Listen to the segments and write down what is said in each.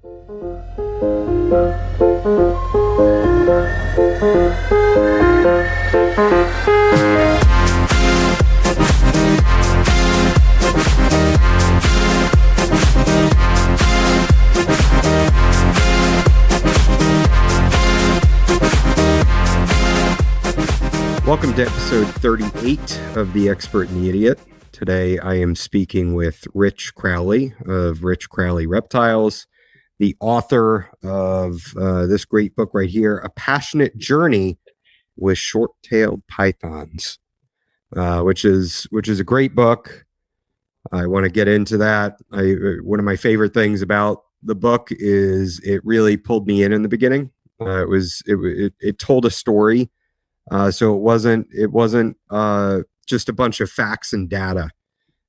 Welcome to episode 38 of The Expert and the Idiot. Today I am speaking with Rich Crowley of Rich Crowley Reptiles, the author of this great book right here, A Passionate Journey with Short-Tailed Pythons, which is a great book. I want to get into that. One of my favorite things about the book is it really pulled me in the beginning. It told a story. So it wasn't just a bunch of facts and data,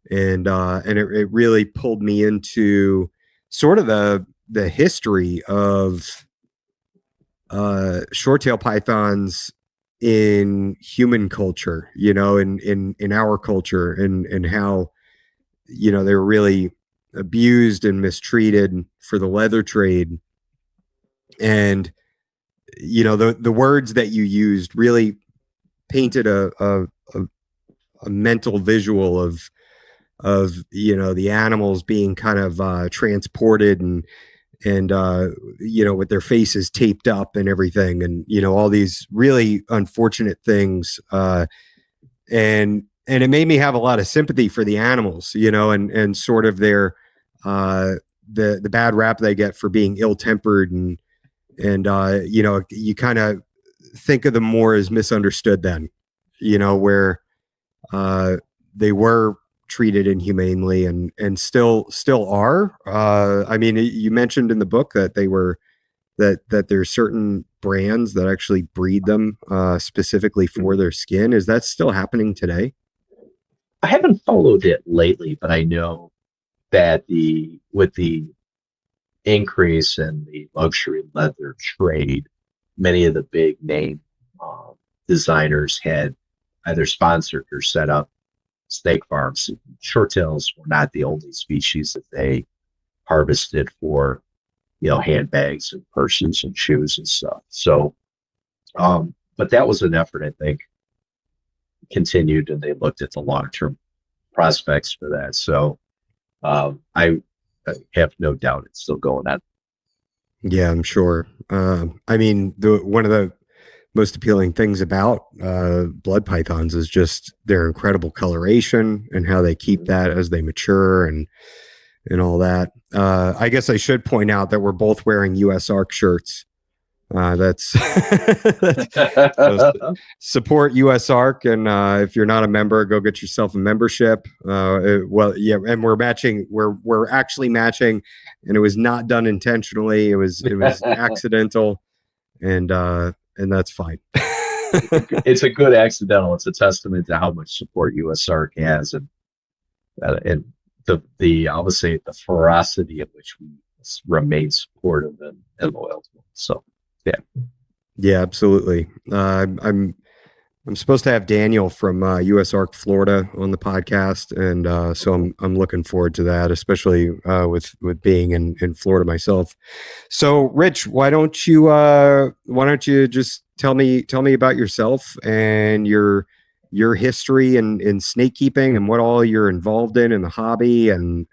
and it really pulled me into sort of the history of short-tailed pythons in human culture, in our culture, and how, they were really abused and mistreated for the leather trade. And the words that you used really painted a mental visual of the animals being kind of transported and with their faces taped up and everything, and all these really unfortunate things, and it made me have a lot of sympathy for the animals, and sort of their the bad rap they get for being ill-tempered, and you kind of think of them more as misunderstood then, where they were treated inhumanely and still are. I mean, you mentioned in the book that that there's certain brands that actually breed them specifically for their skin. Is that still happening today? I haven't followed it lately, but I know that with the increase in the luxury leather trade, many of the big name designers had either sponsored or set up snake farms. Shorttails were not the only species that they harvested for, handbags and purses and shoes and stuff. So, but that was an effort, I think, continued, and they looked at the long-term prospects for that. So, I have no doubt it's still going on. Yeah, I'm sure. I mean, one of the most appealing things about blood pythons is just their incredible coloration and how they keep that as they mature and all that. I guess I should point out that we're both wearing US Ark shirts. That's support US Ark, and if you're not a member, go get yourself a membership. And we're matching. We're actually matching, and it was not done intentionally. It was accidental, and that's fine. It's a good accidental. It's a testament to how much support US Ark has, and the I would say the ferocity of which we remain supportive and loyal to them. So. Yeah, absolutely. I'm supposed to have Daniel from US Ark Florida on the podcast, and so I'm looking forward to that, especially with being in Florida myself. So, Rich, why don't you just tell me about yourself and your history in snake keeping and what all you're involved in the hobby and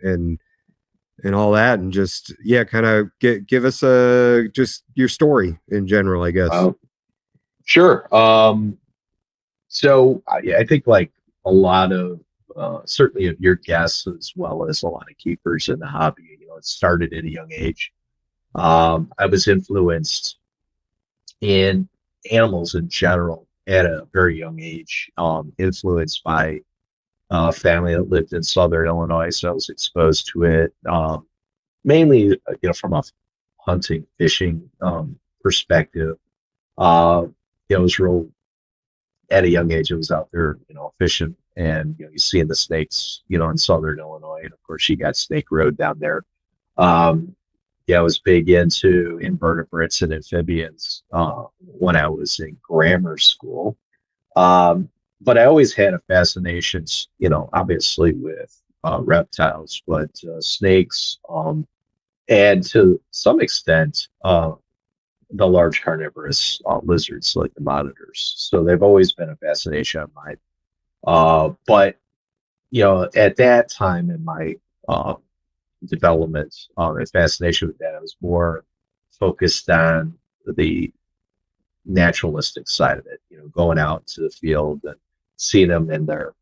all that, and just kind of give us just your story in general, I guess. Sure. So I think, like a lot of certainly of your guests, as well as a lot of keepers in the hobby, it started at a young age. I was influenced in animals in general at a very young age, influenced by a family that lived in Southern Illinois, so I was exposed to it mainly, from a hunting, fishing perspective. It was real at a young age. I was out there, fishing, and you seeing the snakes, in Southern Illinois, and of course you got Snake Road down there. I was big into invertebrates and amphibians when I was in grammar school. But I always had a fascination, obviously with reptiles, but snakes and to some extent, the large carnivorous lizards like the monitors. So they've always been a fascination of mine. But at that time in my uh, development and fascination with that, I was more focused on the naturalistic side of it. Going out to the field and seeing them in their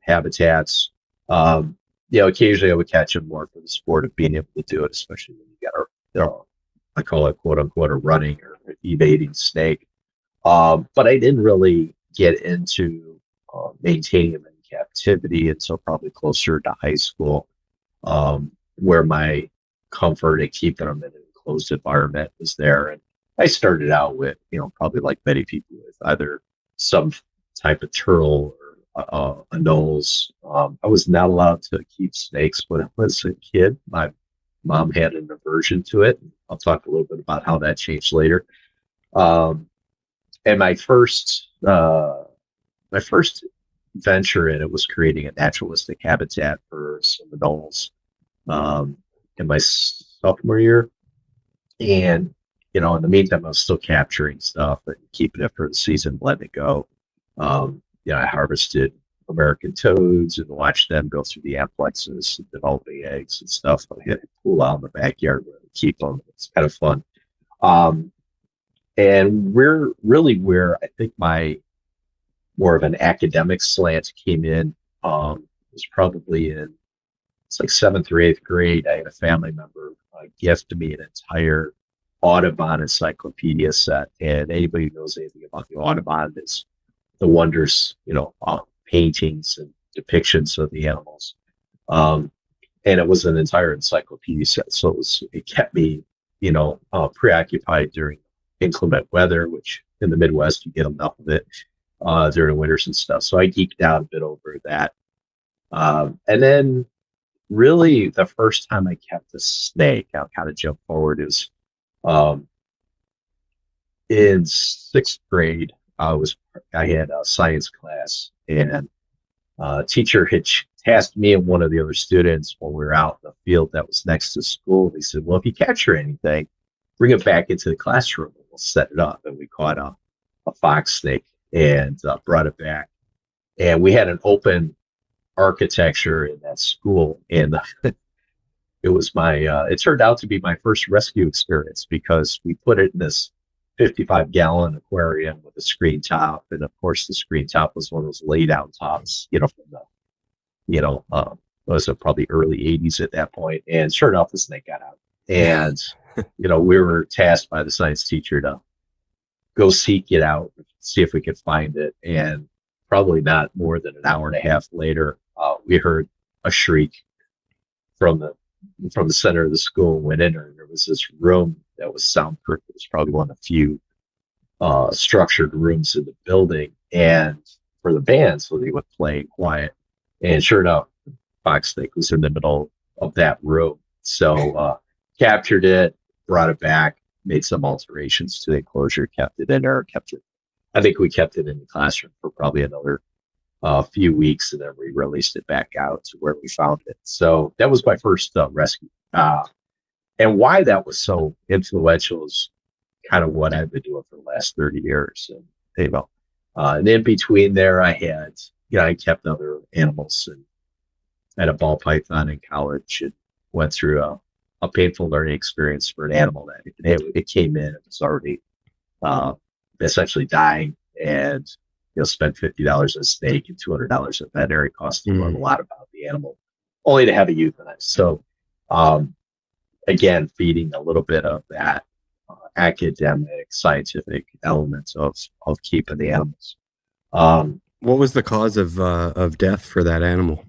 habitats. Um, Occasionally I would catch them more for the sport of being able to do it, especially when you got I call it quote unquote a running or evading snake. But I didn't really get into maintaining them in captivity until probably closer to high school, where my comfort in keeping them in an enclosed environment was there. And I started out with, probably like many people, with either some type of turtle or anoles. I was not allowed to keep snakes when I was a kid. My mom had an aversion to it. I'll talk a little bit about how that changed later. Um, and my first venture in it was creating a naturalistic habitat for some anoles in my sophomore year. And, in the meantime, I was still capturing stuff and keeping it for the season, letting it go. I harvested American toads and watched them go through the amplexes, developing eggs and stuff. I had a pool out in the backyard where I keep them. It's kind of fun. Um, and where I think my more of an academic slant came in was probably it's like seventh or eighth grade. I had a family member gift me an entire Audubon encyclopedia set, and anybody who knows anything about the Audubon is the wonders, paintings and depictions of the animals. Um, and it was an entire encyclopedia set, so it kept me, preoccupied during inclement weather, which in the Midwest you get enough of it during winters and stuff. So I geeked out a bit over that. And then really the first time I kept a snake, I'll kind of jump forward, is um, in sixth grade. I had a science class, and teacher had tasked me and one of the other students when we were out in the field that was next to school. He said, well, if you capture anything, bring it back into the classroom and we'll set it up. And we caught a fox snake and brought it back. And we had an open architecture in that school. And it was it turned out to be my first rescue experience, because we put it in this 55-gallon aquarium with a screen top. And of course, the screen top was one of those lay down tops, from the, was it probably early 80s at that point. And sure enough, the snake got out. And, we were tasked by the science teacher to go seek it out, see if we could find it. And probably not more than an hour and a half later, we heard a shriek from the center of the school. Went in there, and there was this room that was soundproof. It was probably one of the few structured rooms in the building, and for the band, so they would play quiet. And sure enough, fox snake was in the middle of that room. So captured it, brought it back, made some alterations to the enclosure, kept it in there, I think we kept it in the classroom for probably another few weeks, and then we released it back out to where we found it. So that was my first rescue. And why that was so influential is kind of what I've been doing for the last 30 years. And, and in between there, I had, I kept other animals, and had a ball python in college, and went through a painful learning experience for an animal that it came in, it was already essentially dying, and spent $50 on a snake and $200 at veterinary costs to learn a lot about the animal, only to have it euthanized. So again, feeding a little bit of that academic, scientific elements of keeping the animals. What was the cause of death for that animal?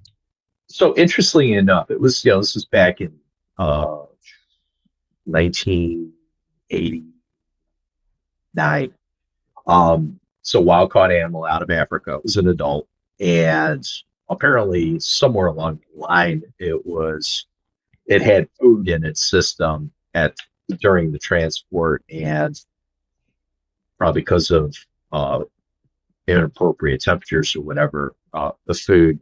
So interestingly enough, it was, this was back in 1989. So wild caught animal out of Africa. It was an adult, and apparently somewhere along the line, it had food in its system during the transport, and probably because of inappropriate temperatures or whatever, the food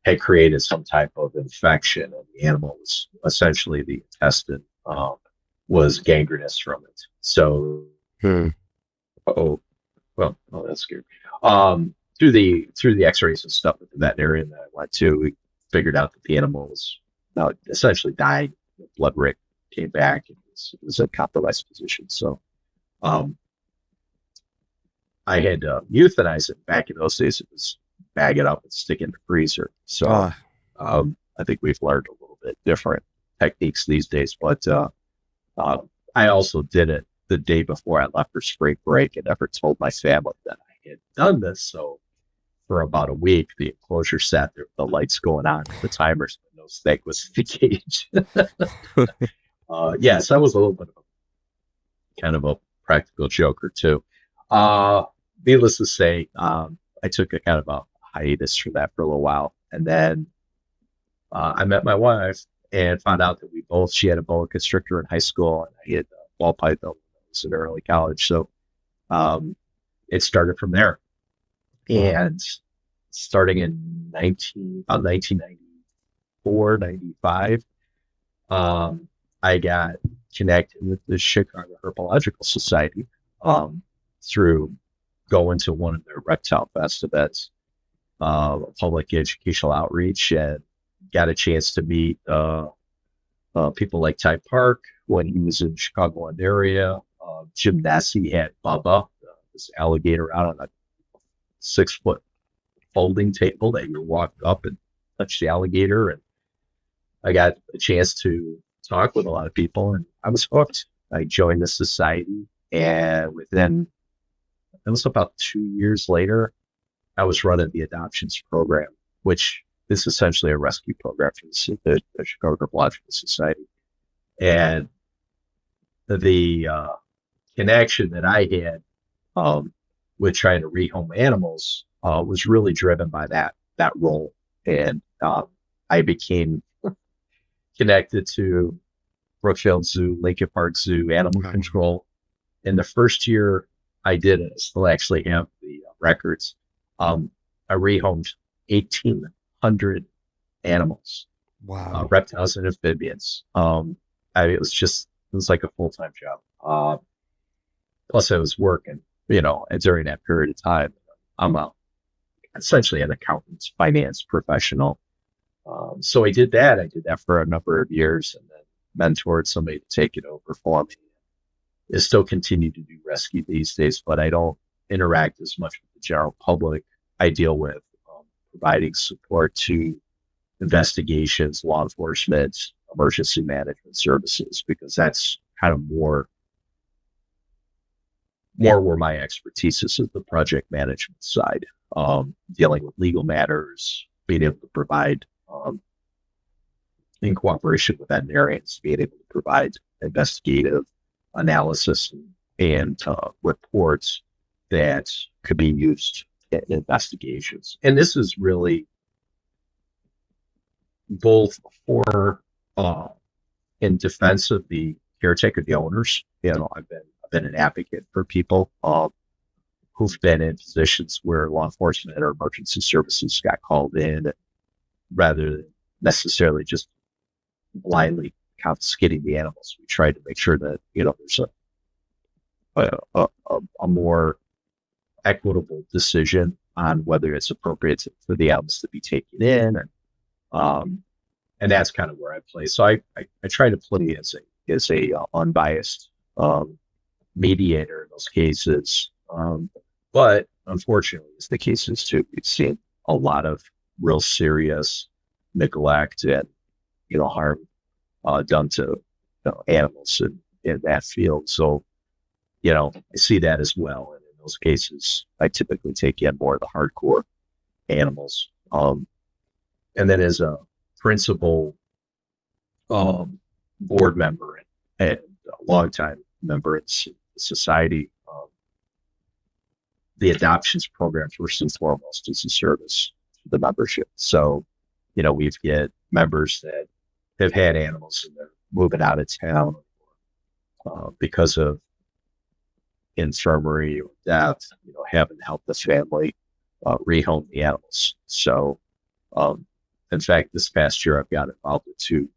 had created some type of infection, and the animal was essentially the intestine um, was gangrenous from it. So, Hmm. oh, well, oh, that's scary. Through the X-rays and stuff with the veterinarian that I went to, we figured out that the animal was essentially died. The blood rick came back. It was a compromised position. So, um, I had to euthanize it. Back in those days, it was bag it up and stick it in the freezer. So, Ah, I think we've learned a little bit different techniques these days. But uh, I also did it the day before I left for spring break and never told my family that I had done this. So for about a week, the enclosure sat there with the lights going on, the timers, but no snake was in the cage. Yes, that was a little bit of kind of a practical joker too. Uh, Needless to say, I took a kind of a hiatus from that for a little while, and then I met my wife and found out that she had a boa constrictor in high school, and I had a ball python when I was in early college. So um, it started from there, wow. and starting in 1994, 95, I got connected with the Chicago Herpetological Society through going to one of their Reptile Fest events, public educational outreach, and got a chance to meet people like Ty Park when he was in Chicago area. Jim Nessie had Bubba, this alligator, out on a 6-foot folding table that you walk up and touch the alligator. And I got a chance to talk with a lot of people, and I was hooked. I joined the society, and within, it was about 2 years later, I was running the adoptions program, which is essentially a rescue program for the Chicago Herpetological Society. And the connection that I had with trying to rehome animals was really driven by that role. And I became connected to Brookfield Zoo, Lincoln Park Zoo, animal Wow. control. In the first year I did it, I still actually have the records. I rehomed 1,800 animals, Wow. reptiles and amphibians. It was like a full-time job. Plus I was working, and during that period of time, I'm essentially an accountant, finance professional. So I did that. I did that for a number of years, and then mentored somebody to take it over for me. I still continue to do rescue these days, but I don't interact as much with the general public. I deal with providing support to investigations, law enforcement, emergency management services, because that's kind of more where my expertise is the project management side, dealing with legal matters, being able to provide, in cooperation with veterinarians, being able to provide investigative analysis and reports that could be used in investigations. And this is really both for in defense of the caretaker, the owners. I've been an advocate for people who've been in positions where law enforcement or emergency services got called in, rather than necessarily just blindly confiscating the animals. We tried to make sure that there's a more equitable decision on whether it's appropriate for the animals to be taken in, and that's kind of where I play. So I try to play as a unbiased mediator in those cases. But unfortunately, it's the cases too. We've seen a lot of real serious neglect and harm done to animals in that field. So I see that as well. And in those cases, I typically take in more of the hardcore animals. And then as a principal board member and a longtime member in society, the adoptions program, first and foremost, is a service to the membership. So, we've get members that have had animals and they're moving out of town because of infirmary or death, having helped the family rehome the animals. So, in fact, this past year, I've got involved with two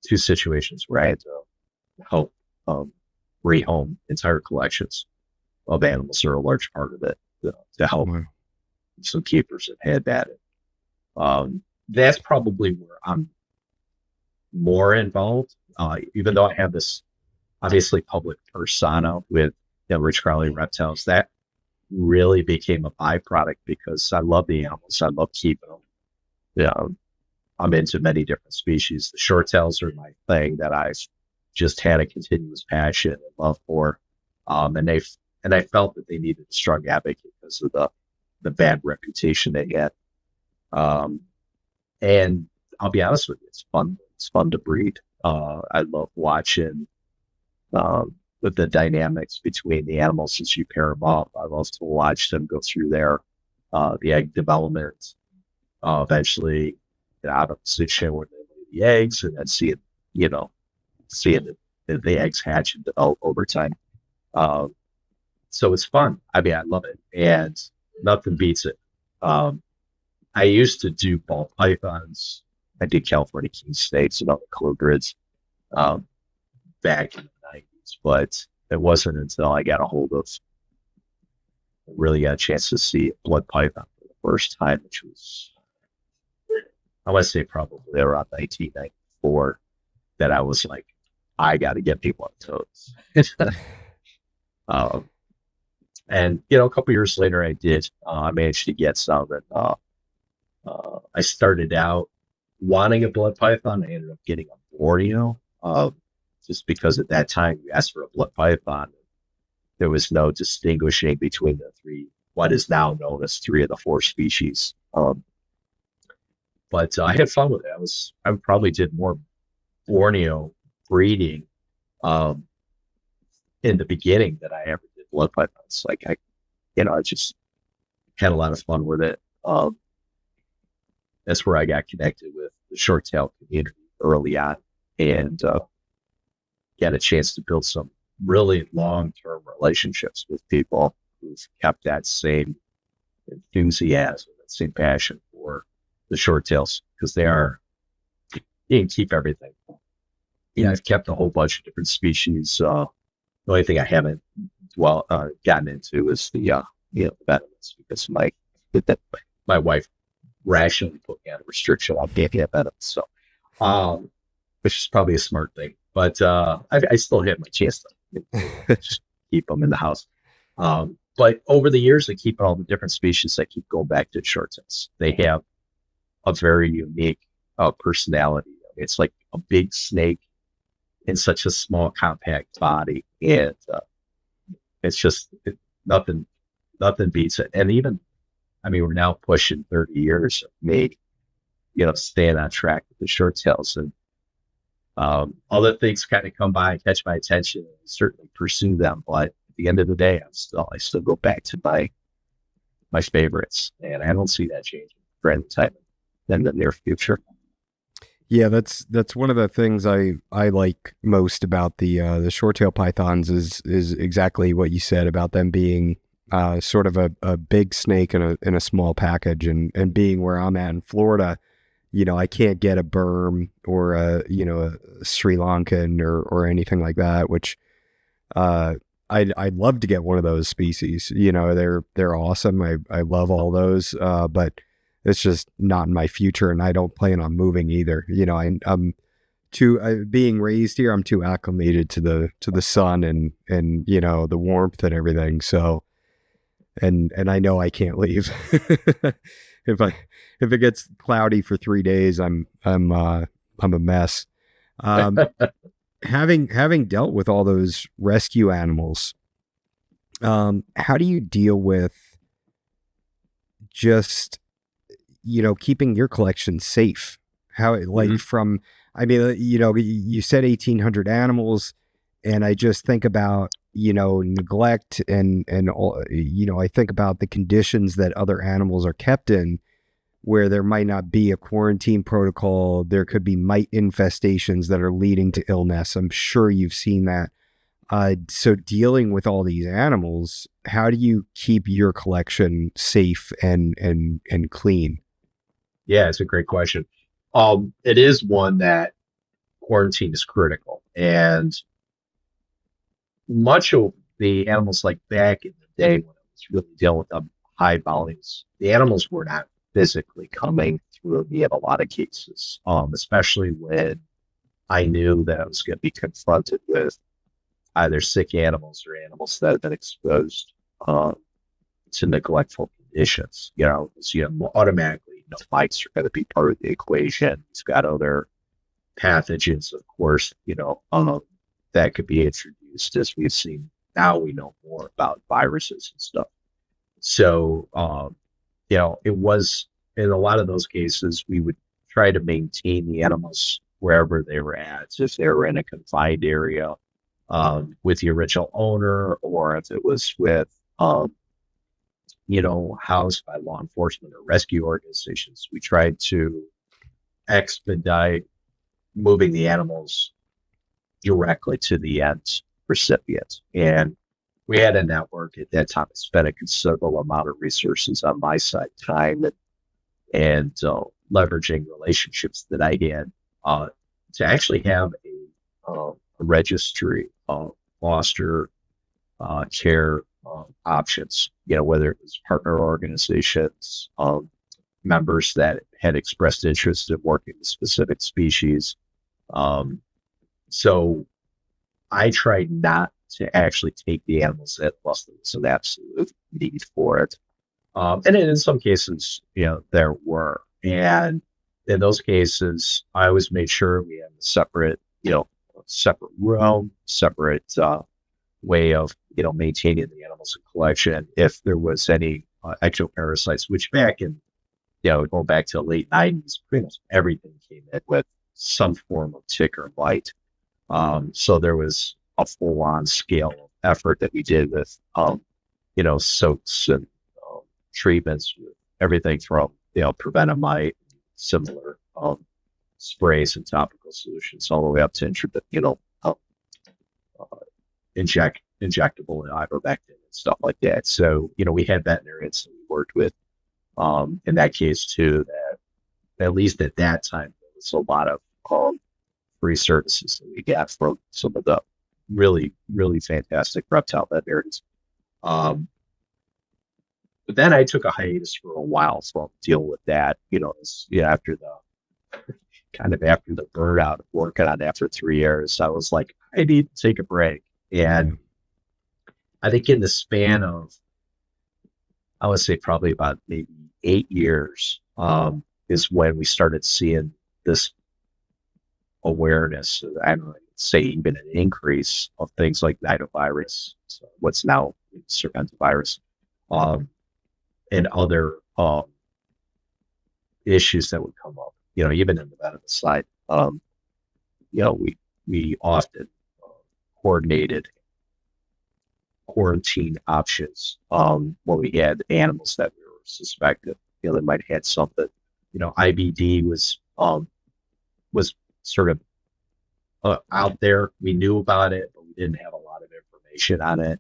two situations where I had to help rehome entire collections of animals, or a large part of it, to help Wow. some keepers that had that. That's probably where I'm more involved, even though I have this obviously public persona with Rich Crowley Reptiles. That really became a byproduct because I love the animals. I love keeping them. Yeah, I'm into many different species. The short tails are my thing that I've just had a continuous passion and love for. And I felt that they needed a strong advocate because of the bad reputation they had. And I'll be honest with you, it's fun. It's fun to breed. I love watching with the dynamics between the animals as you pair them up. I love to watch them go through the egg development, eventually get out of a position where they lay the eggs, and then seeing the eggs hatch and develop over time. So it's fun. I mean, I love it, and nothing beats it. I used to do ball pythons. I did California king snakes and other color back in the 90s, but it wasn't until I got a hold of, really got a chance to see a blood python for the first time, which was, I want to say probably around 1994, that I was like, I got to get me one of those. And, a couple years later, I did. I managed to get some. And I started out wanting a blood python. I ended up getting a Borneo, just because at that time, you asked for a blood python. There was no distinguishing between the three, what is now known as 3 of the 4 species. But I had fun with it. I probably did more Borneo breeding in the beginning than I ever did blood pythons. Like I just had a lot of fun with it. That's where I got connected with the short tail community early on, and got a chance to build some really long-term relationships with people who've kept that same enthusiasm, that same passion for the short tails, because you can keep everything. I've kept a whole bunch of different species. The only thing I haven't gotten into is the venomous, because my wife rationally put me on a restriction on being a venomous. So, which is probably a smart thing, but I still have my chance to just keep them in the house. But over the years, I keep all the different species. I keep going back to short tails. They have a very unique personality. It's like a big snake in such a small, compact body, and it's just nothing beats it. And even, I mean, we're now pushing 30 years of me, staying on track with the short tails, and other things kind of come by and catch my attention, and certainly pursue them. But at the end of the day, I still go back to my favorites, and I don't see that changing for any time in the near future. Yeah, that's one of the things I like most about the short tail pythons is exactly what you said about them being sort of a big snake in a small package, and being where I'm at in Florida, I can't get a Burm or a Sri Lankan or anything like that, which I'd love to get one of those species. They're awesome. I love all those, but it's just not in my future, and I don't plan on moving either. I'm too being raised here. I'm too acclimated to the sun and the warmth and everything. So, and I know I can't leave. If it gets cloudy for 3 days, I'm a mess. Having dealt with all those rescue animals, how do you deal with just keeping your collection safe? How, like, from, I mean, you said 1,800 animals, and I just think about, neglect and all, I think about the conditions that other animals are kept in, where there might not be a quarantine protocol. There could be mite infestations that are leading to illness. I'm sure you've seen that. So dealing with all these animals, how do you keep your collection safe and clean? Yeah, it's a great question. It is one that quarantine is critical. And much of the animals, like back in the day when I was really dealing with the high volumes, the animals were not physically coming through me in a lot of cases, especially when I knew that I was going to be confronted with either sick animals or animals that have been exposed to neglectful conditions. So, automatically, mites are going to be part of the equation. It's got other pathogens, of course, that could be introduced, as we've seen. Now we know more about viruses and stuff. So, it was, in a lot of those cases, we would try to maintain the animals wherever they were at. So if they were in a confined area with the original owner, or if it was with, housed by law enforcement or rescue organizations, we tried to expedite moving the animals directly to the end recipient. And we had a network at that time that spent a considerable amount of resources on my side, time and leveraging relationships that I had to actually have a registry of foster care options, whether it was partner organizations, members that had expressed interest in working with specific species. So I tried not to actually take the animals unless there was an absolute need for it. And in some cases, there were. And in those cases, I always made sure we had a separate room, separate way of, maintaining the animals in collection. If there was any ectoparasites, which back in, going back to the late 90s, pretty much everything came in with some form of tick or bite. So there was a full-on scale of effort that we did with, soaks and treatments, with everything from, prevenamite, similar sprays and topical solutions, all the way up to injectable and ivermectin and stuff like that. So, we had veterinarians that we worked with in that case too, that at least at that time, there was a lot of free services that we got from some of the really, really fantastic reptile veterinarians. But then I took a hiatus for a while from dealing with that, after the burnout of working on it after 3 years, I was like, I need to take a break. And I think in the span of, I would say probably about maybe 8 years, is when we started seeing this awareness. I don't know, say even an increase of things like nidovirus, so what's now serpentivirus, and other issues that would come up. Even in the medical side, we often coordinated quarantine options when we had animals that we were suspected, they might have had something. IBD was sort of out there. We knew about it, but we didn't have a lot of information on it.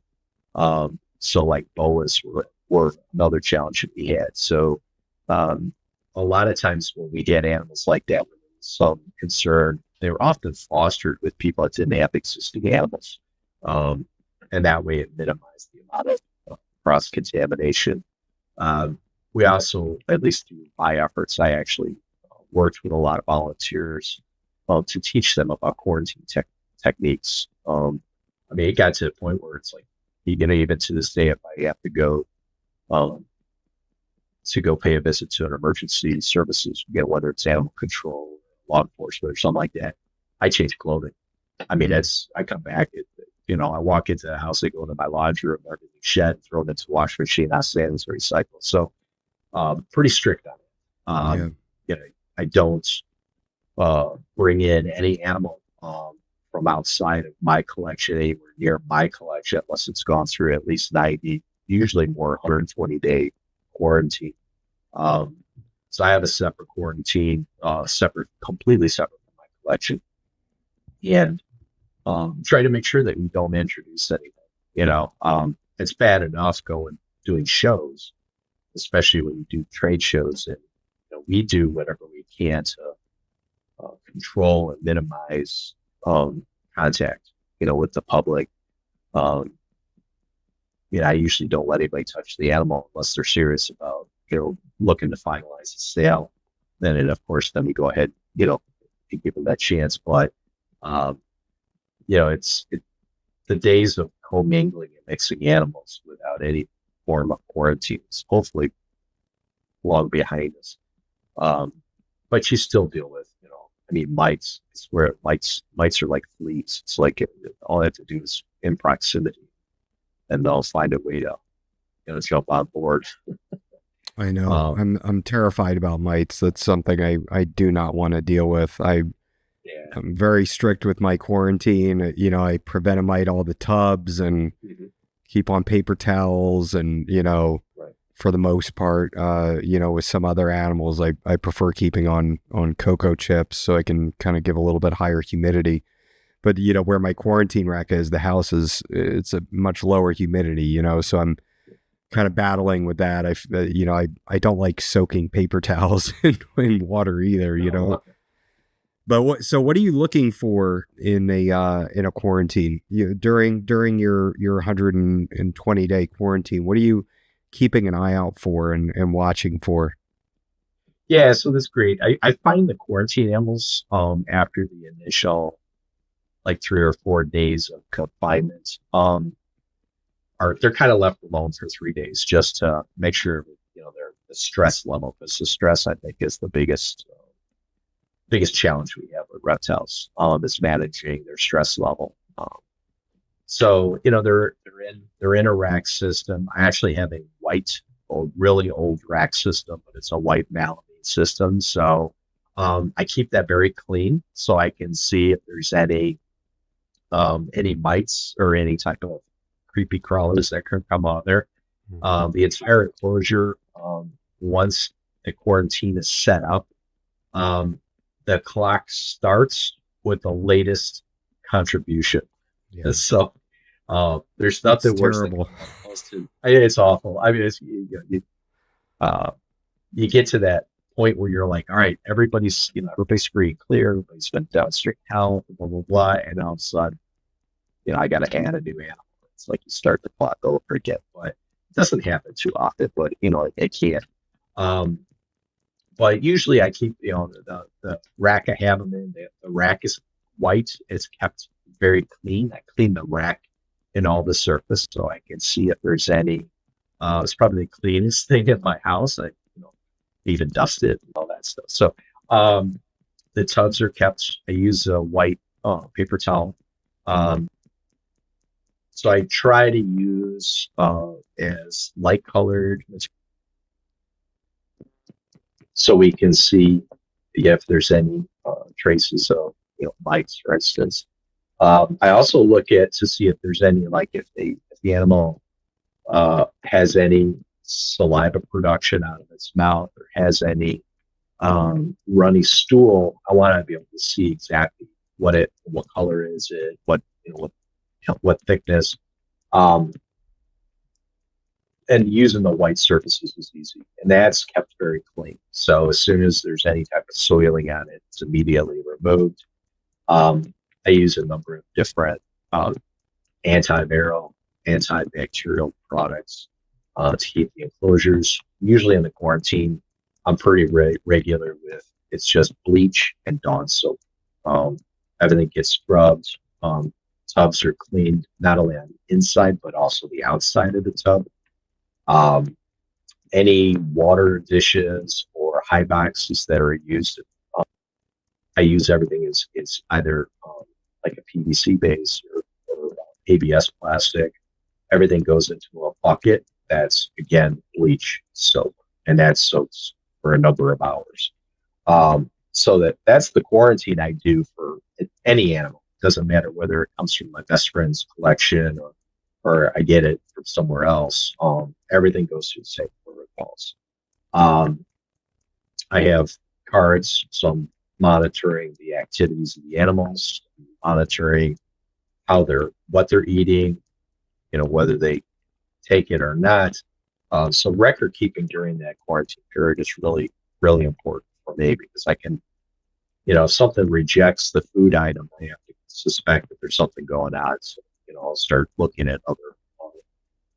So like boas were another challenge that we had. So a lot of times when we get animals like that, when there was some concern, they were often fostered with people that didn't have existing animals. And that way it minimized the amount of cross-contamination. We also, at least through my efforts, I actually worked with a lot of volunteers to teach them about quarantine techniques. It got to the point where it's like, even to this day, if I have to go pay a visit to an emergency services, whether it's animal control, law enforcement, or something like that, I change clothing. I come back, I walk into the house, I go into my laundry room, everything's shed, throw it into the washing machine, I say it's recycled. So, pretty strict on it. I don't bring in any animal from outside of my collection, anywhere near my collection, unless it's gone through at least 90, usually more 120-day quarantine. So I have a separate quarantine, completely separate from my collection, and try to make sure that we don't introduce anything. It's bad enough doing shows, especially when you do trade shows, and we do whatever we can to control and minimize contact, with the public. Um, I usually don't let anybody touch the animal unless they're serious about, looking to finalize the sale. Of course, then we go ahead, and give them that chance. But, um, it's the days of commingling and mixing animals without any form of quarantines, hopefully long behind us. But you still deal with, mites. It's where mites are like fleas. It's like all they have to do is in proximity, and they'll find a way to, jump on board. I know. I'm terrified about mites. That's something I do not want to deal with. I'm very strict with my quarantine. I prevenamite all the tubs and keep on paper towels, and Right. for the most part, with some other animals, I prefer keeping on cocoa chips so I can kind of give a little bit higher humidity. But where my quarantine rack is, the house it's a much lower humidity. So I'm kind of battling with that. I don't like soaking paper towels in water either. But what are you looking for in a quarantine? During your 120-day quarantine, what are you keeping an eye out for and watching for? Yeah, so that's great. I find the quarantine animals after the initial like 3 or 4 days of confinement they're kind of left alone for 3 days just to make sure their the stress level, because the stress, I think, is the biggest challenge we have with reptiles, is managing their stress level. So they're in a rack system. I actually have a really old rack system, but it's a white melamine system. So I keep that very clean so I can see if there's any mites or any type of creepy crawlers that can come out there. The entire enclosure, once the quarantine is set up, the clock starts with the latest contribution. Yeah. So there's nothing worse than it's awful. I mean, you get to that point where you're like, all right, everybody's free, clear, everybody's been down straight health, blah blah blah, and all of a sudden, I got to add a new animal. It's like you start the clock over again, but it doesn't happen too often. But it can. But usually I keep the rack I have them in. The rack is white. It's kept very clean. I clean the rack and all the surface so I can see if there's any. It's probably the cleanest thing in my house. I even dust it and all that stuff. So the tubs are kept. I use a white paper towel. So I try to use as light colored so we can see if there's any traces of mites, for instance. I also look at to see if there's any, like if the animal has any saliva production out of its mouth or has any runny stool. I want to be able to see exactly what color is it, what thickness. And using the white surfaces is easy, and that's kept very clean. So as soon as there's any type of soiling on it, it's immediately removed. I use a number of different antiviral, antibacterial products to keep the enclosures. Usually in the quarantine, I'm pretty regular with it's just bleach and Dawn soap. Everything gets scrubbed. Tubs are cleaned not only on the inside but also the outside of the tub. Any water dishes or high boxes that are used, I use everything it's either like a PVC base or ABS plastic. Everything goes into a bucket that's, again, bleach soap, and that soaks for a number of hours. So that's the quarantine I do for any animal. Doesn't matter whether it comes from my best friend's collection or I get it from somewhere else. Everything goes through the same protocols. I have cards, so I'm monitoring the activities of the animals, monitoring what they're eating, whether they take it or not. So record keeping during that quarantine period is really, really important for me because I can if something rejects the food item, I have to suspect that there's something going on. So, I'll start looking at other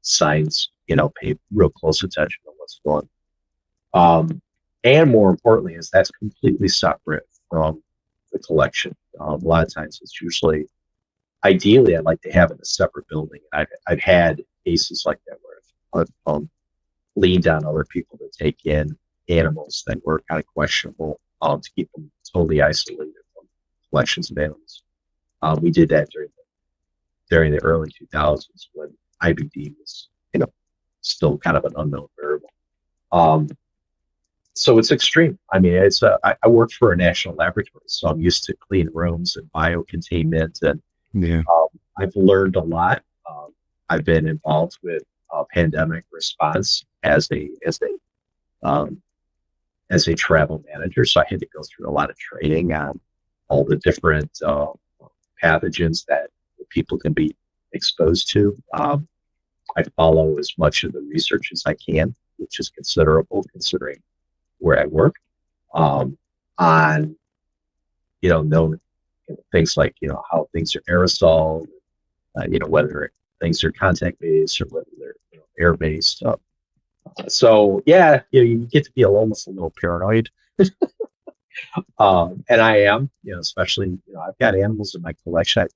signs, pay real close attention to what's going on. And more importantly, is that's completely separate from the collection. A lot of times it's usually, ideally, I'd like to have it in a separate building. I've had cases like that where I've leaned on other people to take in animals that were kind of questionable, to keep them totally isolated from collections of animals. We did that during the early 2000s when IBD was, still kind of an unknown variable. So it's extreme. I mean, I work for a national laboratory, so I'm used to clean rooms and biocontainment, and Yeah. I've learned a lot. I've been involved with pandemic response um, as a travel manager, so I had to go through a lot of training on all the different pathogens that people can be exposed to. I follow as much of the research as I can, which is considerable considering where I work, on known things like how things are aerosol, whether things are contact based or whether they're air based. So yeah, you get to be almost a little paranoid, and I am, especially I've got animals in my collection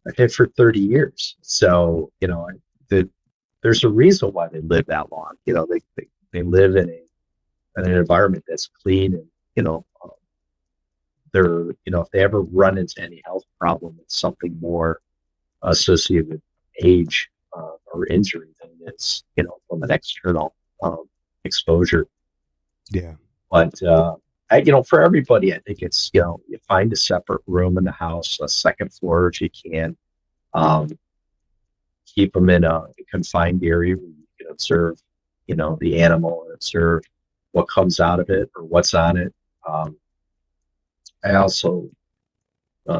I've had for 30 years. So the, there's a reason why they live that long. They live in an environment that's clean, and they're if they ever run into any health problem, it's something more associated with age or injury than it's from an external exposure. Yeah. But for everybody, I think it's you find a separate room in the house, a second floor if you can. Keep them in a confined area where you can observe, the animal and observe what comes out of it or what's on it. I also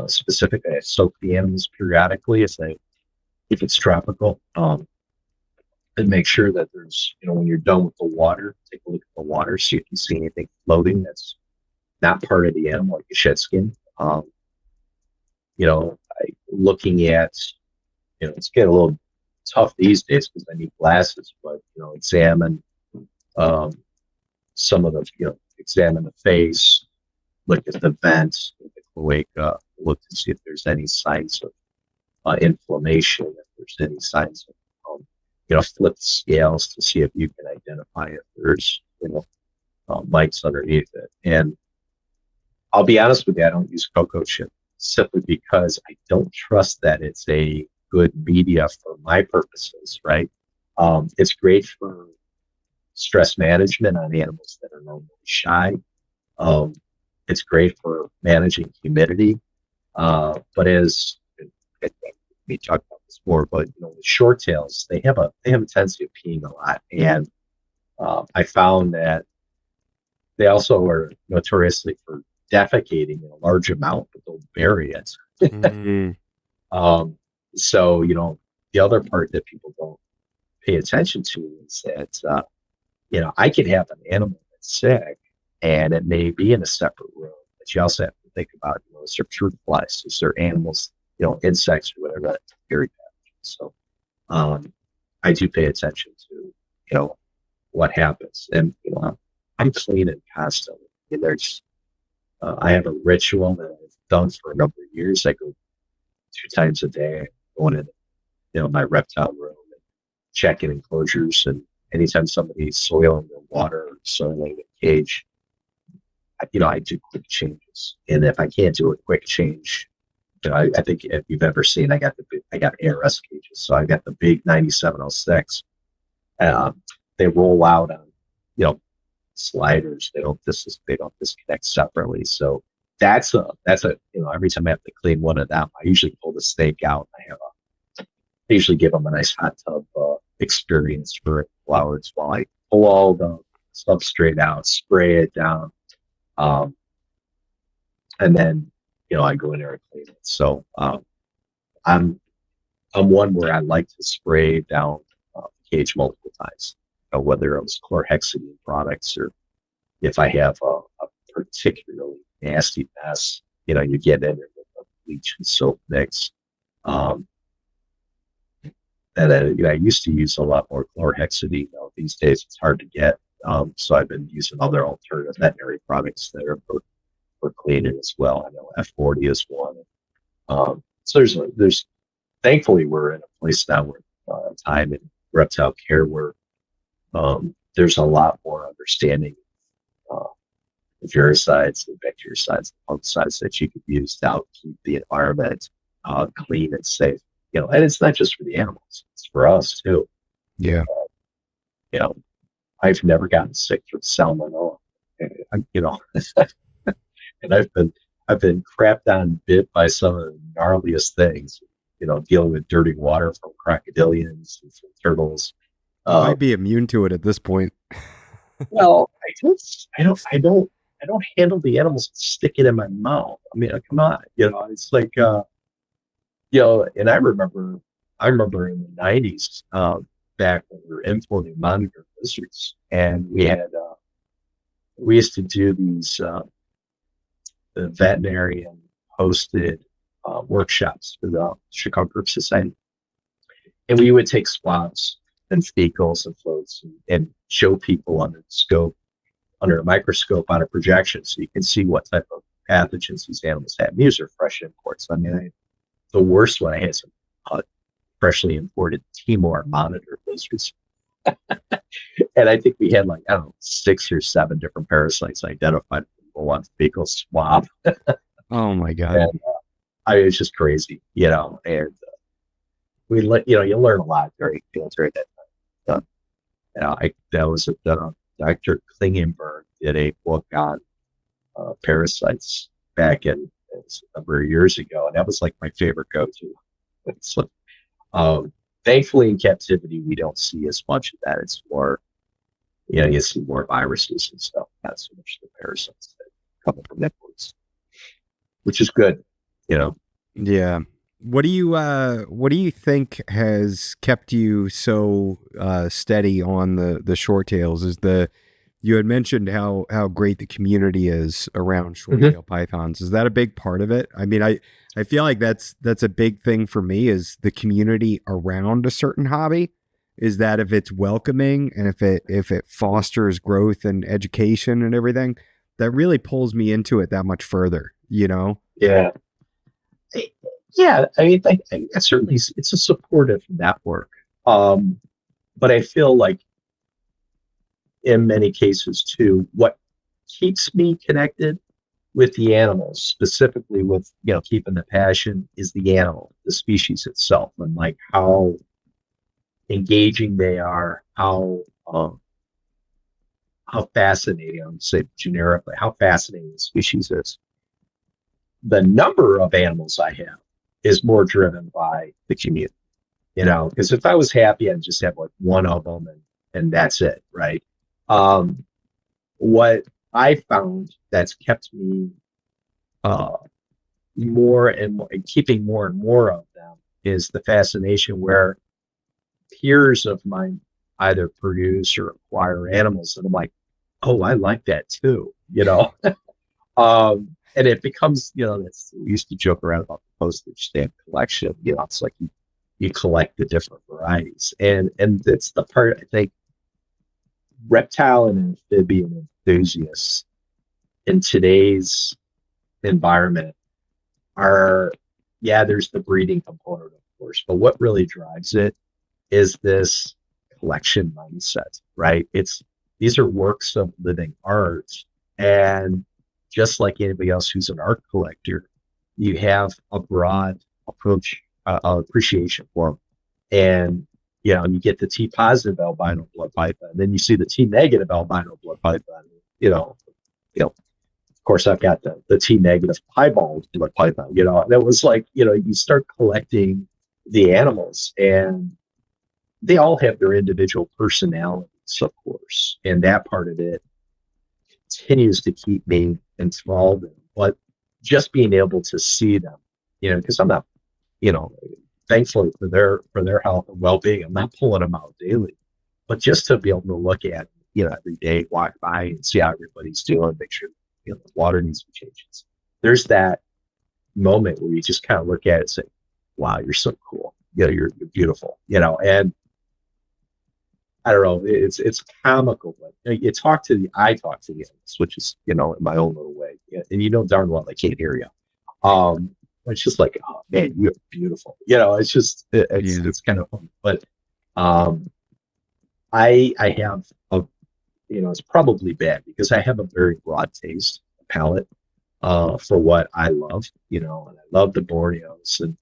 specifically I soak the animals periodically if it's tropical, and make sure that there's when you're done with the water, take a look at the water, see if you see anything floating that's not part of the animal, like a shed skin. Looking at it's getting a little tough these days because I need glasses, but examine some of the examine the face, look at the vents, look at the cloaca, look to see if there's any signs of inflammation, if there's any signs of flip the scales to see if you can identify if there's mites underneath it. And I'll be honest with you, I don't use cocoa chip simply because I don't trust that it's a good media for my purposes, right? It's great for stress management on animals that are normally shy. It's great for managing humidity. But as we talked about this more, but the short tails, they have a tendency of peeing a lot. And I found that they also are notoriously for defecating in a large amount, but they'll bury it. Mm. So, the other part that people don't pay attention to is that, I can have an animal that's sick and it may be in a separate room, but you also have to think about, is there fruit flies, is there animals, insects or whatever that carry pathogens. So, I do pay attention to, what happens. And, I'm cleaning constantly. And I have a ritual that I've done for a number of years. I go 2 times a day, going in, my reptile room and checking enclosures. And anytime somebody's soiling their water or soiling the cage, I do quick changes. And if I can't do a quick change, I think if you've ever seen, I got ARS cages. So I got the big 9706. They roll out on, sliders. They don't disconnect separately. So that's a every time I have to clean one of them, I usually pull the snake out. I usually give them a nice hot tub experience for a couple hours while I pull all the substrate out, spray it down, and then I go in there and clean it. So I'm one where I like to spray down the cage multiple times, whether it was chlorhexidine products or if I have a particularly nasty mess. You get in it with a bleach and soap mix. Um, and I used to use a lot more chlorhexidine. These days it's hard to get. So I've been using other alternative veterinary products that are for cleaning as well. I know F40 is one. So there's thankfully we're in a place now where time in reptile care where there's a lot more understanding of virucides, the bactericides, the fungicides that you could use to help keep the environment clean and safe. And it's not just for the animals; it's for us too. Yeah. You know, I've never gotten sick from salmonella. And I've been crapped on, bit by some of the gnarliest things. Dealing with dirty water from crocodilians and from turtles. You might be immune to it at this point. Well, I don't handle the animals and stick it in my mouth. I mean, come on, it's like, and I remember in the 90s, back when we were importing monitor lizards, and we used to do these the veterinarian hosted workshops for the Chicago Group Society, and we would take swabs and fecals and floats and show people under a microscope on a projection, so you can see what type of pathogens these animals have. These are fresh imports. I mean, the worst one, I had some freshly imported Timor monitor lizards. And I think we had 6 or 7 different parasites identified in one fecal swab. Oh my God. And, it's just crazy, and you learn a lot during that time. Dr. Klingenberg did a book on parasites back in a number of years ago, and that was my favorite go-to. Thankfully, in captivity, we don't see as much of that. It's more, you see more viruses and stuff, not so much the parasites that come from networks, which is good, Yeah. What do you think has kept you so steady on the short tails? You had mentioned how great the community is around short tail pythons. Is that a big part of it? I mean, I feel like that's a big thing for me, is the community around a certain hobby. Is that if it's welcoming and if it fosters growth and education and everything, that really pulls me into it that much further, Yeah. Yeah. I mean, I certainly, it's a supportive network. But I feel like in many cases too, what keeps me connected with the animals, specifically with, keeping the passion, is the animal, the species itself, and how engaging they are, how fascinating, I'm say generically, how fascinating the species is. The number of animals I have is more driven by the community, because if I was happy, I'd just have one of them and that's it. Right. What I found that's kept me more and more, and keeping more and more of them, is the fascination where peers of mine either produce or acquire animals, and I'm like, oh, I like that too, and it becomes, we used to joke around about the postage stamp collection. It's like you collect the different varieties, and it's the part, I think, reptile and amphibian enthusiasts in today's environment are, there's the breeding component, of course, but what really drives it is this collection mindset, right? These are works of living art, and just like anybody else who's an art collector, you have a broad approach, appreciation for them. And, you get the T positive albino blood python, and then you see the T negative albino blood python, of course I've got the T negative piebald blood python, and it was you start collecting the animals, and they all have their individual personalities, of course. And that part of it continues to keep me enthralled in. But just being able to see them, because I'm not, thankfully for their health and well-being, I'm not pulling them out daily, but just to be able to look at, every day, walk by and see how everybody's doing, make sure the water needs to be changed. There's that moment where you just kind of look at it and say, wow, you're so cool. You're beautiful, and I don't know, it's comical, but I talk to the animals, which is, in my own little way. Yeah, and darn well they can't hear you. It's just like, oh man, you're beautiful. It's just, it's kind of fun. But I have it's probably bad because I have a very broad taste palette for what I love, and I love the Borneos, and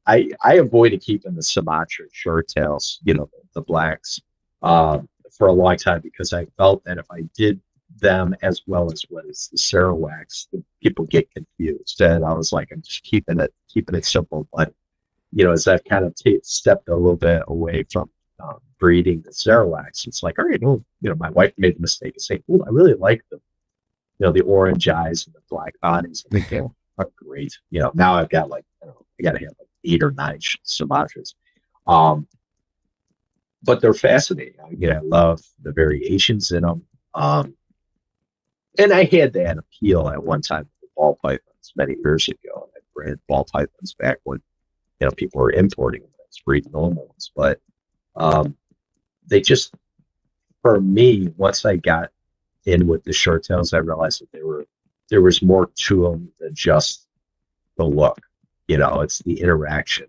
I avoided keeping the Sumatra short tails, the blacks, for a long time because I felt that if I did them as well as what is the Sarawaks, people get confused. And I was like, I'm just keeping it simple. But, as I've kind of stepped a little bit away from breeding the Sarawaks, it's like, all right, well, my wife made the mistake of saying, oh, I really like them. The orange eyes and the black bodies. I think they are great. Now I've got I got to have 8 or 9 Sumatras. But they're fascinating. I love the variations in them. And I had that appeal at one time with ball pythons many years ago. I bred ball pythons back when, people were importing them as breed normal ones. But they just, for me, once I got in with the short tails, I realized that there was more to them than just the look. It's the interaction.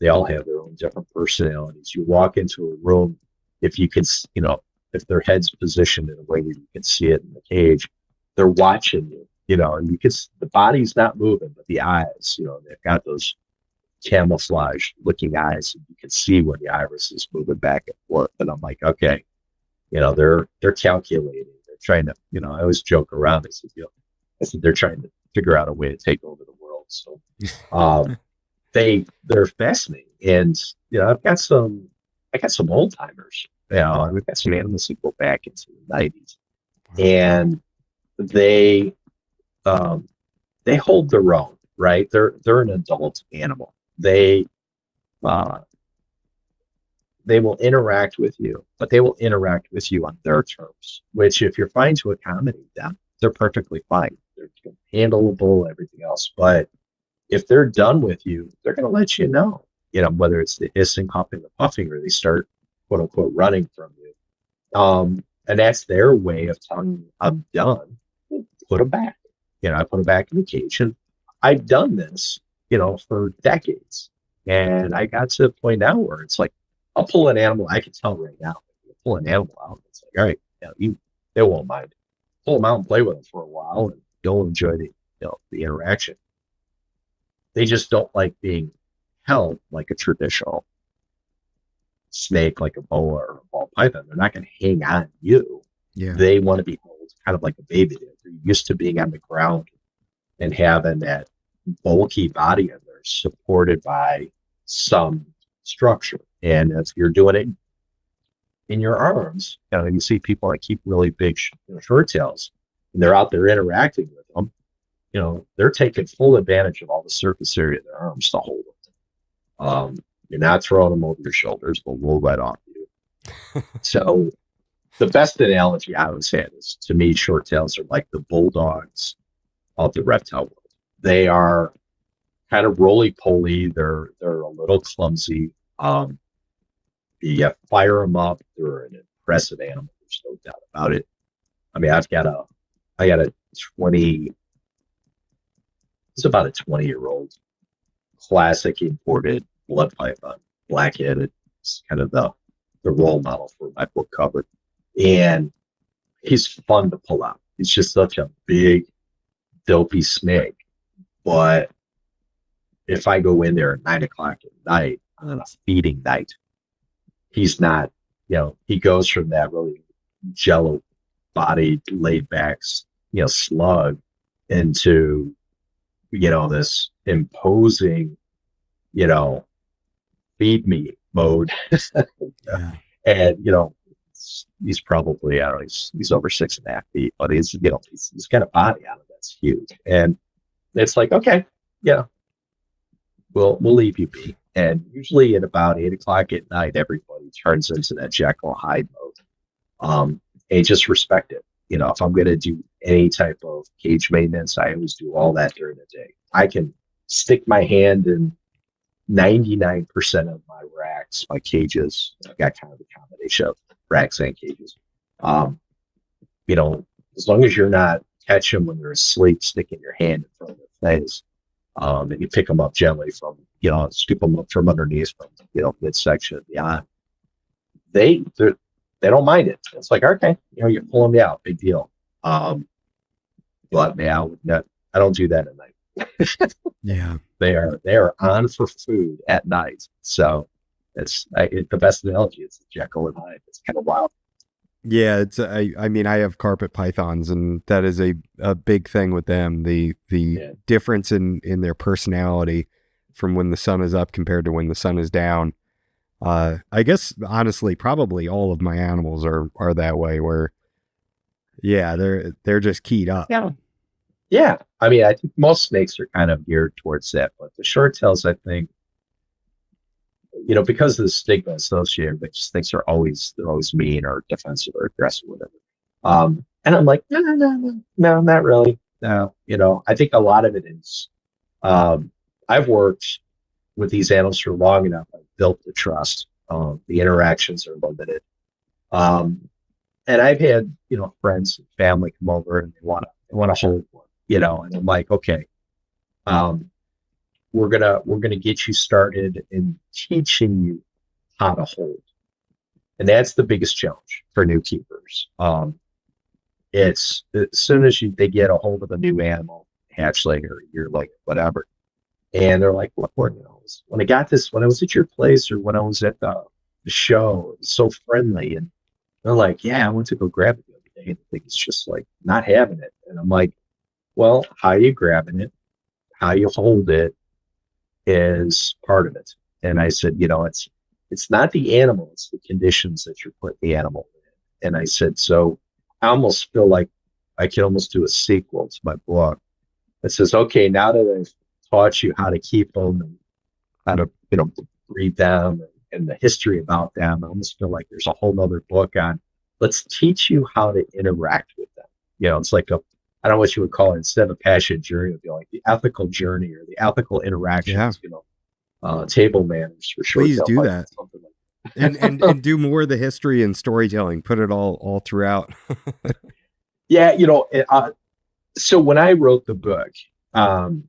They all have their own different personalities. You walk into a room, if you can, if their head's positioned in a way that you can see it in the cage, they're watching you, and you can, the body's not moving, but the eyes, they've got those camouflage looking eyes, and you can see when the iris is moving back and forth. And I'm like, okay, they're calculating. They're trying to, I always joke around. I said they're trying to figure out a way to take over the world. So, they're fascinating. And, I got some old timers, we've got some animals that go back into the 90s, and they hold their own, right? They're an adult animal. They will interact with you, but they will interact with you on their terms, which if you're fine to accommodate them, they're perfectly fine. They're handleable, everything else. But if they're done with you, they're going to let you know, whether it's the hissing, huffing, or puffing, or they start, quote unquote, running from you. And that's their way of telling you, I'm done. Put them back. I put them back in the cage. And I've done this, for decades. And I got to a point now where it's like, I'll pull an animal. I can tell right now, pull an animal out. It's like, all right, they won't mind. Pull them out and play with them for a while, and they'll enjoy the interaction. They just don't like being held like a traditional snake, like a boa or a ball python. They're not going to hang on you. Yeah. They want to be held kind of like a baby. They're used to being on the ground and having that bulky body in there supported by some structure. And if you're doing it in your arms, you see people that keep really big short tails, and they're out there interacting with them. They're taking full advantage of all the surface area of their arms to hold them. You're not throwing them over your shoulders, but we'll right off you. So the best analogy I always had is, to me, short tails are like the bulldogs of the reptile world. They are kind of roly-poly. They're a little clumsy. You fire them up. They're an impressive animal. There's no doubt about it. I mean, I got a 20. It's about a 20-year-old classic imported blood python, black-headed. It's kind of the role model for my book cover. And he's fun to pull out. He's just such a big, dopey snake. But if I go in there at 9 o'clock at night on a feeding night, he's not, he goes from that really jello bodied, laid back, slug into, this imposing, feed me mode. Yeah. And, he's probably, I don't know, he's over 6.5 feet, but he's got a body on him that's huge. And it's like, okay, we'll leave you be. And usually at about 8 o'clock at night, everybody turns into that Jekyll Hyde mode. And just respect it. If I'm going to do any type of cage maintenance. I always do all that during the day. I can stick my hand in 99% of my racks, my cages. I've got kind of a combination of racks and cages. Um, as long as you're not catch them when they're asleep, sticking your hand in front of their face, and you pick them up gently from, scoop them up from underneath from, midsection beyond. They don't mind it. It's like, okay, you pull them out, big deal. But yeah, I don't do that at night. Yeah. They are on for food at night. So it's the best analogy. It's Jekyll and Hyde. It's kind of wild. Yeah, I mean, I have carpet pythons, and that is a big thing with them. The difference in their personality from when the sun is up compared to when the sun is down. I guess honestly, probably all of my animals are that way. Where, yeah, they're just keyed up. Yeah. Yeah. I mean, I think most snakes are kind of geared towards that, but the short tails, I think, because of the stigma associated with snakes, they're always mean or defensive or aggressive, whatever. And I'm like, no, not really. No, I think a lot of it is, I've worked with these animals for long enough. I've built the trust. The interactions are limited. And I've had, friends and family come over and they want to hold one, and I'm like, okay, we're gonna get you started in teaching you how to hold, and that's the biggest challenge for new keepers. It's as soon as they get a hold of a new animal, hatchling or you're like whatever, and they're like, look, when I was at your place or when I was at the show, it was so friendly, and they're like, yeah, I went to go grab it the other day, and I think it's just like not having it, and I'm like, well, how you grabbing it, how you hold it is part of it. And I said, it's not the animal, it's the conditions that you're putting the animal in. And I said, so I almost feel like I could almost do a sequel to my book that says, okay, now that I've taught you how to keep them and how to, breed them and the history about them, I almost feel like there's a whole nother book on, let's teach you how to interact with them. It's like I don't know what you would call it, instead of a passion journey, it would be like the ethical journey or the ethical interactions, table manners for sure. Please do that. Like that. and do more of the history and storytelling, put it all throughout. Yeah. So when I wrote the book,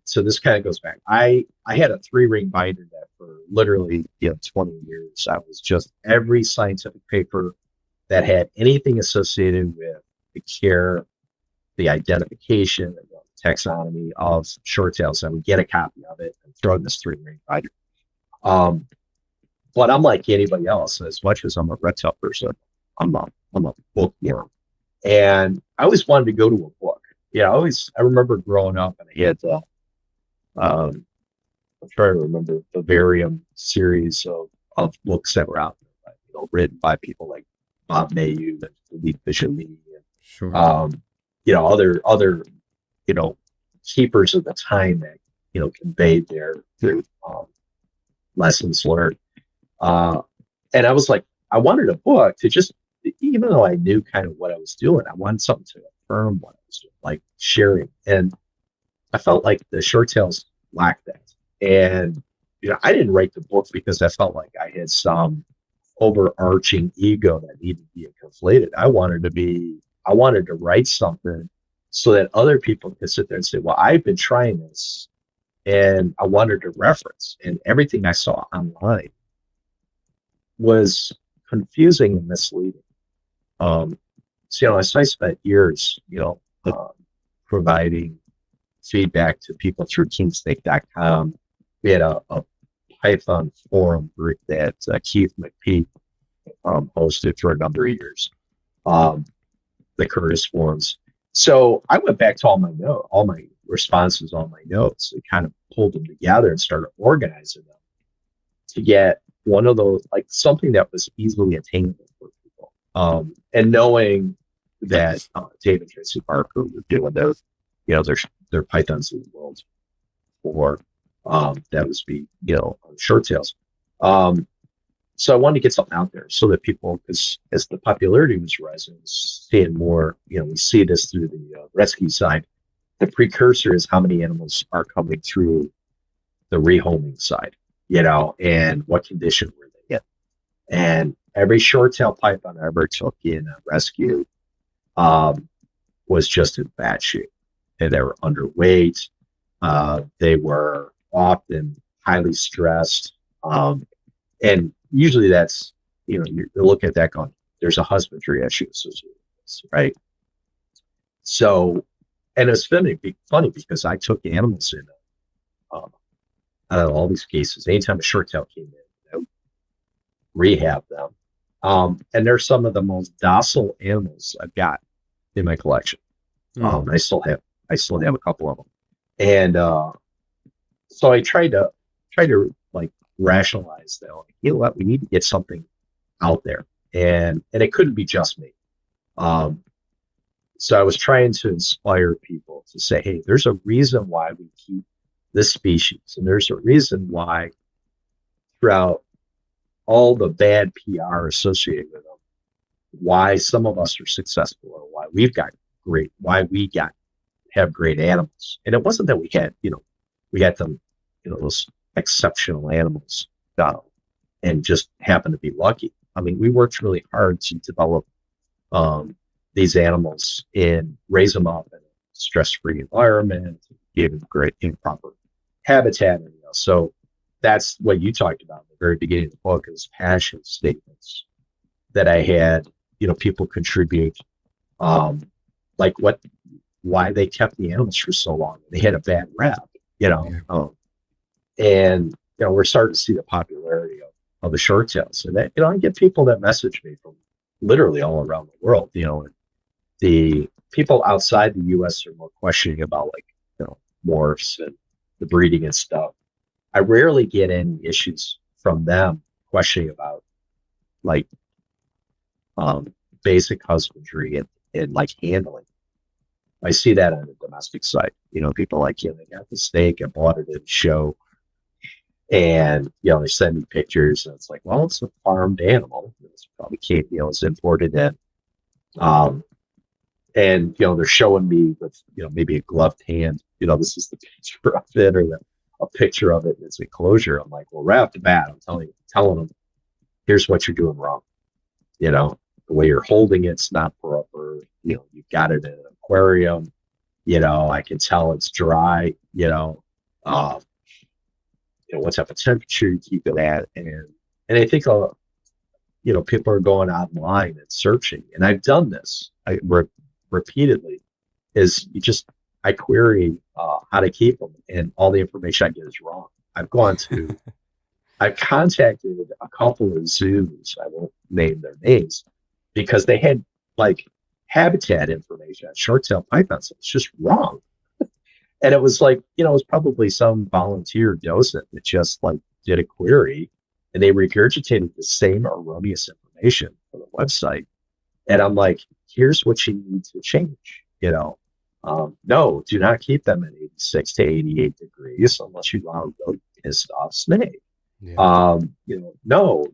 so this kind of goes back, I had a 3-ring binder that for literally 20 years, I was just every scientific paper that had anything associated with the care, the identification, and the taxonomy of short tails. I would get a copy of it and throw in this 3-ring binder. But I'm like anybody else, as much as I'm a reptile person, I'm a bookworm. And I always wanted to go to a book. I remember growing up and I had I'm trying to remember the Vivarium series of books that were out there, written by people like Bob Mayhew and Philippe Bichely. Sure. Other keepers of the time that conveyed their lessons learned, and I was like, I wanted a book to just, even though I knew kind of what I was doing, I wanted something to affirm what I was doing, like sharing. And I felt like the short tails lacked that. And I didn't write the book because I felt like I had some overarching ego that needed to be conflated. I wanted to write something so that other people could sit there and say, well, I've been trying this and I wanted to reference, and everything I saw online was confusing and misleading. So, I spent years, providing feedback to people through kingsnake.com. We had a Python forum group that Keith McPeak hosted for a number of years. The Curtis forums. So I went back to all my responses, all my notes, and kind of pulled them together and started organizing them to get one of those, like something that was easily attainable for people. And knowing that Dave and Tracy Barker were doing those, their pythons in the world for that was short tails. So I wanted to get something out there so that people, as the popularity was rising, seeing more, we see this through the rescue side. The precursor is how many animals are coming through the rehoming side, and what condition were they in. And every short-tail python I ever took in a rescue was just in bad shape. And they were underweight. They were often highly stressed. And usually that's, you're looking at that going, there's a husbandry issue associated with this, right? So, and it's funny because I took animals in out of all these cases. Anytime a short tail came in, I would rehab them. And they're some of the most docile animals I've got in my collection. I still have a couple of them. And so I tried to like rationalize that, like, you know what, we need to get something out there. And it couldn't be just me. So I was trying to inspire people to say, hey, there's a reason why we keep this species. And there's a reason why throughout all the bad PR associated with them, why some of us are successful or why we have great animals. And it wasn't that we had them, those exceptional animals and just happened to be lucky. I mean, we worked really hard to develop these animals and raise them up in a stress-free environment, give them great proper habitat. So that's what you talked about in the very beginning of the book, is passion statements that I had, people contribute, like why they kept the animals for so long. They had a bad rep, and we're starting to see the popularity of the short tails. And that, I get people that message me from literally all around the world, and the people outside the US are more questioning about, like, morphs and the breeding and stuff. I rarely get any issues from them questioning about, like, basic husbandry and like handling. I see that on the domestic side. People like, they got the steak, I bought it at a show, and they send me pictures, and it's like, well, it's a farmed animal. It's probably it's imported in. And they're showing me with maybe a gloved hand. This is the picture of it, or a picture of it in its enclosure. I'm like, well, right off the bat, I'm telling them, here's what you're doing wrong. The way you're holding it's not proper. You've got it in an aquarium. I can tell it's dry. What type of temperature you keep it at, and I think people are going online and searching, and I've done this repeatedly. Is I query how to keep them, and all the information I get is wrong. I've contacted a couple of zoos, I won't name their names, because they had like habitat information on short-tailed pythons. It's just wrong. And it was like, it was probably some volunteer docent that just like did a query, and they regurgitated the same erroneous information from the website. And I'm like, here's what you need to change. No, do not keep them at 86 to 88 degrees unless you want to go pissed off snake. Yeah. No,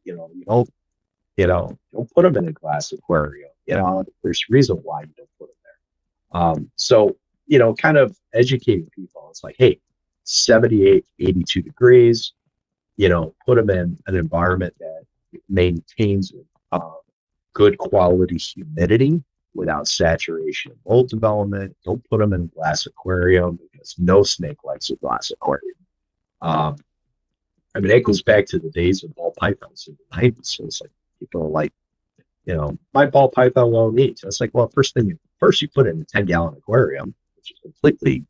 don't put them in a glass aquarium. There's a reason why you don't put them there. So, kind of educating people. It's like, hey, 78, 82 degrees, put them in an environment that maintains good quality humidity without saturation and mold development. Don't put them in a glass aquarium, because no snake likes a glass aquarium. It goes back to the days of ball pythons in the 90s. So it's like, people are like, my ball python won't eat. So it's like, well, first you put it in a 10-gallon aquarium, which is completely,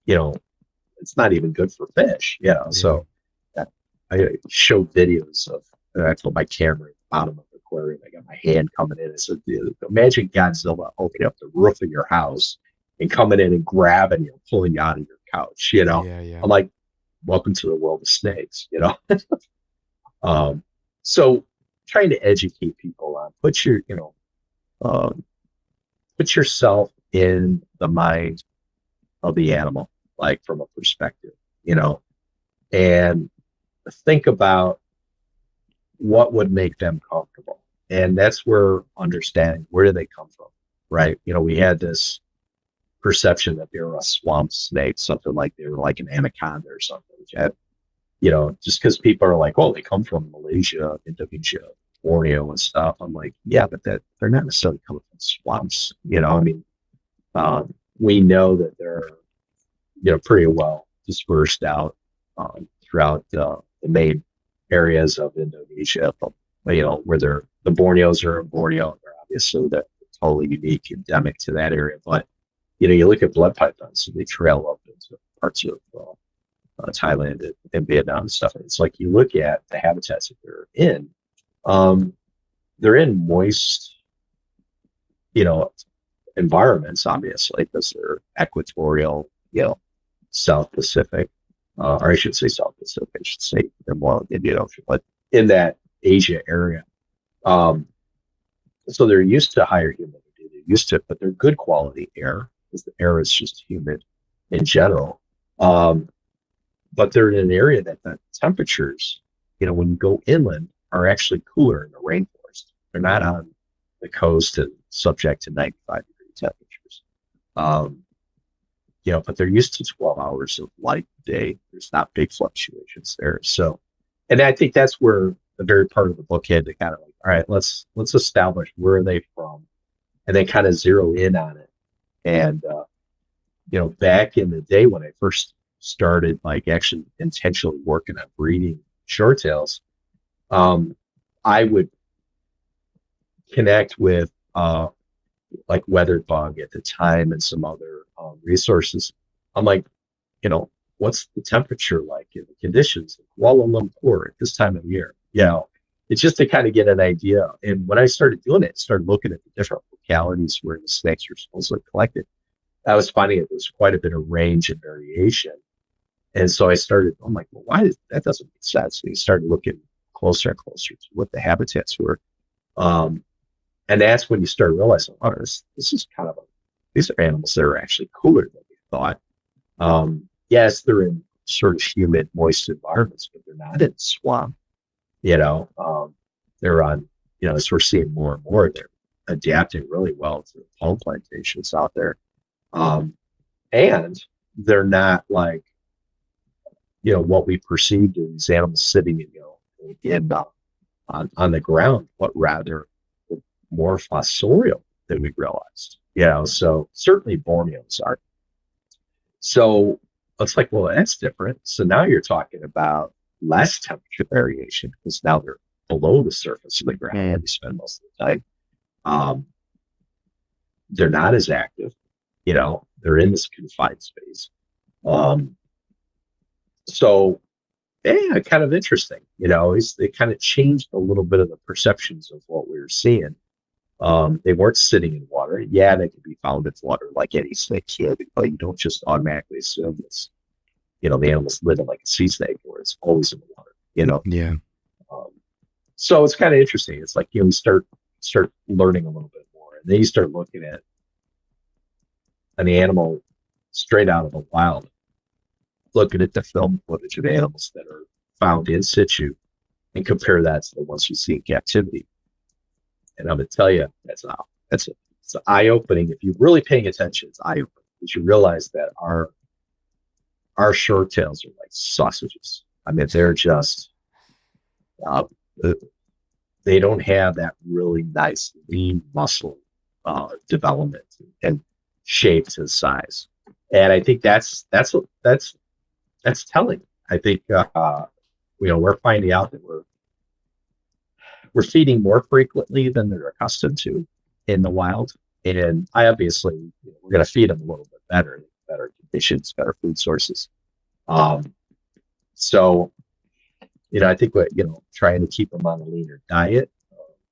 it's not even good for fish. Yeah. So I showed videos of, I put my camera at the bottom of the aquarium. I got my hand coming in. I said, imagine Godzilla opening up the roof of your house and coming in and grabbing you, pulling you out of your couch. Yeah. I'm like, welcome to the world of snakes. So trying to educate people on, put yourself in the mind of the animal, like from a perspective, and think about what would make them comfortable. And that's where understanding where do they come from, right? We had this perception that they were a swamp snake, something like they were like an anaconda or something. Which had, just because people are like, oh, they come from Malaysia, Indonesia, Borneo and stuff. I'm like, yeah, but they're not necessarily coming from swamps. I mean, we know that they're, pretty well dispersed out throughout the main areas of Indonesia, where the Borneos are in Borneo. They're obviously they're totally unique, endemic to that area. But, you look at blood pythons, so they trail up into parts of Thailand and Vietnam and stuff. And it's like you look at the habitats that they're in moist, environments, obviously, because they're equatorial, South Pacific, or I should say South Pacific. I should say they're more like Indian Ocean, but in that Asia area. So they're used to higher humidity. They're used to it, but they're good quality air because the air is just humid in general. But they're in an area that the temperatures, when you go inland, are actually cooler in the rainforest. They're not on the coast and subject to 95-degree temperatures. But they're used to 12 hours of light day. There's not big fluctuations there. So, and I think that's where the very part of the book had to kind of like, all right, let's establish where are they from, and then kind of zero in on it. And back in the day when I first started, like actually intentionally working on breeding shorttails, I would connect with like Weathered Bug at the time and some other resources. I'm like, what's the temperature like in the conditions in Kuala Lumpur at this time of year? It's just to kind of get an idea. And when I started doing it, started looking at the different localities where the snakes were supposedly collected, I was finding that there's quite a bit of range and variation. And so I'm like, well, why that doesn't make sense? And you started looking closer and closer to what the habitats were. And that's when you start realizing, oh, this is kind of these are animals that are actually cooler than we thought. Yes, they're in sort of humid, moist environments, but they're not in swamp. They're on, as we're seeing more and more, they're adapting really well to the palm plantations out there. And they're not like, what we perceived as these animals sitting, on the ground, but rather more fossorial than we realized. So certainly Borneos are. So it's like, well, that's different. So now you're talking about less temperature variation because now they're below the surface of the ground and we spend most of the time. They're not as active, they're in this confined space. So yeah, kind of interesting, they kind of changed a little bit of the perceptions of what we were seeing. They weren't sitting in water. Yeah, they could be found in water like any snake can, but you don't just automatically assume this, the animals live in like a sea snake where it's always in the water, Yeah. So it's kind of interesting. It's like, you start learning a little bit more, and then you start looking at an animal straight out of the wild, looking at the film footage of animals that are found in situ and compare that to the ones you see in captivity. And I'm going to tell you, it's eye-opening. If you're really paying attention, it's eye-opening because you realize that our shorttails are like sausages. I mean, they're just, they don't have that really nice lean muscle development and shape to size. And I think that's telling. I think, we're finding out that we're feeding more frequently than they're accustomed to in the wild. And I obviously, we're going to feed them a little bit better conditions, better food sources. So, I think trying to keep them on a leaner diet,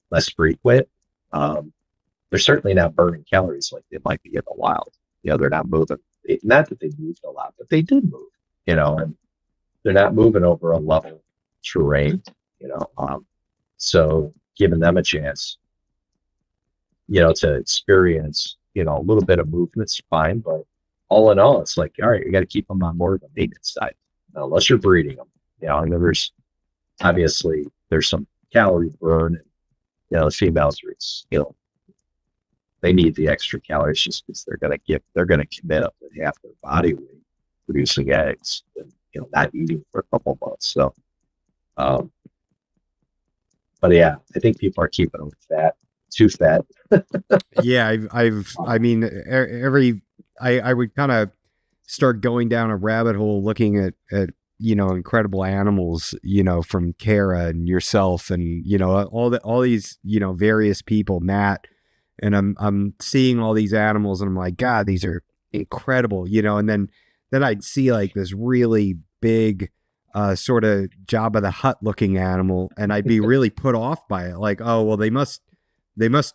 less frequent. They're certainly not burning calories like they might be in the wild. They're not moving. Not that they moved a lot, but they did move, and they're not moving over a level terrain, so giving them a chance, to experience, a little bit of movement's fine, but all in all, it's like, all right, you got to keep them on more of the maintenance side, unless you're breeding them. There's obviously there's some calorie burn. And, the females are, they need the extra calories just because they're gonna commit up to half their body weight producing eggs and not eating for a couple months. So, um, but yeah, I think people are keeping them too fat. Yeah, I mean, I would kind of start going down a rabbit hole looking at incredible animals, from Kara and yourself and all these various people, Matt, and I'm seeing all these animals and I'm like, God, these are incredible, and then I'd see like this really big sort of Jabba the Hutt looking animal, and I'd be really put off by it, like, oh well, they must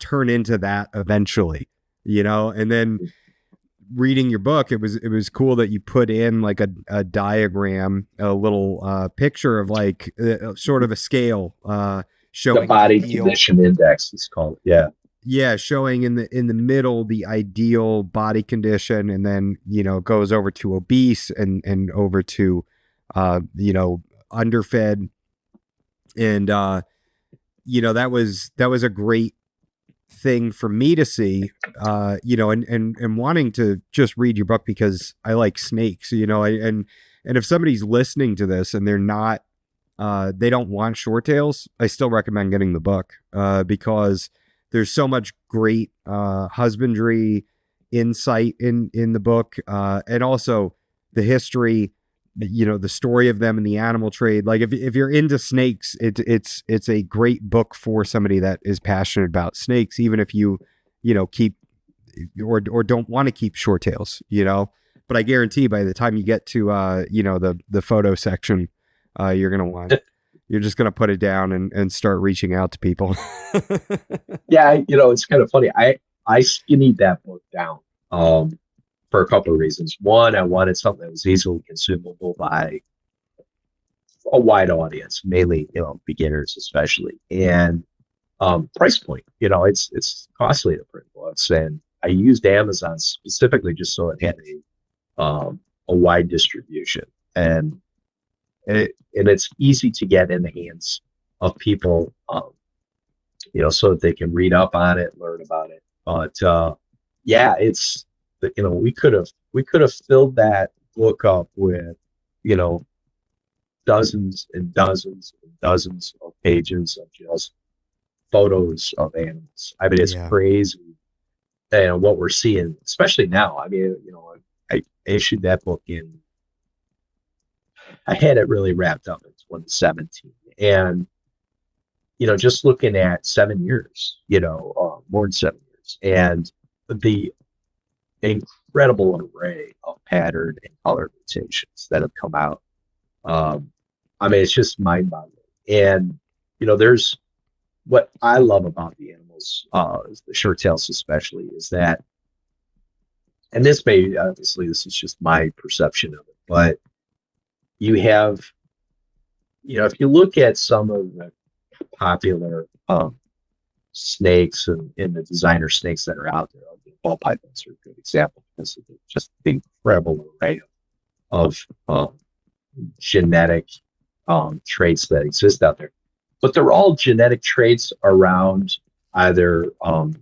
turn into that eventually, and then reading your book, it was cool that you put in like a diagram, a little picture of like sort of a scale The showing body ideal, condition index is called. Yeah. yeah, showing in the middle the ideal body condition, and then goes over to obese and over to underfed, and that was a great thing for me to see, and wanting to just read your book because I like snakes, and if somebody's listening to this and they're not, they don't want short tails, I still recommend getting the book, because there's so much great husbandry insight in the book, and also the history, the story of them in the animal trade. Like if you're into snakes, it's a great book for somebody that is passionate about snakes, even if you keep or don't want to keep short tails, but I guarantee by the time you get to the photo section, you're just gonna put it down and start reaching out to people. Yeah, it's kind of funny. I skinnied that book down for a couple of reasons. One, I wanted something that was easily consumable by a wide audience, mainly beginners especially, and price point. It's costly to print books, and I used Amazon specifically just so it had a wide distribution, and it's easy to get in the hands of people, so that they can read up on it, learn about it. But yeah, it's we could have filled that book up with dozens and dozens and dozens of pages of just photos of animals. I mean, it's Yeah. crazy, what we're seeing, especially now. I mean, I issued that book I had it really wrapped up in 2017, and just looking at 7 years, more than 7 years, and the incredible array of pattern and color mutations that have come out. I mean, it's just mind-boggling. And there's what I love about the animals, the short tails especially, is that, and this is just my perception of it, but you have, if you look at some of the popular snakes and the designer snakes that are out there, ball pythons are a good example because of just the incredible array of genetic traits that exist out there. But they're all genetic traits around either an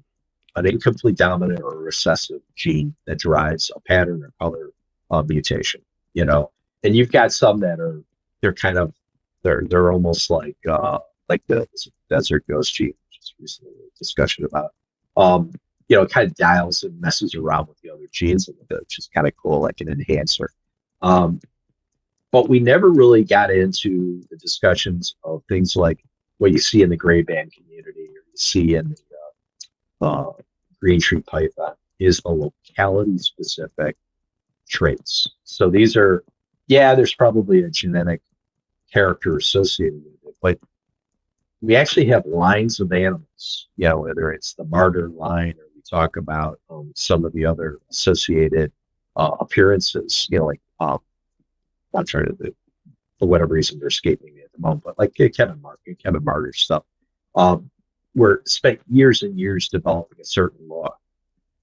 incomplete dominant or recessive gene that drives a pattern or color mutation. And you've got some that they're almost like the desert ghost gene, which is recently a discussion about. It kind of dials and messes around with the other genes, which is kind of cool, like an enhancer. But we never really got into the discussions of things like what you see in the gray band community or you see in the green tree python is the locality specific traits. So these are, there's probably a genetic character associated with it, but we actually have lines of animals, whether it's the martyr line or we talk about some of the other associated appearances, like I'm trying to, for whatever reason, they're escaping me at the moment, but like Kevin Martyr stuff, were spent years and years developing a certain law.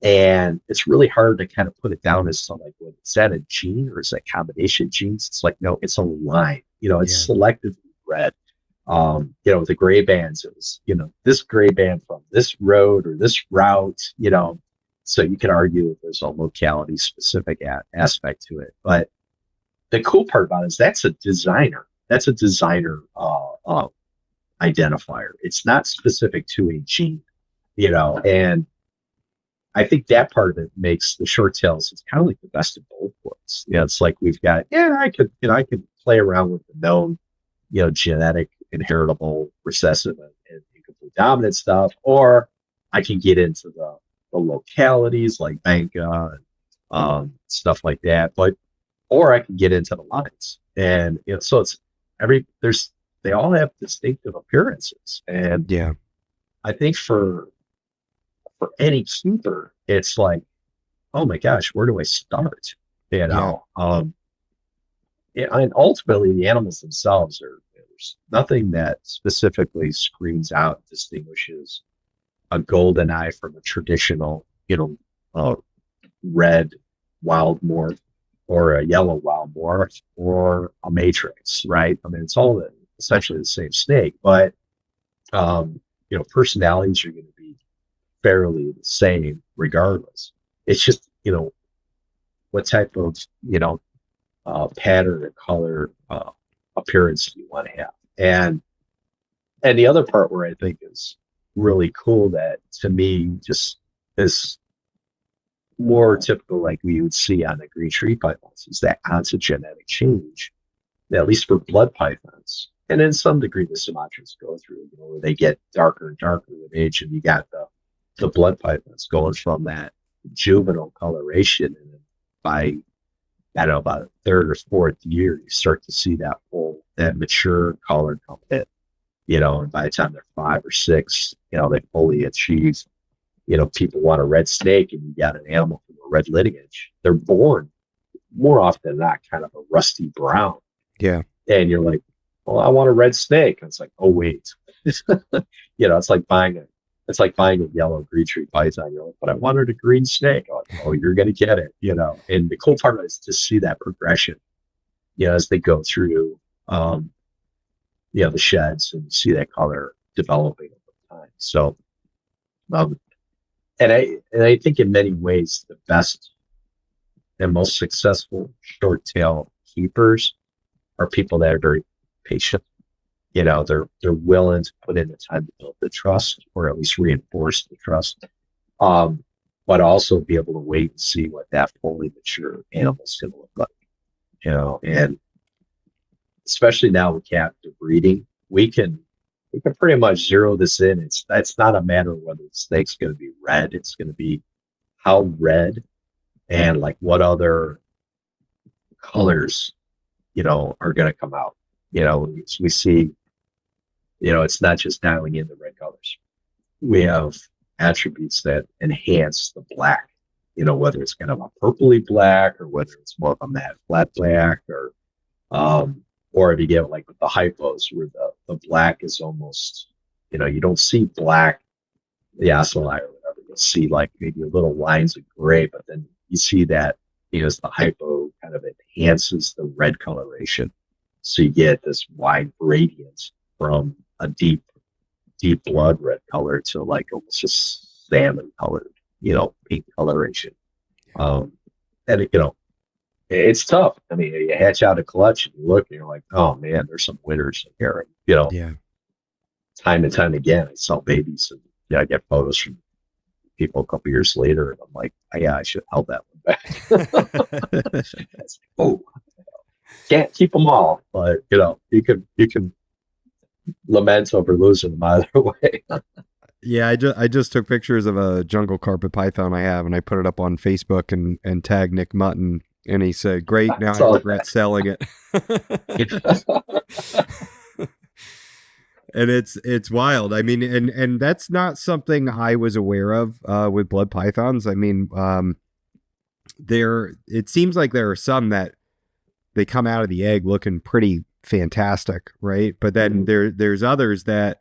And it's really hard to kind of put it down as something like, well, is that a gene or is that combination of genes? It's like, no, it's a line, it's selectively bred. the gray bands, it was, this gray band from this road or this route, so you can argue that there's a locality specific aspect to it. But the cool part about it is that's a designer identifier. It's not specific to a gene, and I think that part of it makes the short tails, it's kind of like the best of both worlds. It's like we've got, I could play around with the known, genetic, inheritable, recessive, and incomplete dominant stuff, or I can get into the localities like Banca and stuff like that. Or I can get into the lines, and so it's they all have distinctive appearances, and Yeah. I think for any keeper, it's like, oh my gosh, where do I start? And ultimately, the animals themselves there's nothing that specifically screams out, distinguishes a golden eye from a traditional, red wild morph or a yellow wild morph or a matrix, right? I mean, it's all essentially the same snake, but personalities are going to be fairly the same regardless. It's just, what type of, pattern or color appearance you want to have. And the other part where I think is really cool that to me just is more typical like we would see on the green tree pythons is that constant genetic change, at least for blood pythons. And in some degree, the Sumatras go through, where they get darker and darker with age, and you got the blood pythons going from that juvenile coloration, and then by about a third or fourth year, you start to see that mature color come in. And by the time they're 5 or 6, they fully achieve. People want a red snake, and you got an animal from a red lineage. They're born more often than not kind of a rusty brown. Yeah. And you're like, well, I want a red snake. And it's like, oh wait, it's like buying a yellow green tree python. You're like, but I wanted a green snake. I'm like, oh, you're going to get it, And the cool part is to see that progression, as they go through, the sheds and see that color developing over time. So, and I think in many ways the best and most successful short tail keepers are people that are very patient. They're willing to put in the time to build the trust, or at least reinforce the trust, but also be able to wait and see what that fully mature animal is going to look like. And especially now with captive breeding, we can pretty much zero this in. It's not a matter of whether the snake's going to be red. It's going to be how red and like what other colors, are going to come out. We see, it's not just dialing in the red colors. We have attributes that enhance the black, whether it's kind of a purpley black or whether it's more of a matte flat black, or if you get like with the hypos where the black is almost, you don't see black, the ocelli or whatever. You'll see like maybe little lines of gray, but then you see that, as the hypo kind of enhances the red coloration. So you get this wide gradient from a deep blood red color to like almost just salmon colored, pink coloration. And it's tough. I mean, you hatch out a clutch and you look and you're like, oh man, there's some winners in here. Yeah. Time and time again, I sell babies and I get photos from people a couple years later, and I'm like, oh, yeah, I should have held that one back. Oh, can't keep them all, but you can lament over losing them either way. Yeah, I just took pictures of a jungle carpet python I have, and I put it up on Facebook and tagged Nick Mutton, and he said, "Great, now I regret selling it." And it's wild. I mean, and that's not something I was aware of with blood pythons. I mean, it seems like there are some that they come out of the egg looking pretty fantastic, right? But then there's others that,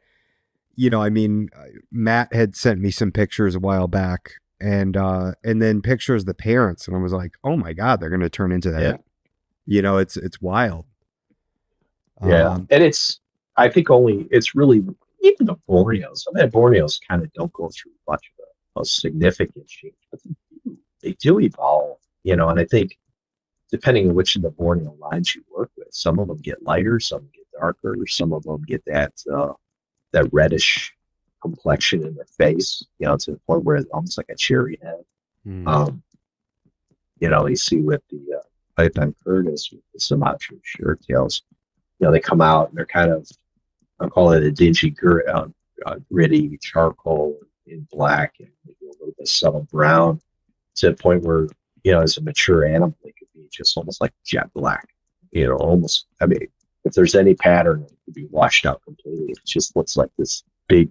I mean, Matt had sent me some pictures a while back, and then pictures of the parents, and I was like, oh my God, they're going to turn into that. Yeah. It's wild. Yeah. And I think only it's really even the Borneos. I mean, Borneos kind of don't go through much of a significant change, but they do evolve, and I think depending on which of the Borneo lines you work with, some of them get lighter, some get darker, some of them get that reddish complexion in their face, to the point where it's almost like a cherry head. Mm. You see with the Python Curtis, with the Sumatra shirt tails, they come out and they're kind of, I'll call it a dingy, gritty charcoal in black and maybe a little bit subtle brown to the point where, as a mature animal, it could be just almost like jet black, almost, I mean, if there's any pattern, it could be washed out completely. It just looks like this big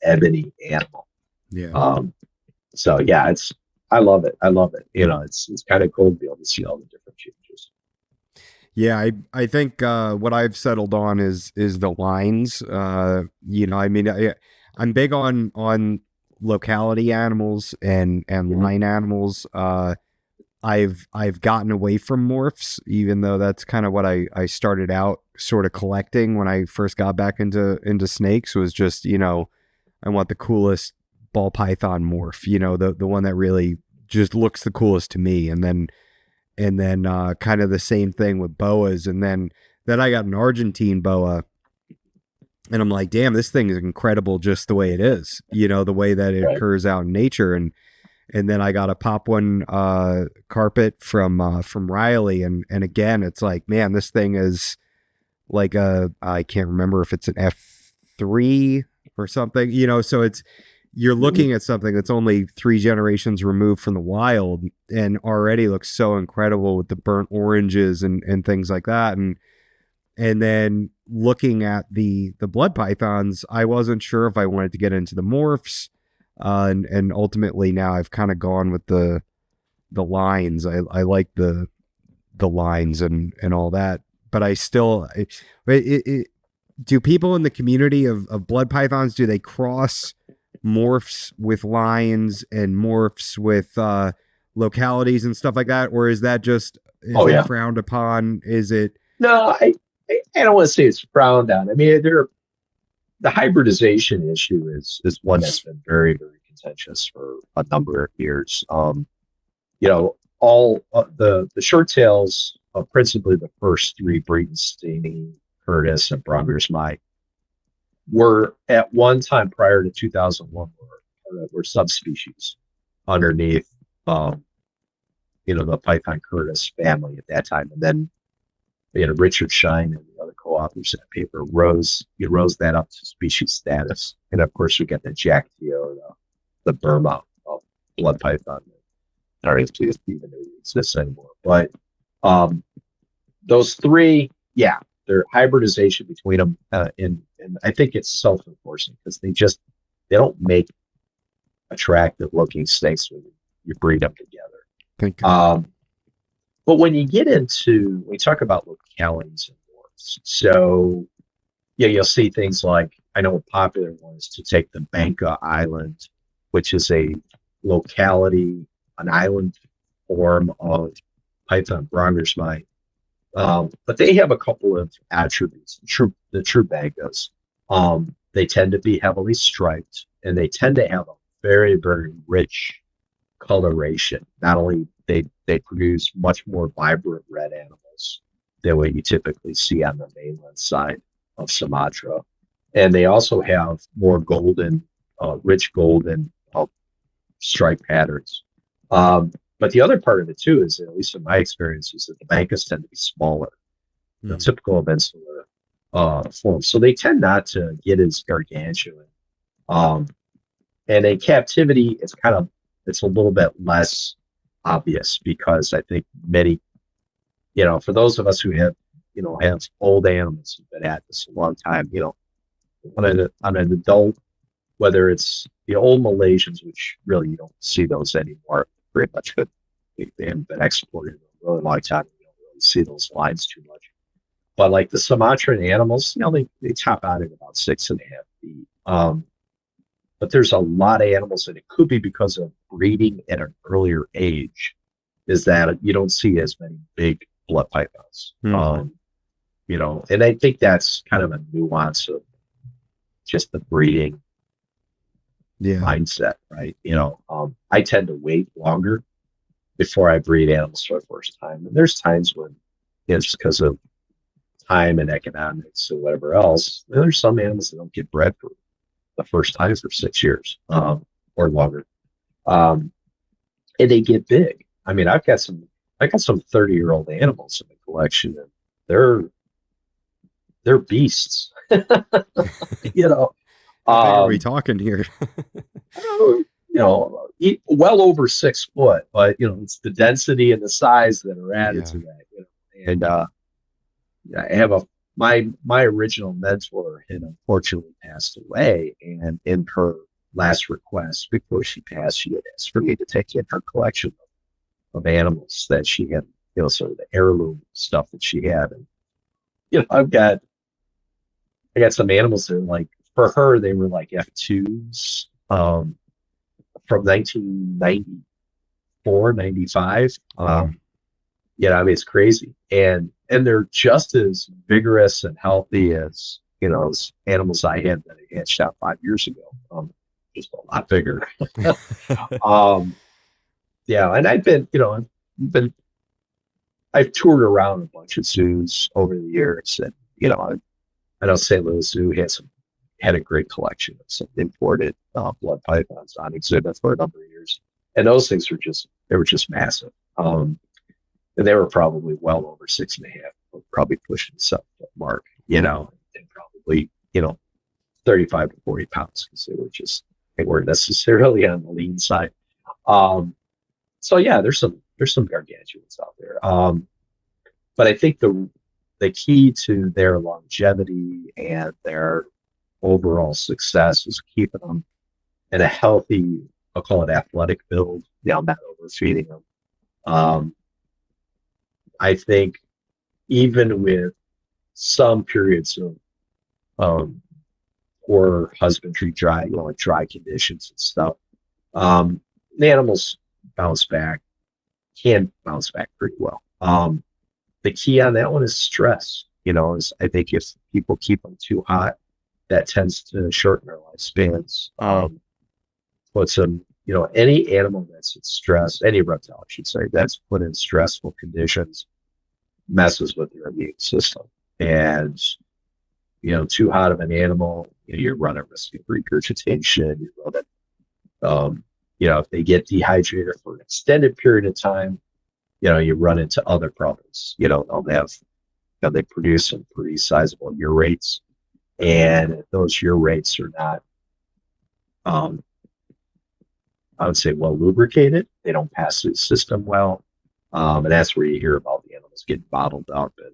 ebony animal. Yeah. So yeah, I love it. I love it. It's kind of cool to be able to see all the different changes. Yeah, I think what I've settled on is the lines. I mean, I'm big on locality animals and line animals. I've gotten away from morphs, even though that's kind of what I started out sort of collecting when I first got back into snakes, was just, I want the coolest ball python morph, the one that really just looks the coolest to me. And then kind of the same thing with boas. And then I got an Argentine boa, and I'm like, damn, this thing is incredible just the way it is, the way that it occurs out in nature. And then I got a Papuan carpet from Riley, and again, it's like, man, this thing is like I can't remember if it's an F3 or something, so you're looking at something that's only 3 generations removed from the wild and already looks so incredible with the burnt oranges and things like that. And then looking at the blood pythons, I wasn't sure if I wanted to get into the morphs. And ultimately now I've kind of gone with the lines. I like the lines and all that, but I still, do people in the community of blood pythons, do they cross morphs with lines and morphs with localities and stuff like that, or is that just it frowned upon? Is it? No, I don't want to say it's frowned on. I mean, the hybridization issue is one that's been very, very contentious for a number of years. All the short tails, principally the first 3 breeding, Sehy, Curtis, and Bronger's Mike, were at one time prior to 2001 were subspecies underneath the Python Curtis family at that time. And then Richard Shine and the other co-authors of that paper rose that up to species status. And of course we got the Jack Teo, the Burma blood python. I don't even exist anymore. But those 3, they're hybridization between them, and I think it's self-enforcing because they don't make attractive looking snakes when you breed them together. Thank you. But when you get into, we talk about localities and morphs. So you'll see things like, I know a popular one is to take the Banca Island, which is a locality, an island form of Python Bronger's Mite. But they have a couple of attributes. The true Bancas, they tend to be heavily striped, and they tend to have a very, very rich coloration. Not only they produce much more vibrant red animals than what you typically see on the mainland side of Sumatra, and they also have more golden, rich golden stripe patterns. But the other part of it too is, at least in my experience, is that the Bancas tend to be smaller, typical of insular forms. So they tend not to get as gargantuan. And in captivity, it's a little bit less obvious because I think many, for those of us who have old animals who've been at this a long time, on an adult, whether it's the old Malaysians, which really you don't see those anymore, pretty much good. They haven't been exported in a really long time. You don't really see those lines too much. But like the Sumatran animals, they top out at about 6.5 feet. But there's a lot of animals, and it could be because of breeding at an earlier age, is that you don't see as many big blood pythons. And I think that's kind of a nuance of just the breeding Yeah. mindset, right? I tend to wait longer before I breed animals for the first time. And there's times when it's because of time and economics and whatever else. There's some animals that don't get bred for the first time for 6 years or longer. And they get big. I mean, I got some 30-year-old animals in the collection, and they're beasts. you know, How big are we um, talking here? well over 6 foot, but it's the density and the size that are added Yeah. to that. And I have my original mentor had unfortunately passed away, and in her last request before she passed, she had asked for me to take in her collection of animals that she had, sort of the heirloom stuff that she had. And I got some animals that are like, for her, they were like F2s from 1994, 95. I mean, it's crazy. And they're just as vigorous and healthy as, as animals I had that I hatched out 5 years ago. Just a lot bigger. And I've toured around a bunch of zoos over the years, and I know St. Louis Zoo had a great collection of some imported blood pythons on exhibit for a number of years, and those things were just massive. And they were probably well over 6.5, probably pushing the 7 foot mark, and probably 35 to 40 pounds because they weren't necessarily on the lean side. So yeah, there's some gargantuans out there. But I think the key to their longevity and their overall success is keeping them in a healthy, I'll call it athletic build, not overfeeding them. I think even with some periods of poor husbandry, dry conditions and stuff, the animals can bounce back pretty well. The key on that one is stress. I think if people keep them too hot, that tends to shorten their lifespans. Puts them, any animal that's in stress, any reptile, I should say, that's put in stressful conditions, messes with their immune system. And, too hot of an animal, you're running risk of regurgitation. If they get dehydrated for an extended period of time, you run into other problems. They produce some pretty sizable urates, and those urates are not, I would say, well lubricated. They don't pass through the system well, and that's where you hear about the animals getting bottled up and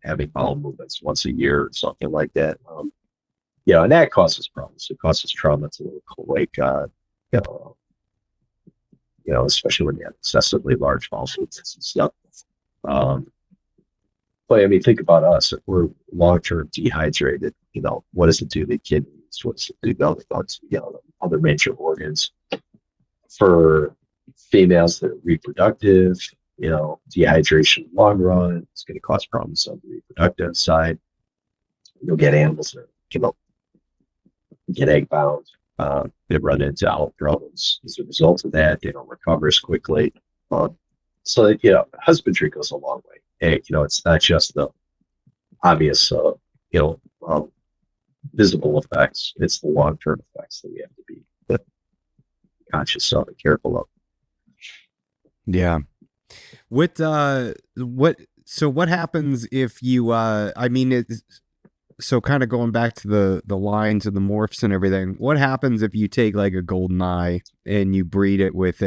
having bowel movements once a year or something like that. And that causes problems. It causes trauma to the cloaca, especially when you have excessively large bowel movements and stuff. But I mean, think about us. If we're long-term dehydrated, what does it do to the kidneys? What does it do to other major organs? For females that are reproductive, dehydration in the long run, it's going to cause problems on the reproductive side. You'll get animals that get egg bound. They run into health problems as a result of that. They don't recover as quickly. So husbandry goes a long way. It's not just the obvious, visible effects. It's the long-term effects that we have to be conscious of and careful of. Yeah. What happens if you, so kind of going back to the lines and the morphs and everything, what happens if you take like a golden eye and you breed it with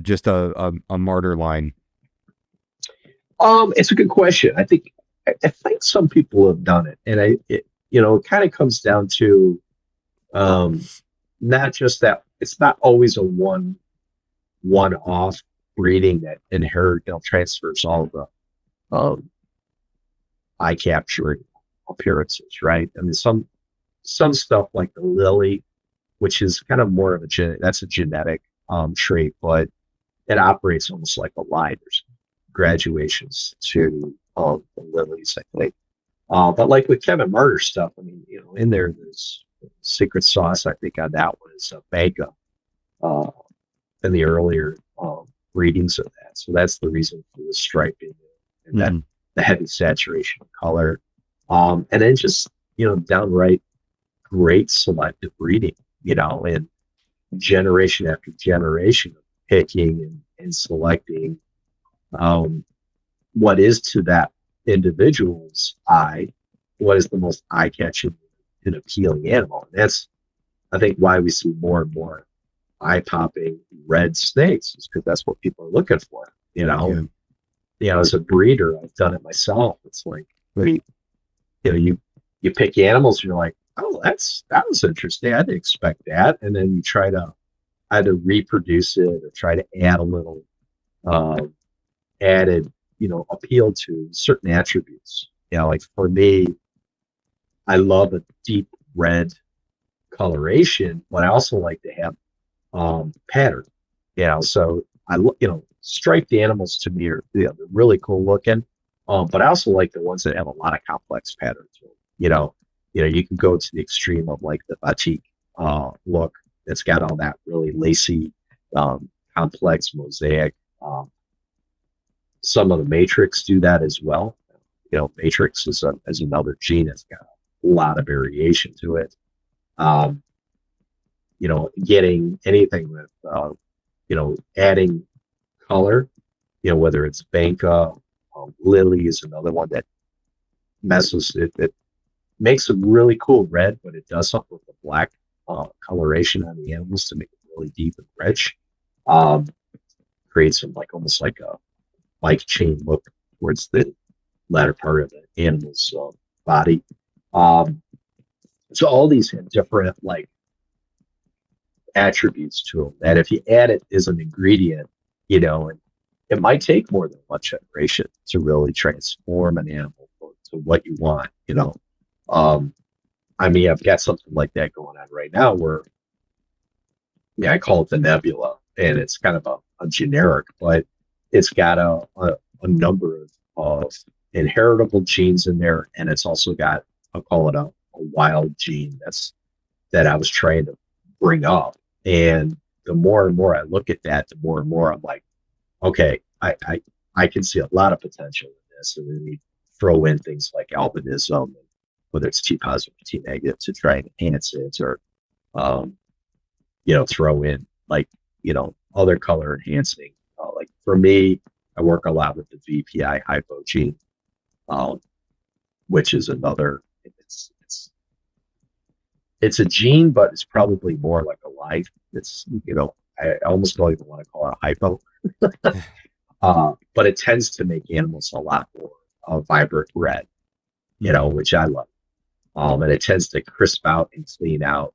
just a martyr line? It's a good question. I think some people have done it, and it kind of comes down to not just that. It's not always a one-off breeding that transfers all the eye capturing appearances, right? I mean, some stuff like the lily, which is kind of more of a genetic trait, but it operates almost like a line. There's graduations to the lilies, I think. But like with Kevin Martyr stuff, I mean, in there's secret sauce. I think on that one is Banca, uh, in the earlier readings of that. So that's the reason for the striping and that Mhm. the heavy saturation of color, and then just downright great selective breeding. And generation after generation of picking and selecting um, what is to that individual's eye, what is the most eye-catching and appealing animal. And that's, I think, why we see more and more eye-popping red snakes, is because that's what people are looking for. Yeah. As a breeder, I've done it myself. It's like, you pick animals, and you're like, oh, that was interesting. I didn't expect that, and then you try to either reproduce it or try to add a little um, added, appeal to certain attributes. Like for me, I love a deep red coloration, but I also like to have pattern. So striped animals to me are they're really cool looking. But I also like the ones that have a lot of complex patterns to them. You can go to the extreme of like the batik look that's got all that really lacy, complex mosaic. Some of the matrix do that as well. Matrix is another gene that's got a lot of variation to it. Um, Getting anything with, adding color, whether it's Banca, Lily is another one that it makes a really cool red, but it does something with the black coloration on the animals to make it really deep and rich. Um, Creates some like almost like a bike chain look towards the latter part of the animal's body. Um, so all these have different like attributes to them that if you add it as an ingredient, and it might take more than one generation to really transform an animal to what you want. I mean, I've got something like that going on right now where, I call it the nebula, and it's kind of a generic, but it's got a number of inheritable genes in there, and it's also got, I'll call it a wild gene that I was trying to bring up. And the more and more I look at that, the more and more I'm like, okay, I can see a lot of potential in this. And then we throw in things like albinism, whether it's T positive or T negative, to try and enhance it, or um, throw in like other color enhancing. Like for me, I work a lot with the VPI hypo gene, um, which is another. It's a gene, but it's probably more like a life. It's I almost don't even want to call it hypo, but it tends to make animals a lot more vibrant red, which I love. And it tends to crisp out and clean out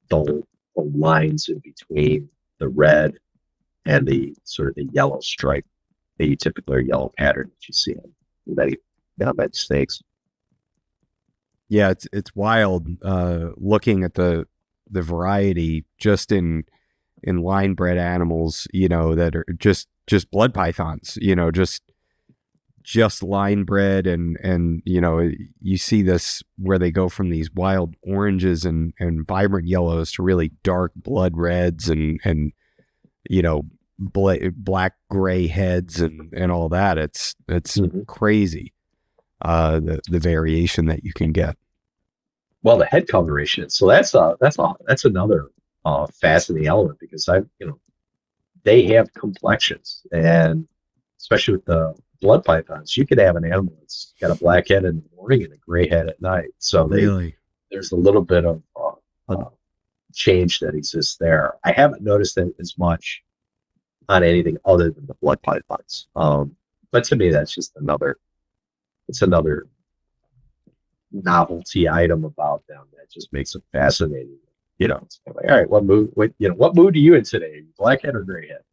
the lines in between the red and the sort of the yellow stripe, the typical yellow pattern that you see in many combat snakes. Yeah, it's wild looking at the variety just in line bred animals, that are just blood pythons, just line bred, and you see this where they go from these wild oranges and vibrant yellows to really dark blood reds and black gray heads and all that. It's crazy, the variation that you can get. Well, the head coloration. So that's another fascinating element, because they have complexions, and especially with the blood pythons, you could have an animal that's got a black head in the morning and a gray head at night. So Really? there's a little bit of change that exists there. I haven't noticed it as much on anything other than the blood pythons. But to me, that's just another novelty item about them that just makes it fascinating. It's kind of like, all right, what mood are you in today? Blackhead or grayhead?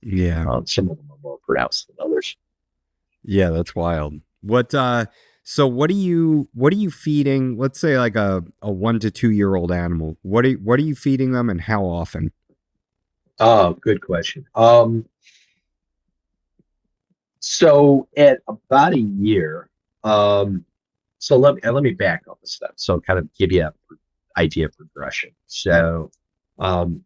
Yeah. Some of them are more pronounced than others. Yeah, that's wild. So what are you feeding, let's say like a 1 to 2 year old animal? What are you feeding them, and how often? Oh, good question. So at about a year, so let me back up a step. So kind of give you an idea of progression. So um,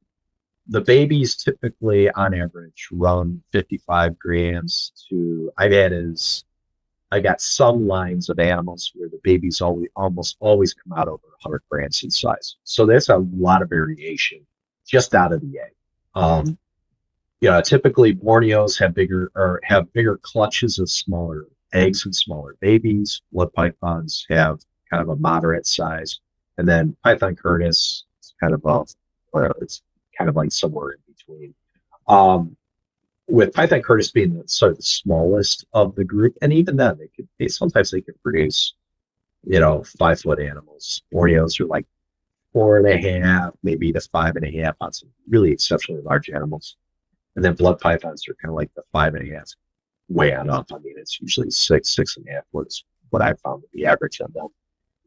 the babies typically, on average, run 55 grams to. I got some lines of animals where the babies almost always come out over 100 grams in size. So there's a lot of variation just out of the egg. Um, yeah, typically Borneos have bigger clutches of smaller eggs and smaller babies. Blood pythons have kind of a moderate size, and then Python curtis is kind of it's kind of like somewhere in between. Um, with Python curtis being sort of the smallest of the group, and even then sometimes they can produce 5 foot animals. Borneos are like 4.5, maybe to 5.5 on some really exceptionally large animals. And then blood pythons are kind of like the 5.5 way on up. I mean, it's usually 6.5 was what I found to be average on them.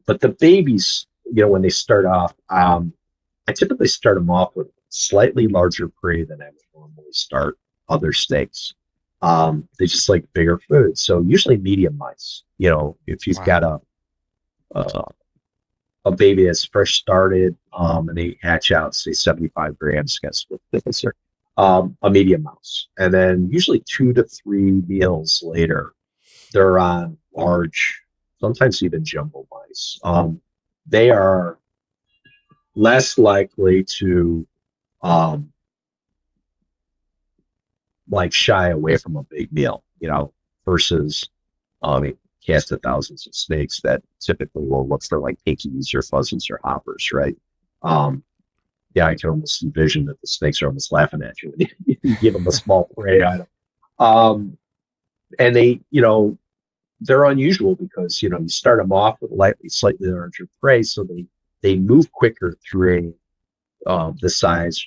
But the babies, when they start off, I typically start them off with slightly larger prey than I would normally start other steaks. They just like bigger food. So usually medium mice. If you've got a a baby that's fresh started, and they hatch out, say 75 grams, guess what thickness are, a medium mouse. And then usually 2 to 3 meals later, they're on large, sometimes even jumbo mice. They are less likely to like shy away from a big meal, versus cast of thousands of snakes that typically will look for like pinkies or fuzzies or hoppers, right? Yeah, I can almost envision that the snakes are almost laughing at you when you give them a small prey item. And they're unusual because, you start them off with slightly larger prey, so they move quicker through the size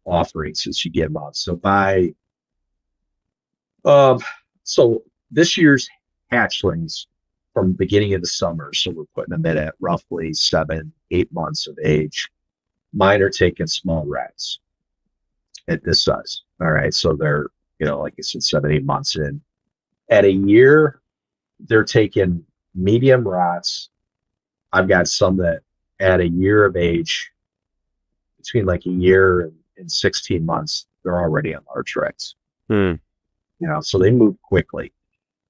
offerings as you get them out. So so this year's hatchlings from the beginning of the summer, so we're putting them in at roughly 7-8 months of age. Mine are taking small rats at this size. All right. So they're, like I said, 7-8 months in. At a year, they're taking medium rats. I've got some that at a year of age, between like a year and 16 months, they're already on large rats. So they move quickly.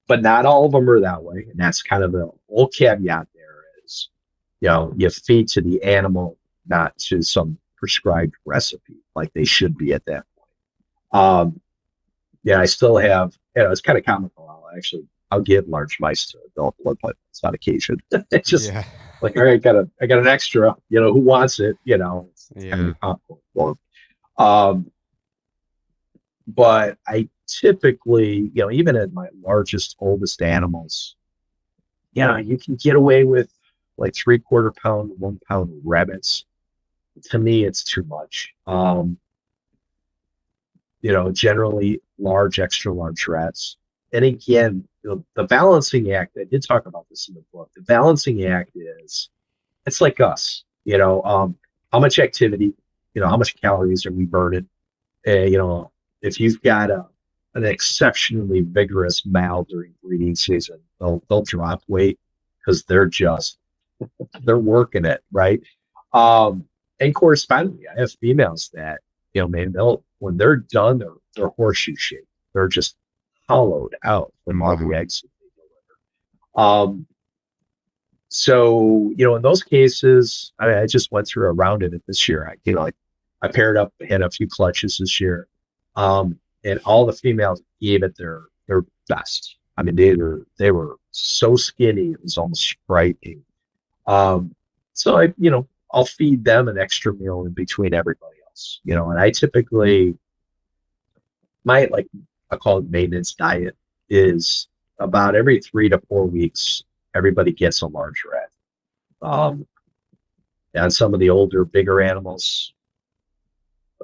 But not all of them are that way. And that's kind of the whole caveat there is, you feed to the animal, not to some prescribed recipe like they should be at that point. I still have, it's kind of comical. I'll give large mice to adult blood pythons on occasion. It's just like, all right, I got an extra, who wants it? It's kind of popcorn for them. But I typically, even at my largest, oldest animals, you can get away with like 3/4 pound, 1 pound rabbits. To me, it's too much. Generally large, extra large rats. And again, the balancing act, I did talk about this in the book. The balancing act is, it's like us, how much activity, how much calories are we burning? If you've got an exceptionally vigorous male during breeding season, they'll drop weight because they're working it, right? And correspondingly, I have females that, man, when they're done, they're horseshoe shaped. They're just hollowed out from all the eggs that they deliver. So, in those cases, I just went through a round of it this year. I paired up, had a few clutches this year. And all the females gave it their best. I mean, they were so skinny, it was almost striking. So I'll feed them an extra meal in between everybody else, and I typically, I call it maintenance diet, is about every 3 to 4 weeks, everybody gets a large rat. And some of the older, bigger animals,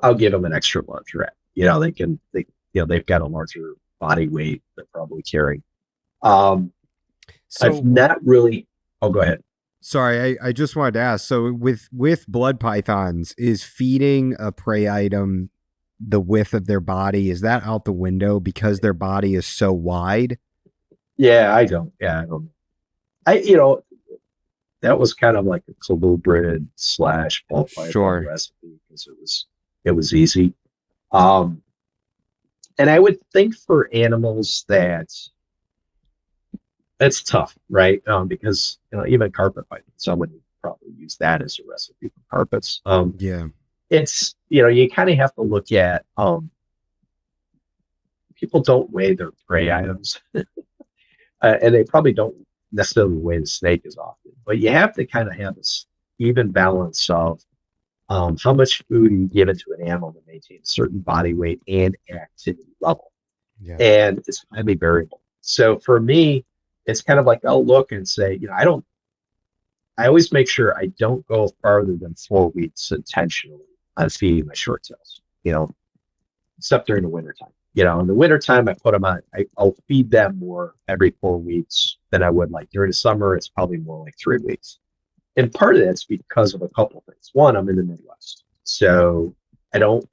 I'll give them an extra large rat. They've got a larger body weight they're probably carrying. So I've not really. Oh, go ahead. Sorry, I just wanted to ask. So with blood pythons, is feeding a prey item the width of their body, is that out the window because their body is so wide? Yeah, I don't. Yeah, I don't. You know, that was kind of like a colubrid slash ball python Sure. recipe because it was easy. Um, and I would think for animals that it's tough, right? Because even carpet python, someone would probably use that as a recipe for carpets. Yeah. It's you kind of have to look at people don't weigh their prey items, and they probably don't necessarily weigh the snake as often. But you have to kind of have this even balance of how much food you give into an animal to maintain a certain body weight and activity level. Yeah. And it's highly variable. So for me, it's kind of like I'll look and say, I always make sure I don't go farther than 4 weeks intentionally on feeding my short tails, except during the wintertime. In the wintertime, I put them on, I'll feed them more every 4 weeks than I would like during the summer. It's probably more like 3 weeks. And part of that's because of a couple of things. One, I'm in the Midwest. So I don't,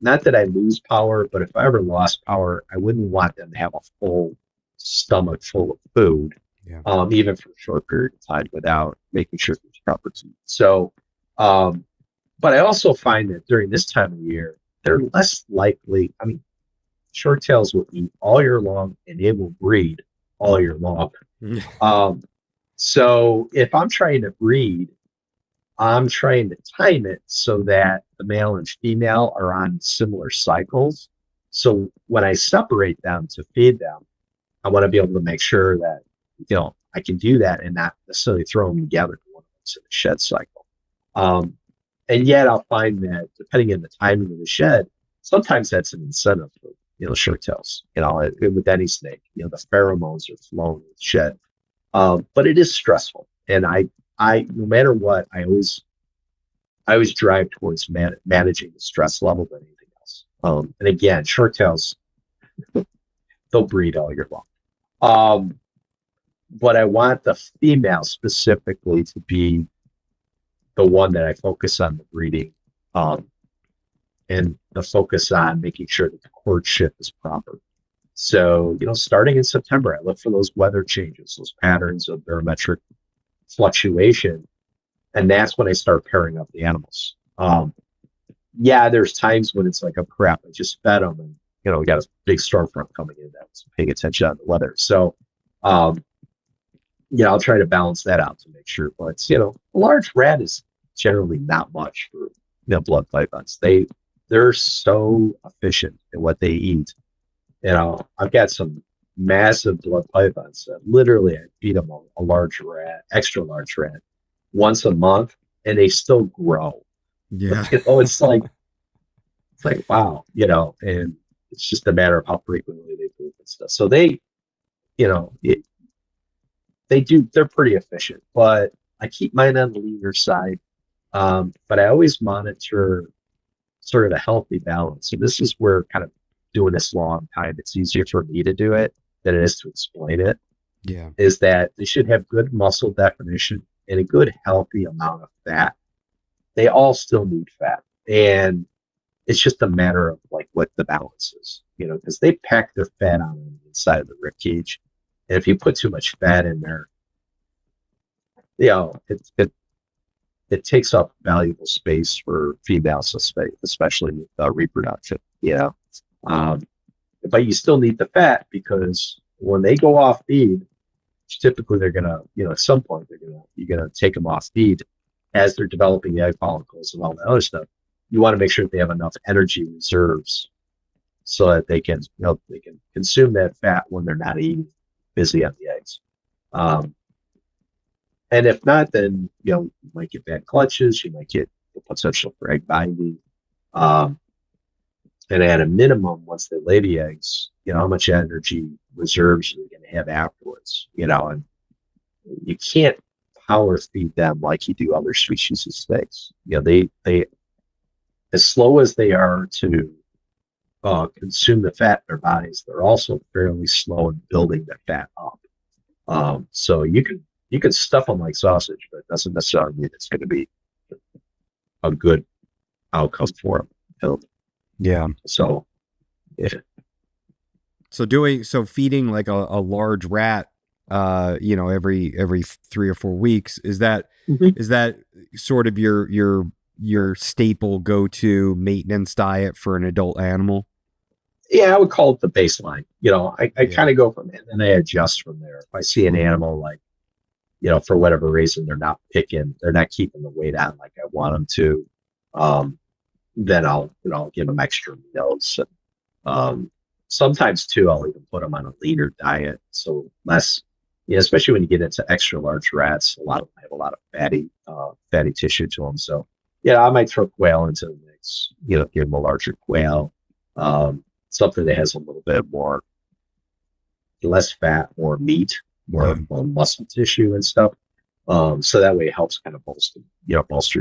not that I lose power, but if I ever lost power, I wouldn't want them to have a full stomach full of food, Yeah. Even for a short period of time without making sure there's proper food. So, but I also find that during this time of year, they're less likely. I mean, short tails will eat all year long and they will breed all year long. So if I'm trying to breed, I'm trying to time it so that the male and female are on similar cycles. So when I separate them to feed them, I want to be able to make sure that, I can do that and not necessarily throw them together in the shed cycle. And yet I'll find that depending on the timing of the shed, sometimes that's an incentive for, short tails, with any snake, the pheromones are flowing in the shed. But it is stressful. And I, no matter what, I always drive towards managing the stress level than anything else. And again, short tails, they'll breed all year long. But I want the female specifically to be the one that I focus on the breeding, and the focus on making sure that the courtship is proper. So, starting in September, I look for those weather changes, those patterns of barometric fluctuation. And that's when I start pairing up the animals. Yeah, there's times when it's like, oh crap, I just fed them and, we got a big stormfront coming in that was paying attention on the weather. So, I'll try to balance that out to make sure. But, a large rat is generally not much for, blood pythons. They're so efficient in what they eat. I've got some massive blood pythons that literally I feed them a large rat, extra large rat, once a month, and they still grow. Yeah. It's like wow, and it's just a matter of how frequently they poop and stuff. So they're pretty efficient, but I keep mine on the leaner side. But I always monitor sort of a healthy balance. So this is where kind of doing this long time, it's easier for me to do it than it is to explain it. Yeah. Is that they should have good muscle definition and a good healthy amount of fat. They all still need fat. And it's just a matter of like what the balance is, because they pack their fat on the inside of the rib cage. And if you put too much fat in there, it takes up valuable space for females, especially with reproduction, but you still need the fat because when they go off feed, typically they're gonna, at some point you're gonna take them off feed as they're developing the egg follicles and all that other stuff. You want to make sure that they have enough energy reserves so that they can, they can consume that fat when they're not eating, busy on the eggs. And if not, then, you might get bad clutches. You might get the potential for egg binding. And at a minimum, once they lay the eggs, how much energy reserves you're going to have afterwards, and you can't power feed them like you do other species of snakes. They as slow as they are to consume the fat in their bodies, they're also fairly slow in building the fat up. So you can stuff them like sausage, but it doesn't necessarily mean it's going to be a good outcome for them. Yeah. So, if, So feeding like a large rat, every 3 or 4 weeks, Mhm. is that sort of your staple go to maintenance diet for an adult animal? yeah, I would call it the baseline. I Yeah. kind of go from it and then I adjust from there. If I see an animal like, for whatever reason, they're not keeping the weight on like I want them to, um, then I'll give them extra meals. And, sometimes too, I'll even put them on a leaner diet. So less, especially when you get into extra large rats, a lot of them have a lot of fatty tissue to them. So yeah, I might throw quail into the mix, give them a larger quail, something that has a little bit more, less fat, more meat, Yeah. more muscle tissue and stuff. So that way it helps kind of bolster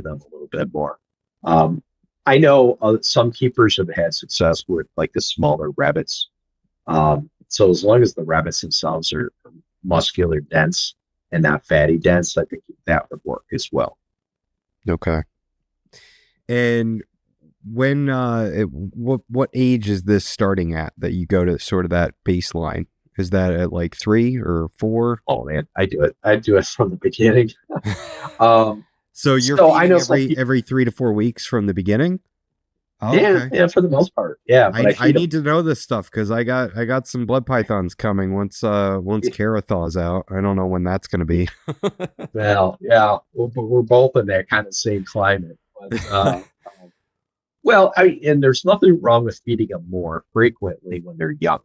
them a little bit more. Um, I know some keepers have had success with like the smaller rabbits. So as long as the rabbits themselves are muscular dense and not fatty dense, I think that would work as well. Okay. And what age is this starting at that you go to sort of that baseline? Is that at like 3 or 4? Oh man, I do it. I do it from the beginning. Um, So you're so I feeding know some people. every 3 to 4 weeks from the beginning? Oh, Yeah, okay. yeah, for the most part, yeah. But I I feed them. need to know this stuff because I got some blood pythons coming once Kara thaws out. I don't know when that's going to be. Well, yeah, we're both in that kind of same climate. But well, and there's nothing wrong with feeding them more frequently when they're young.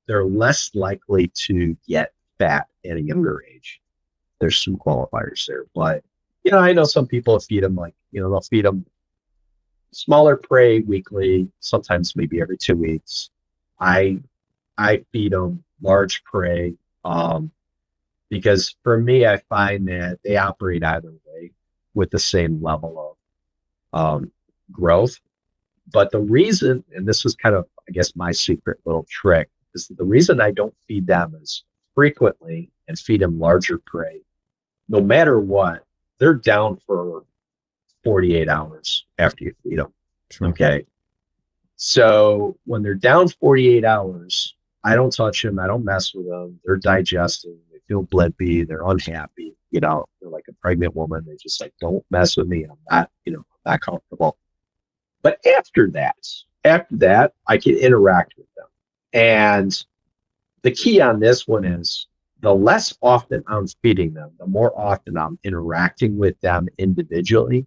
They're less likely to get fat at a younger age. There's some qualifiers there, but I know some people feed them like they'll feed them smaller prey weekly, sometimes maybe every 2 weeks. I I feed them large prey because for me, I find that they operate either way with the same level of growth. But the reason, and this is kind of, I guess, my secret little trick, is that the reason I don't feed them as frequently and feed them larger prey, no matter what, they're down for 48 hours after you feed them. Sure. Okay. So when they're down 48 hours, I don't touch them. I don't mess with them. They're digesting. They feel blimpy. They're unhappy. They're like a pregnant woman. They just like, don't mess with me. I'm not, not comfortable. But after that, I can interact with them. And the key on this one is the less often I'm feeding them, the more often I'm interacting with them individually.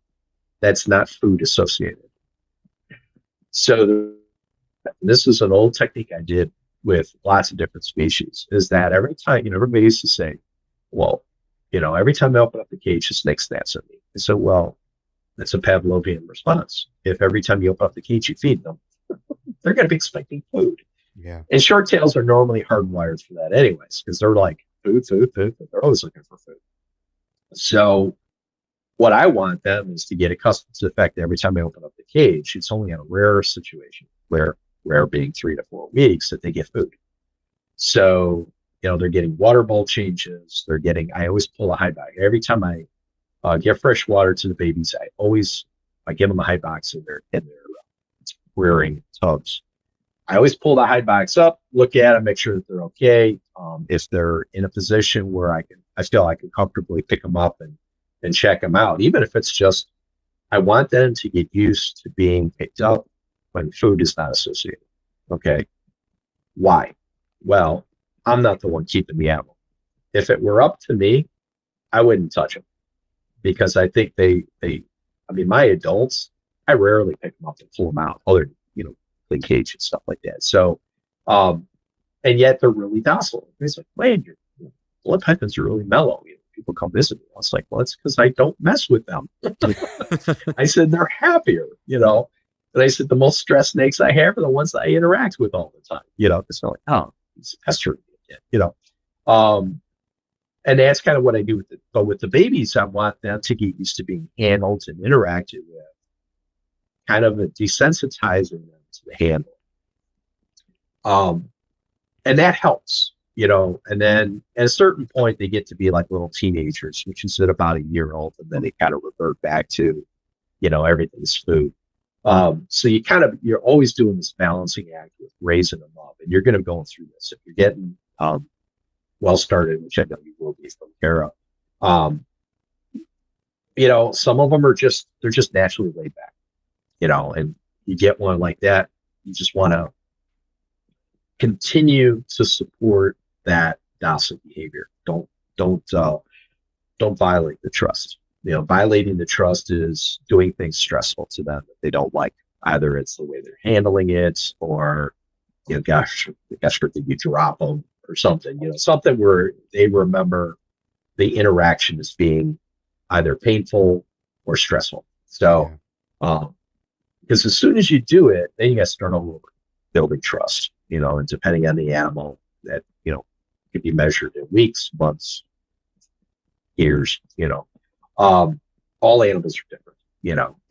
That's not food associated. So this is an old technique I did with lots of different species, is that every time, everybody used to say, well, every time I open up the cage, the snake snaps at me. I said, well, that's a Pavlovian response. If every time you open up the cage, you feed them, they're going to be expecting food. Yeah. And short tails are normally hardwired for that anyways, because they're like, food, food, food. They're always looking for food. So what I want them is to get accustomed to the fact that every time I open up the cage, it's only in a rare situation, rare being 3 to 4 weeks, that they get food. So, they're getting water bowl changes. I always pull a high bag. Every time I give fresh water to the babies, I give them a high box in their rearing tubs. I always pull the high box up, look at them, make sure that they're okay. If they're in a position where I feel I can comfortably pick them up and check them out, even if it's just, I want them to get used to being picked up when food is not associated. Okay. Why? Well, I'm not the one keeping the animal. If it were up to me, I wouldn't touch them because I think my adults, I rarely pick them up and pull them out other than, clean cage and stuff like that. So, and yet they're really docile. It's like, man, your blood pythons are really mellow. People come visit me. I was like, well, it's because I don't mess with them. I said, they're happier, And I said, the most stressed snakes I have are the ones that I interact with all the time, because they're like, oh, he's pestering me again, And that's kind of what I do but with the babies, I want them to get used to being handled and interacted with, kind of desensitizing them to the handle. And that helps, and then at a certain point, they get to be like little teenagers, which is at about a year old. And then they kind of revert back to, everything's food. So you're always doing this balancing act with raising them up, and you're going to go through this. If you're getting well started, which I know you will be from Kara, some of them they're just naturally laid back, and you get one like that, you just want to continue to support that docile behavior. Don't violate the trust. Violating the trust is doing things stressful to them that they don't like. Either it's the way they're handling it, or gosh, did you drop them or something? Something where they remember the interaction as being either painful or stressful. So, because as soon as you do it, then you got to start all over building trust. And depending on the animal, that could be measured in weeks, months, years. All animals are different.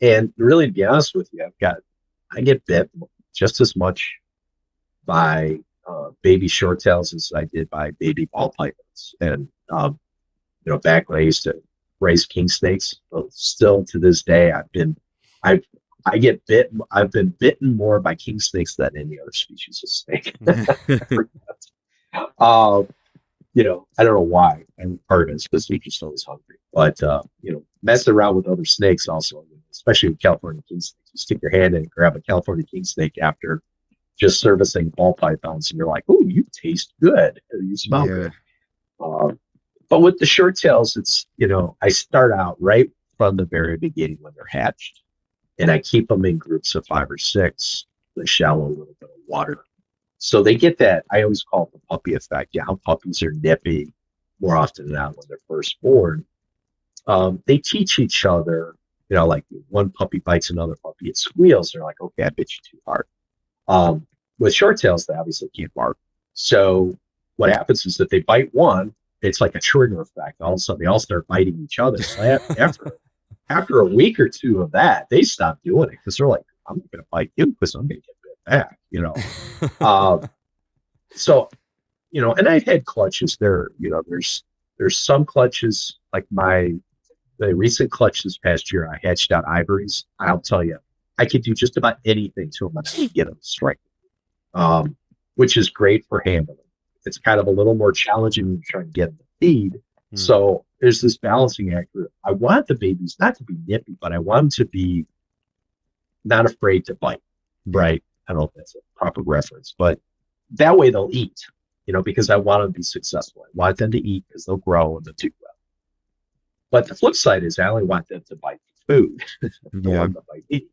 And really, to be honest with you, I get bit just as much by baby short tails as I did by baby ball pythons. And back when I used to raise king snakes, still to this day, I get bit. I've been bitten more by king snakes than any other species of snake. I don't know why. And part of it is because we just always hungry. But messing around with other snakes also, especially with California king snakes. You stick your hand in and grab a California king snake after just servicing ball pythons, and you're like, "Oh, you taste good. You smell good." But with the short tails, it's I start out right from the very beginning when they're hatched, and I keep them in groups of 5 or 6. They shallow a little bit of water. So they get that, I always call it the puppy effect. How puppies are nippy more often than not when they're first born. They teach each other, like one puppy bites another puppy, it squeals. They're like, okay, I bit you too hard. With short tails, they obviously can't bark. So what happens is that they bite one, it's like a trigger effect. All of a sudden, they all start biting each other. So after a week or two of that, they stop doing it because they're like, I'm not going to bite you because I'm going to get bit back, So, and I've had clutches there, there's some clutches like the recent clutch this past year, I hatched out ivories. I'll tell you, I could do just about anything to them and get them straight, which is great for handling. It's kind of a little more challenging when you're trying to get them to feed. So there's this balancing act. I want the babies not to be nippy, but I want them to be not afraid to bite, right? I don't know if that's a proper reference, but that way they'll eat, because I want them to be successful. I want them to eat because they'll grow and they'll do well. But the flip side is I only want them to bite food. I don't want them to bite meat.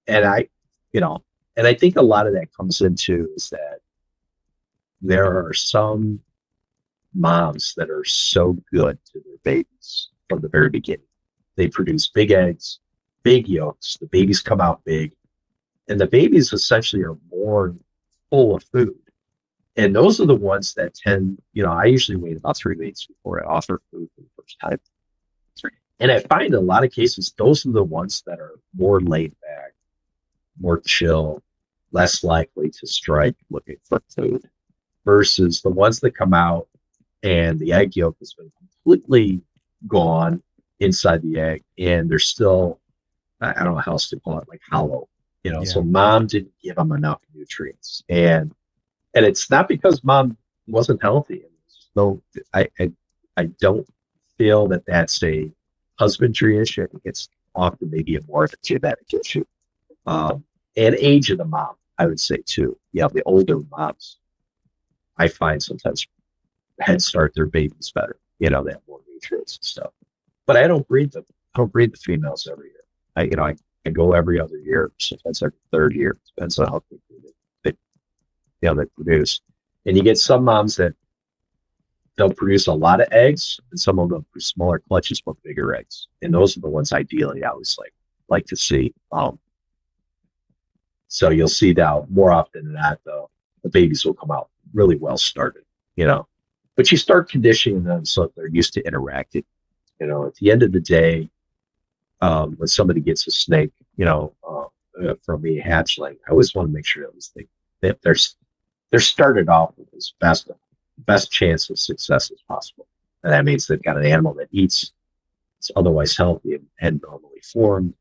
And I think a lot of that comes into is that there are some moms that are so good to their babies from the very beginning. They produce big eggs, big yolks. The babies come out big. And the babies essentially are born full of food. And those are the ones that tend, I usually wait about 3 weeks before I offer food for the first time. And I find in a lot of cases, those are the ones that are more laid back, more chill, less likely to strike looking for food, versus the ones that come out and the egg yolk has been completely gone inside the egg, and they're still, I don't know how else to call it, like hollow. So mom didn't give them enough nutrients, and it's not because mom wasn't healthy. No, I don't feel that that's a husbandry issue. I think it's often maybe a more of a genetic issue, and age of the mom, I would say too. The older moms, I find sometimes head start their babies better. They have more nutrients and stuff. But I don't breed them. I don't breed the females every year. I go every other year, sometimes every third year. Depends on how quickly they produce. And you get some moms that they'll produce a lot of eggs, and some of them produce smaller clutches but bigger eggs. And those are the ones ideally I always like to see. So you'll see now more often than not, though, the babies will come out really well started, But you start conditioning them so that they're used to interacting. At the end of the day, when somebody gets a snake, from me, a hatchling, I always want to make sure that they're started off with as best chance of success as possible. And that means they've got an animal that eats, it's otherwise healthy and normally formed,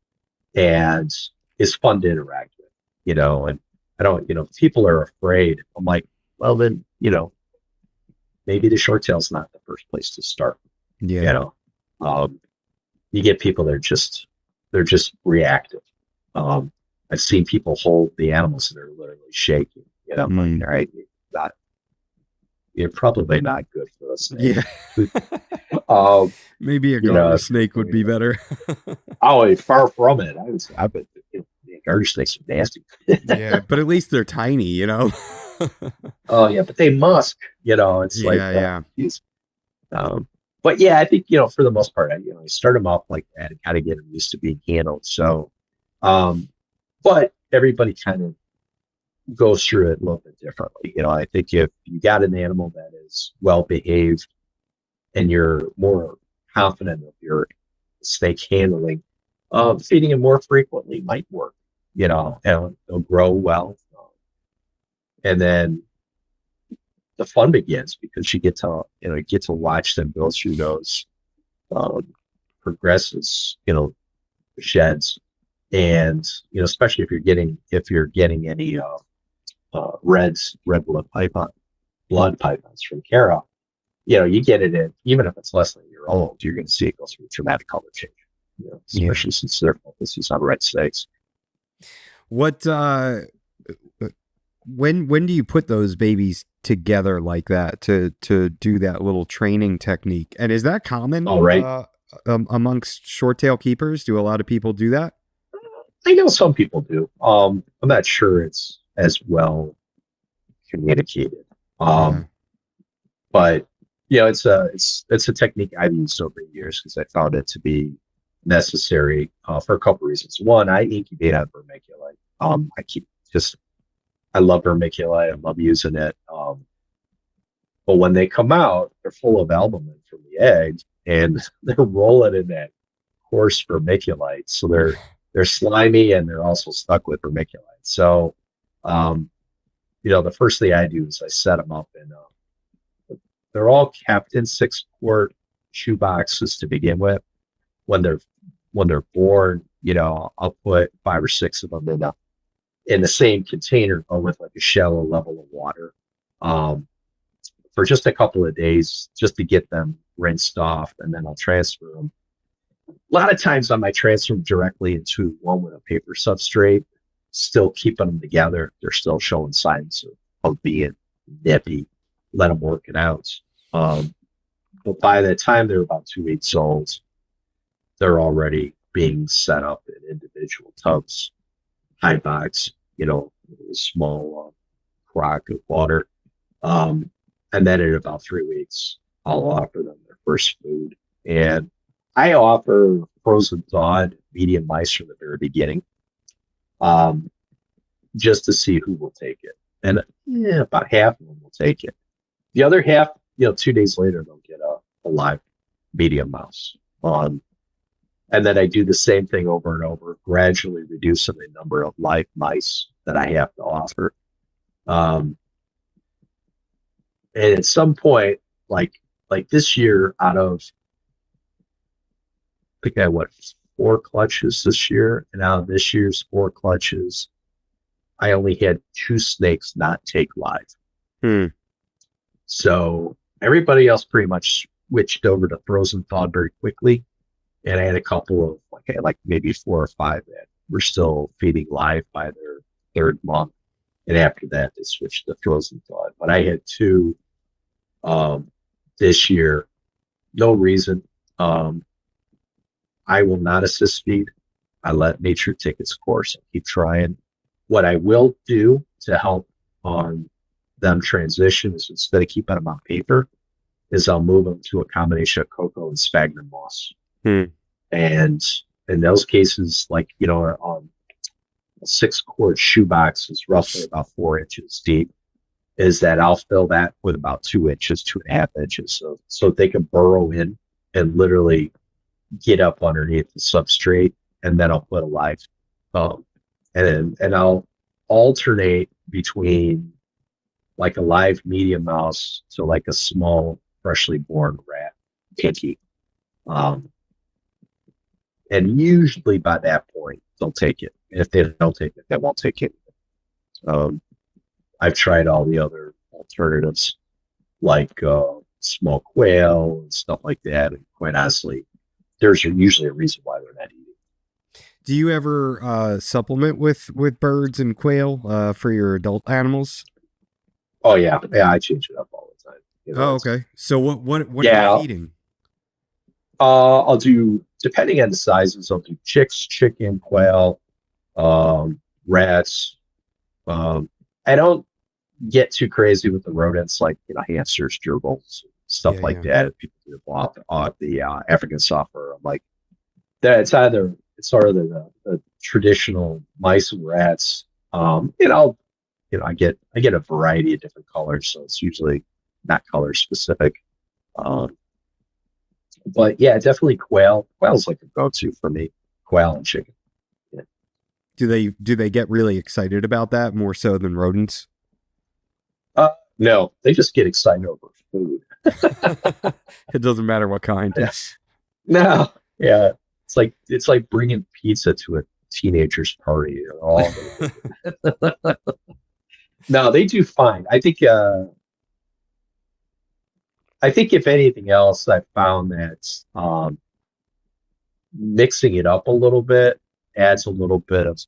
and is fun to interact with, and I don't, if people are afraid. I'm like, well, then, maybe the short tail's not the first place to start, you Yeah. know. Um, you get people that they're just reactive. I've seen people hold the animals and they're literally shaking. I'm like, all right, not, you're probably not good for us. Yeah. um, Maybe a garter snake would be better. Oh, far from it. I've been, garter snakes are nasty. Yeah, but at least they're tiny, Oh yeah, but they musk. It's Yeah. But yeah, I think for the most part, I start them off like that and kind of get them used to being handled. So, but everybody kind of goes through it a little bit differently. I think if you got an animal that is well behaved and you're more confident of your snake handling, feeding them more frequently might work. And they'll grow well, and then the fun begins because you get to watch them go through those progresses, sheds, and especially if you're getting any red blood pythons from Cara, you get it in, even if it's less than a year old, you're going to see it go through dramatic color change, especially since their focus is on red snakes. What when do you put those babies together like that to do that little training technique? And is that common amongst short tail keepers? Do a lot of people do that? I know some people do. I'm not sure it's as well communicated. But it's a technique I've used over the years because I found it to be necessary for a couple reasons. One, I incubate on vermiculite. I love vermiculite. I love using it. But when they come out, they're full of albumin from the egg, and they're rolling in that coarse vermiculite. So they're slimy and they're also stuck with vermiculite. So, the first thing I do is I set them up in. They're all kept in 6-quart shoe boxes to begin with. When they're born, I'll put 5 or 6 of them in the same container, but with like a shallow level of water, for just a couple of days, just to get them rinsed off, and then I'll transfer them. A lot of times I might transfer them directly into one with a paper substrate, still keeping them together. They're still showing signs of being nippy. Let them work it out. But by the time they're about 2 weeks old, they're already being set up in individual tubs, high box, a small crock of water. And then in about 3 weeks, I'll offer them their first food. And I offer frozen thawed medium mice from the very beginning, just to see who will take it. And about half of them will take it. The other half, 2 days later, they'll get a live medium mouse. And then I do the same thing over and over, gradually reducing the number of live mice that I have to offer. And at some point, like this year, out of, I think I had 4 clutches this year, and out of this year's 4 clutches, I only had 2 snakes not take live. So everybody else pretty much switched over to frozen thawed very quickly. And I had a couple of like maybe 4 or 5 that were still feeding live by their 3rd month. And after that, they switched to frozen thawed. But I had 2 this year. No reason. I will not assist feed. I let nature take its course and keep trying. What I will do to help on them transition is, instead of keeping them on paper, is I'll move them to a combination of cocoa and sphagnum moss. And in those cases, a 6-quart shoebox is roughly about 4 inches deep, is that I'll fill that with about 2 inches, 2.5 inches. So they can burrow in and literally get up underneath the substrate. And then I'll put a live, and I'll alternate between like a live medium mouse to like a small, freshly born rat, pinky. And usually by that point, they'll take it. And if they don't take it, they won't take it. Um, I've tried all the other alternatives like smoked quail and stuff like that. And quite honestly, there's usually a reason why they're not eating. Do you ever supplement with birds and quail for your adult animals? Oh yeah, yeah, I change it up all the time. Oh, okay. So what are you Yeah, feeding? I'll do, depending on the sizes, I'll do chicks, chicken, quail, rats. I don't get too crazy with the rodents like hamsters, gerbils, Yeah, stuff like yeah, that. People do off the African software. I'm like that. It's sort of the traditional mice and rats. I get a variety of different colors, so it's usually not color specific. Um, but yeah, definitely quail. Quail's like a go-to for me. Quail and chicken. Yeah. Do they get really excited about that more so than rodents? No, they just get excited over food. It doesn't matter what kind. Yes. No. Yeah. It's like bringing pizza to a teenager's party. No, they do fine. I think if anything else, I found that mixing it up a little bit adds a little bit of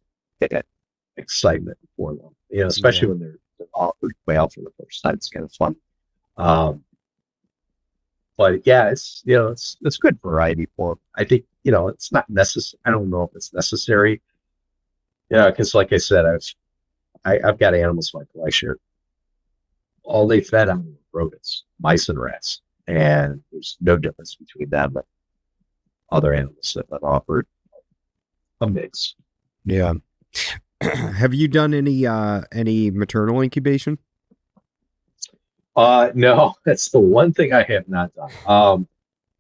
excitement for them. Especially Yeah. when they're offered quail for the first time. It's kind of fun. Um, but yeah, it's good variety for them. I think it's not necessary. I don't know if it's necessary. Yeah, because like I said, I've got animals in my collection. All they fed on were rodents, mice and rats, and there's no difference between them and other animals that have offered a mix. Yeah. Have you done any maternal incubation? No, that's the one thing I have not done.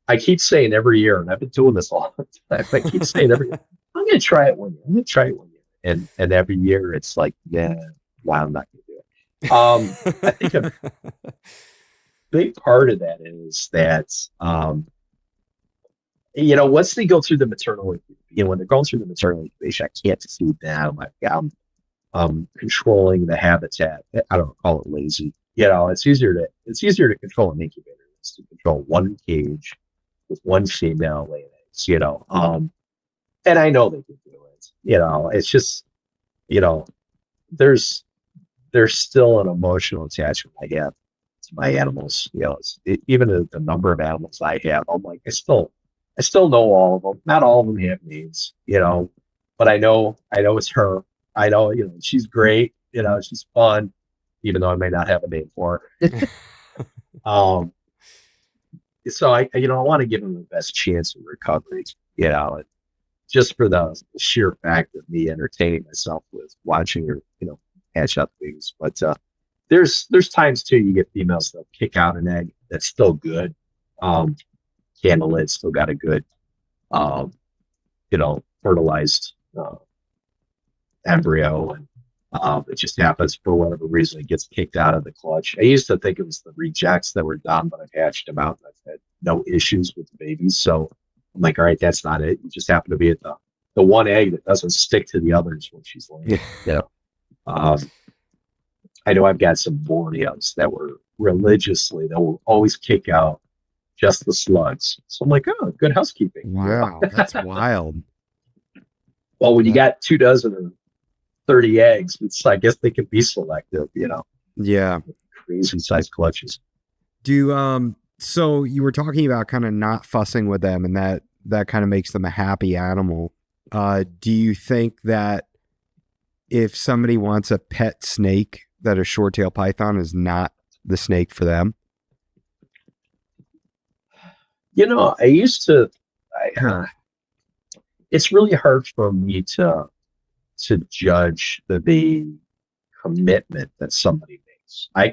I keep saying every year, and I've been doing this all the time. I keep saying every year, I'm going to try it one year. I'm going to try it one year, and every year it's like, yeah, wow, I'm not going to do it. I think a big part of that is that once they go through the maternal, when they're going through the maternal incubation, I can't feed them. I've got controlling the habitat. I don't call it lazy. It's easier to control an incubator than to control one cage with one female laying eggs. And I know they can do it. It's just there's still an emotional attachment I have to my animals. Even the number of animals I have, I'm like I still know all of them. Not all of them have names, but I know it's her. I know, she's great. She's fun, even though I may not have a name for her. So I want to give them the best chance of recovery, and just for the sheer fact of me entertaining myself with watching her, hatch out things. But there's times too you get females that kick out an egg that's still good. Candle lid still got a good, fertilized embryo, and it just happens for whatever reason it gets kicked out of the clutch. I used to think it was the rejects that were done, but I've hatched them out and I've had no issues with the babies. So I'm like, all right, that's not it. You just happen to be at the one egg that doesn't stick to the others when she's laying. Um, I know I've got some Borneos that will always kick out just the slugs. So I'm like, oh, good housekeeping. Wow, that's wild. Well, when you got 24 or 30 eggs, I guess they can be selective, Yeah. crazy size clutches. So you were talking about kind of not fussing with them and that kind of makes them a happy animal. Do you think that if somebody wants a pet snake, that a short-tailed python is not the snake for them? I used to, it's really hard for me to judge the commitment that somebody makes. I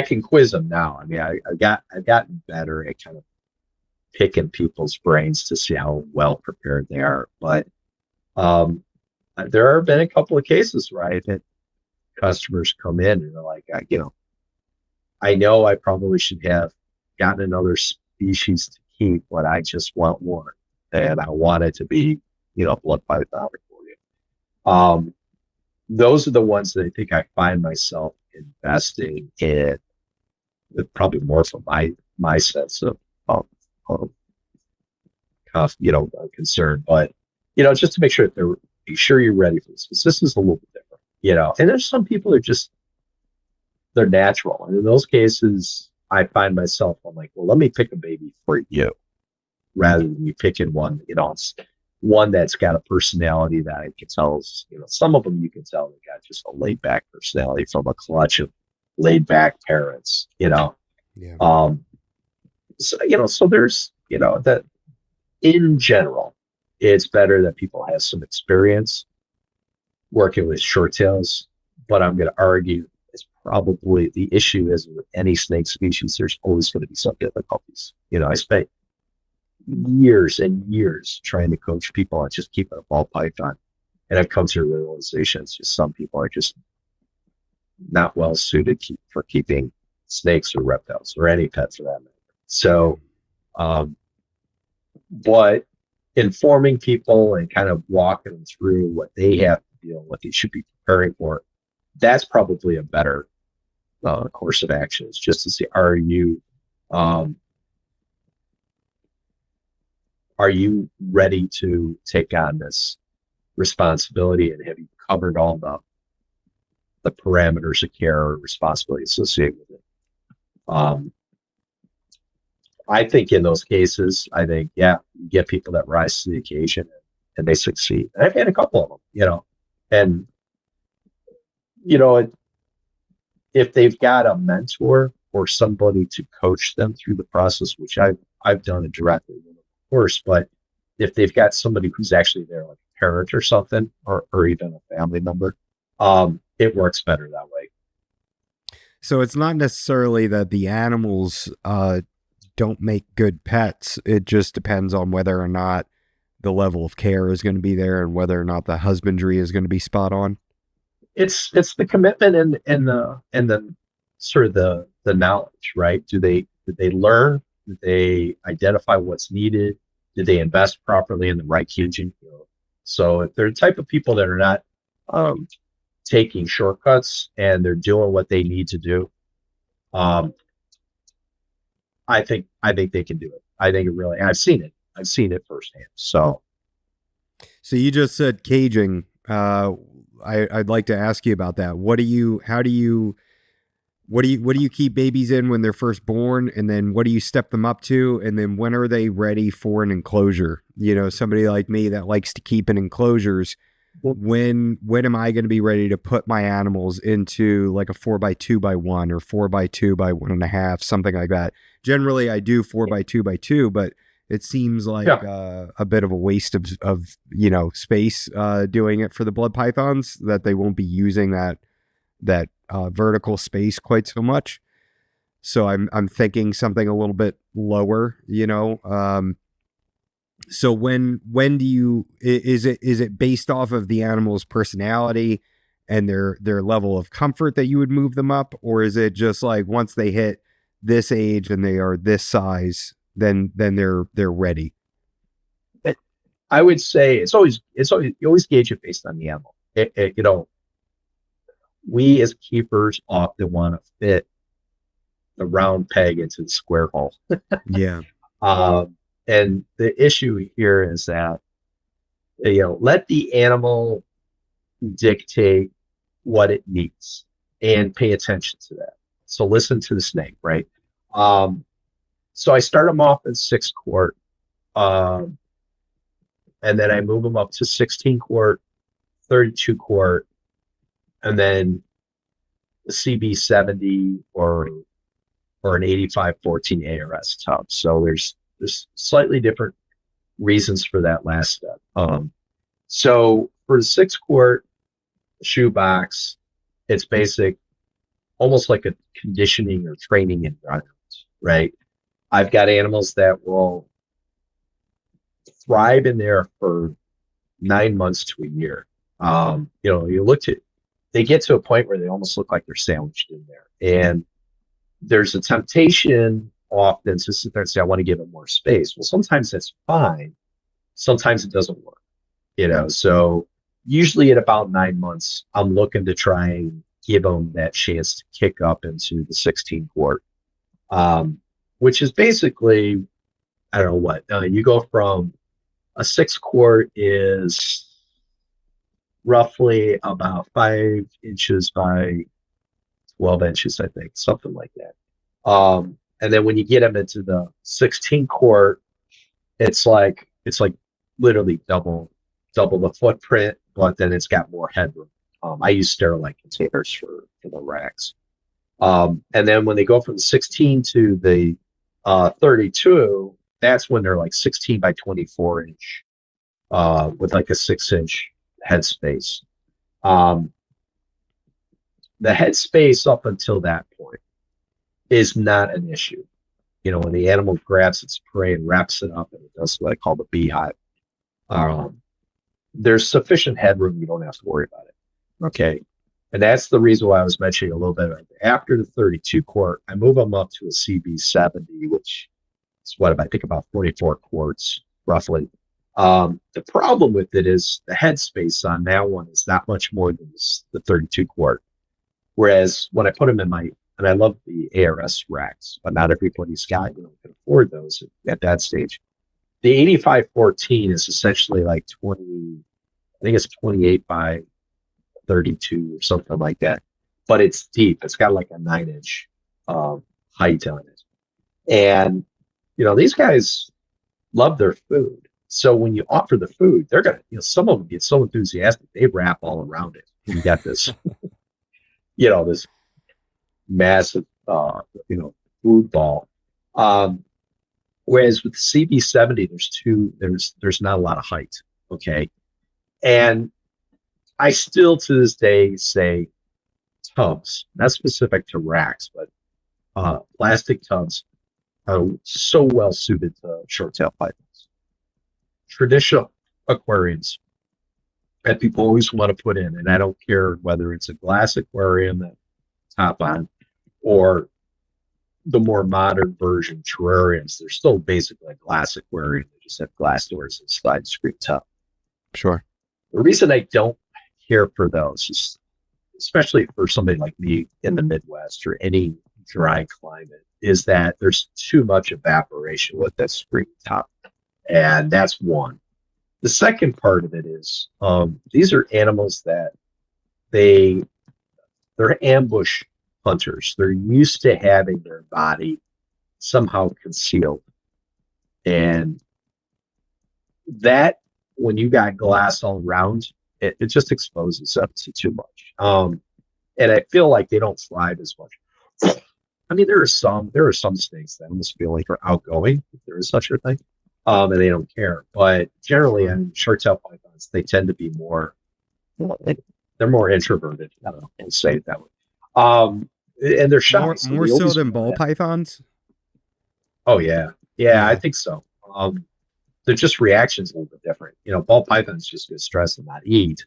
can quiz them now. I mean, I've gotten better at kind of picking people's brains to see how well prepared they are. But there have been a couple of cases where I've had customers come in and they're like, I know I probably should have gotten another species to keep, but I just want one, and I want it to be, blood python for you. Um, those are the ones that I think I find myself investing in, probably more from my sense of, of concern, but just to make sure that be sure you're ready for this, because this is a little bit different, and there's some people that just, they're natural. And in those cases, I find myself, I'm like, well, let me pick a baby for you rather than you picking one, it's one that's got a personality that I can tell is, some of them you can tell they got just a laid back personality from a clutch of laid back parents, Yeah. So there's, that in general, it's better that people have some experience working with short tails, but I'm going to argue it's probably the issue is with any snake species, there's always going to be some difficulties. I spent years and years trying to coach people on just keeping a ball python. And I've come to a realization, it's just some people are just not well suited for keeping snakes or reptiles or any pet for that matter. So, but informing people and kind of walking them through what they have to deal, what they should be preparing for, that's probably a better course of action. It's just to see, are you ready to take on this responsibility, and have you covered all the parameters of care or responsibility associated with it? I think in those cases, you get people that rise to the occasion and they succeed. And I've had a couple of them, and if they've got a mentor or somebody to coach them through the process, which I've done it directly, of course, but if they've got somebody who's actually there, like a parent or something, or even a family member, it works better that way. So it's not necessarily that the animals don't make good pets. It just depends on whether or not the level of care is going to be there and whether or not the husbandry is going to be spot on. It's the commitment and the sort of the knowledge, right? Did they learn? Did they identify what's needed? Did they invest properly in the right caging? So if they're the type of people that are not taking shortcuts and they're doing what they need to do, I think they can do it. I think it really, and I've seen it firsthand. So you just said caging. I'd like to ask you about that. What do you keep babies in when they're first born, and then what do you step them up to, and then when are they ready for an enclosure? Somebody like me that likes to keep in enclosures. When am I going to be ready to put my animals into like a 4x2x1 or 4x2x1.5, something like that? Generally, I do 4x2x2, but it seems like a bit of a waste of space doing it for the blood pythons, that they won't be using that vertical space quite so much. So I'm thinking something a little bit lower, So when do you, is it based off of the animal's personality and their level of comfort that you would move them up, or is it just like once they hit this age and they are this size, then they're ready? I would say it's always you always gauge it based on the animal. We as keepers often want to fit the round peg into the square hole. Yeah. And the issue here is that, let the animal dictate what it needs and pay attention to that. So listen to the snake, right? So I start them off at 6 quart, and then I move them up to 16 quart, 32 quart, and then the CB70 or an 8514 ARS tub. So there's slightly different reasons for that last step. So for the 6 quart shoebox, it's basic, almost like a conditioning or training environment, right? I've got animals that will thrive in there for 9 months to a year. They get to a point where they almost look like they're sandwiched in there. And there's a temptation often to sit there and say, I want to give it more space. Well, sometimes that's fine. Sometimes it doesn't work, So usually at about 9 months, I'm looking to try and give them that chance to kick up into the 16 quart, which is basically, I don't know what, you go from a 6 quart is roughly about 5 inches by 12 inches, I think, something like that. And then when you get them into the 16 quart, it's like literally double the footprint, but then it's got more headroom. I use sterilite containers for the racks. And then when they go from the 16 to the 32, that's when they're like 16 by 24 inch, with like a 6-inch headspace. The headspace up until that point is not an issue. When the animal grabs its prey and wraps it up and it does what I call the beehive, there's sufficient headroom. You don't have to worry about it. Okay. And that's the reason why I was mentioning a little bit after the 32 quart, I move them up to a CB70, which is what I think about 44 quarts roughly. The problem with it is the headspace on that one is not much more than the 32 quart. Whereas when I put them in and I love the ARS racks, but not everybody's can afford those at that stage. The 8514 is essentially like 20, I think it's 28 by 32 or something like that. But it's deep. It's got like a 9-inch height on it. And, these guys love their food. So when you offer the food, they're going to, some of them get so enthusiastic, they wrap all around it. You got this, this massive, food ball. Whereas with the CB70, there's not a lot of height. Okay. And I still to this day say tubs, not specific to racks, but plastic tubs are so well suited to short-tail pythons. Traditional aquariums that people always want to put in, and I don't care whether it's a glass aquarium that top on or the more modern version terrariums. They're still basically a glass aquarium. They just have glass doors and slide screen top. Sure. The reason I don't care for those is, especially for somebody like me in the Midwest or any dry climate, is that there's too much evaporation with that screen top. And that's one. The second part of it is these are animals that they're ambush hunters. They're used to having their body somehow concealed. And that, when you got glass all around, it just exposes up to too much. And I feel like they don't thrive as much. I mean, there are some snakes that almost feel like are outgoing, if there is such a thing, and they don't care. But generally, short-tail pythons, they tend to be more, they're more introverted. I don't know, I'll say it that way. And they're shy. More so than ball pythons? Oh, yeah. Yeah, I think so. They're just reactions a little bit different. Ball pythons just get stressed and not eat.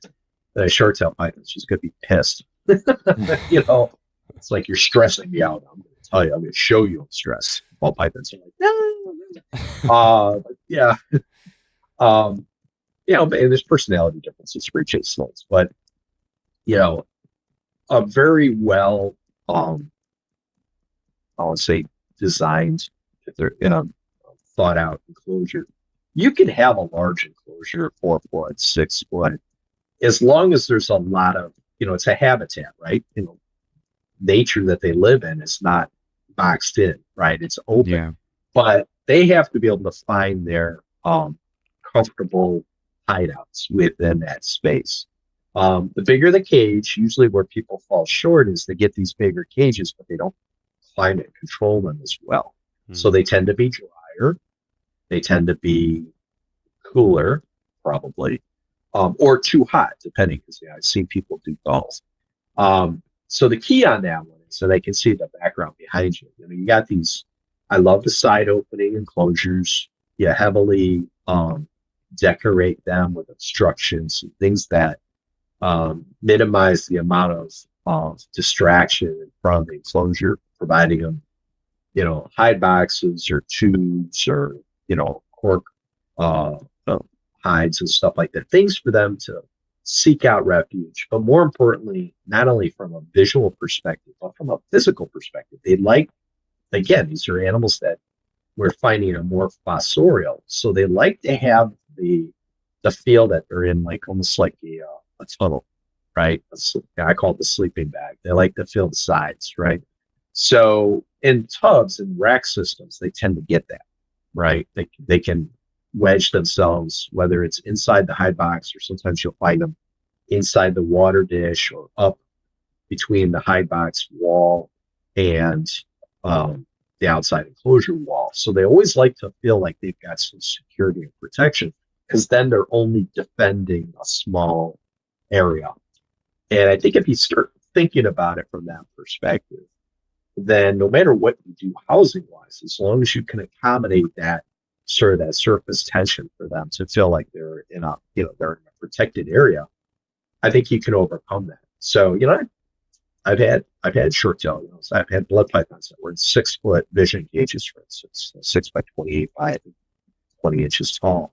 The short-tail pythons just could be pissed. It's like, you're stressing me out. I'm going to tell you. I'm going to show you I'm stressed. Ball pythons are like, no. Yeah. And there's personality differences for each snakes, but a very well, I would say, designed, if they're in a thought out enclosure. You can have a large enclosure, 4 foot, 6 foot, as long as there's a lot of, it's a habitat, right? Nature that they live in is not boxed in, right? It's open. Yeah. But they have to be able to find their comfortable hideouts within that space. The bigger the cage, usually where people fall short is they get these bigger cages, but they don't climate control them as well. Mm-hmm. So they tend to be drier. They tend to be cooler, probably, or too hot, depending, because I've seen people do both. So the key on that one is so they can see the background behind you. You got these, I love the side opening enclosures. You heavily decorate them with obstructions and things that minimize the amount of distraction in front of the enclosure, providing them, hide boxes or tubes or, cork hides and stuff like that. Things for them to seek out refuge, but more importantly, not only from a visual perspective, but from a physical perspective. They like, again, these are animals that we're finding are more fossorial. So they like to have the feel that they're in, like almost like a tunnel, right? I call it the sleeping bag. They like to feel the sides, right? So in tubs and rack systems, they tend to get that, right? They can wedge themselves, whether it's inside the hide box or sometimes you'll find them inside the water dish or up between the hide box wall and the outside enclosure wall. So they always like to feel like they've got some security and protection, because then they're only defending a small area. And I think if you start thinking about it from that perspective, then no matter what you do housing wise, as long as you can accommodate that sort of that surface tension for them to feel like they're in a, they're in a protected area, I think you can overcome that. So, I've had short tail, I've had blood pythons that were in 6-foot vision cages, for instance, 6 by 28 by 20 inches tall.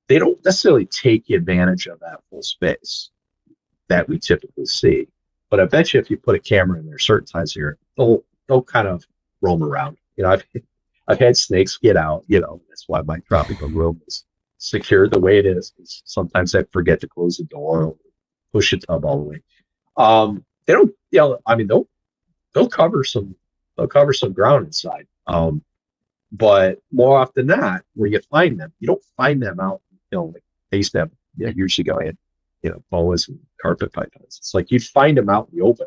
They don't necessarily take advantage of that full space that we typically see. But I bet you if you put a camera in there certain times here, they'll kind of roam around. I've had snakes get out, that's why my tropical room is secure the way it is. Sometimes I forget to close the door or push the tub all the way. They don't, they'll cover some ground inside. But more often than not, where you find them, you don't find them out, like they used to have, years ago, I had, boas and carpet pythons. It's like you'd find them out in the open.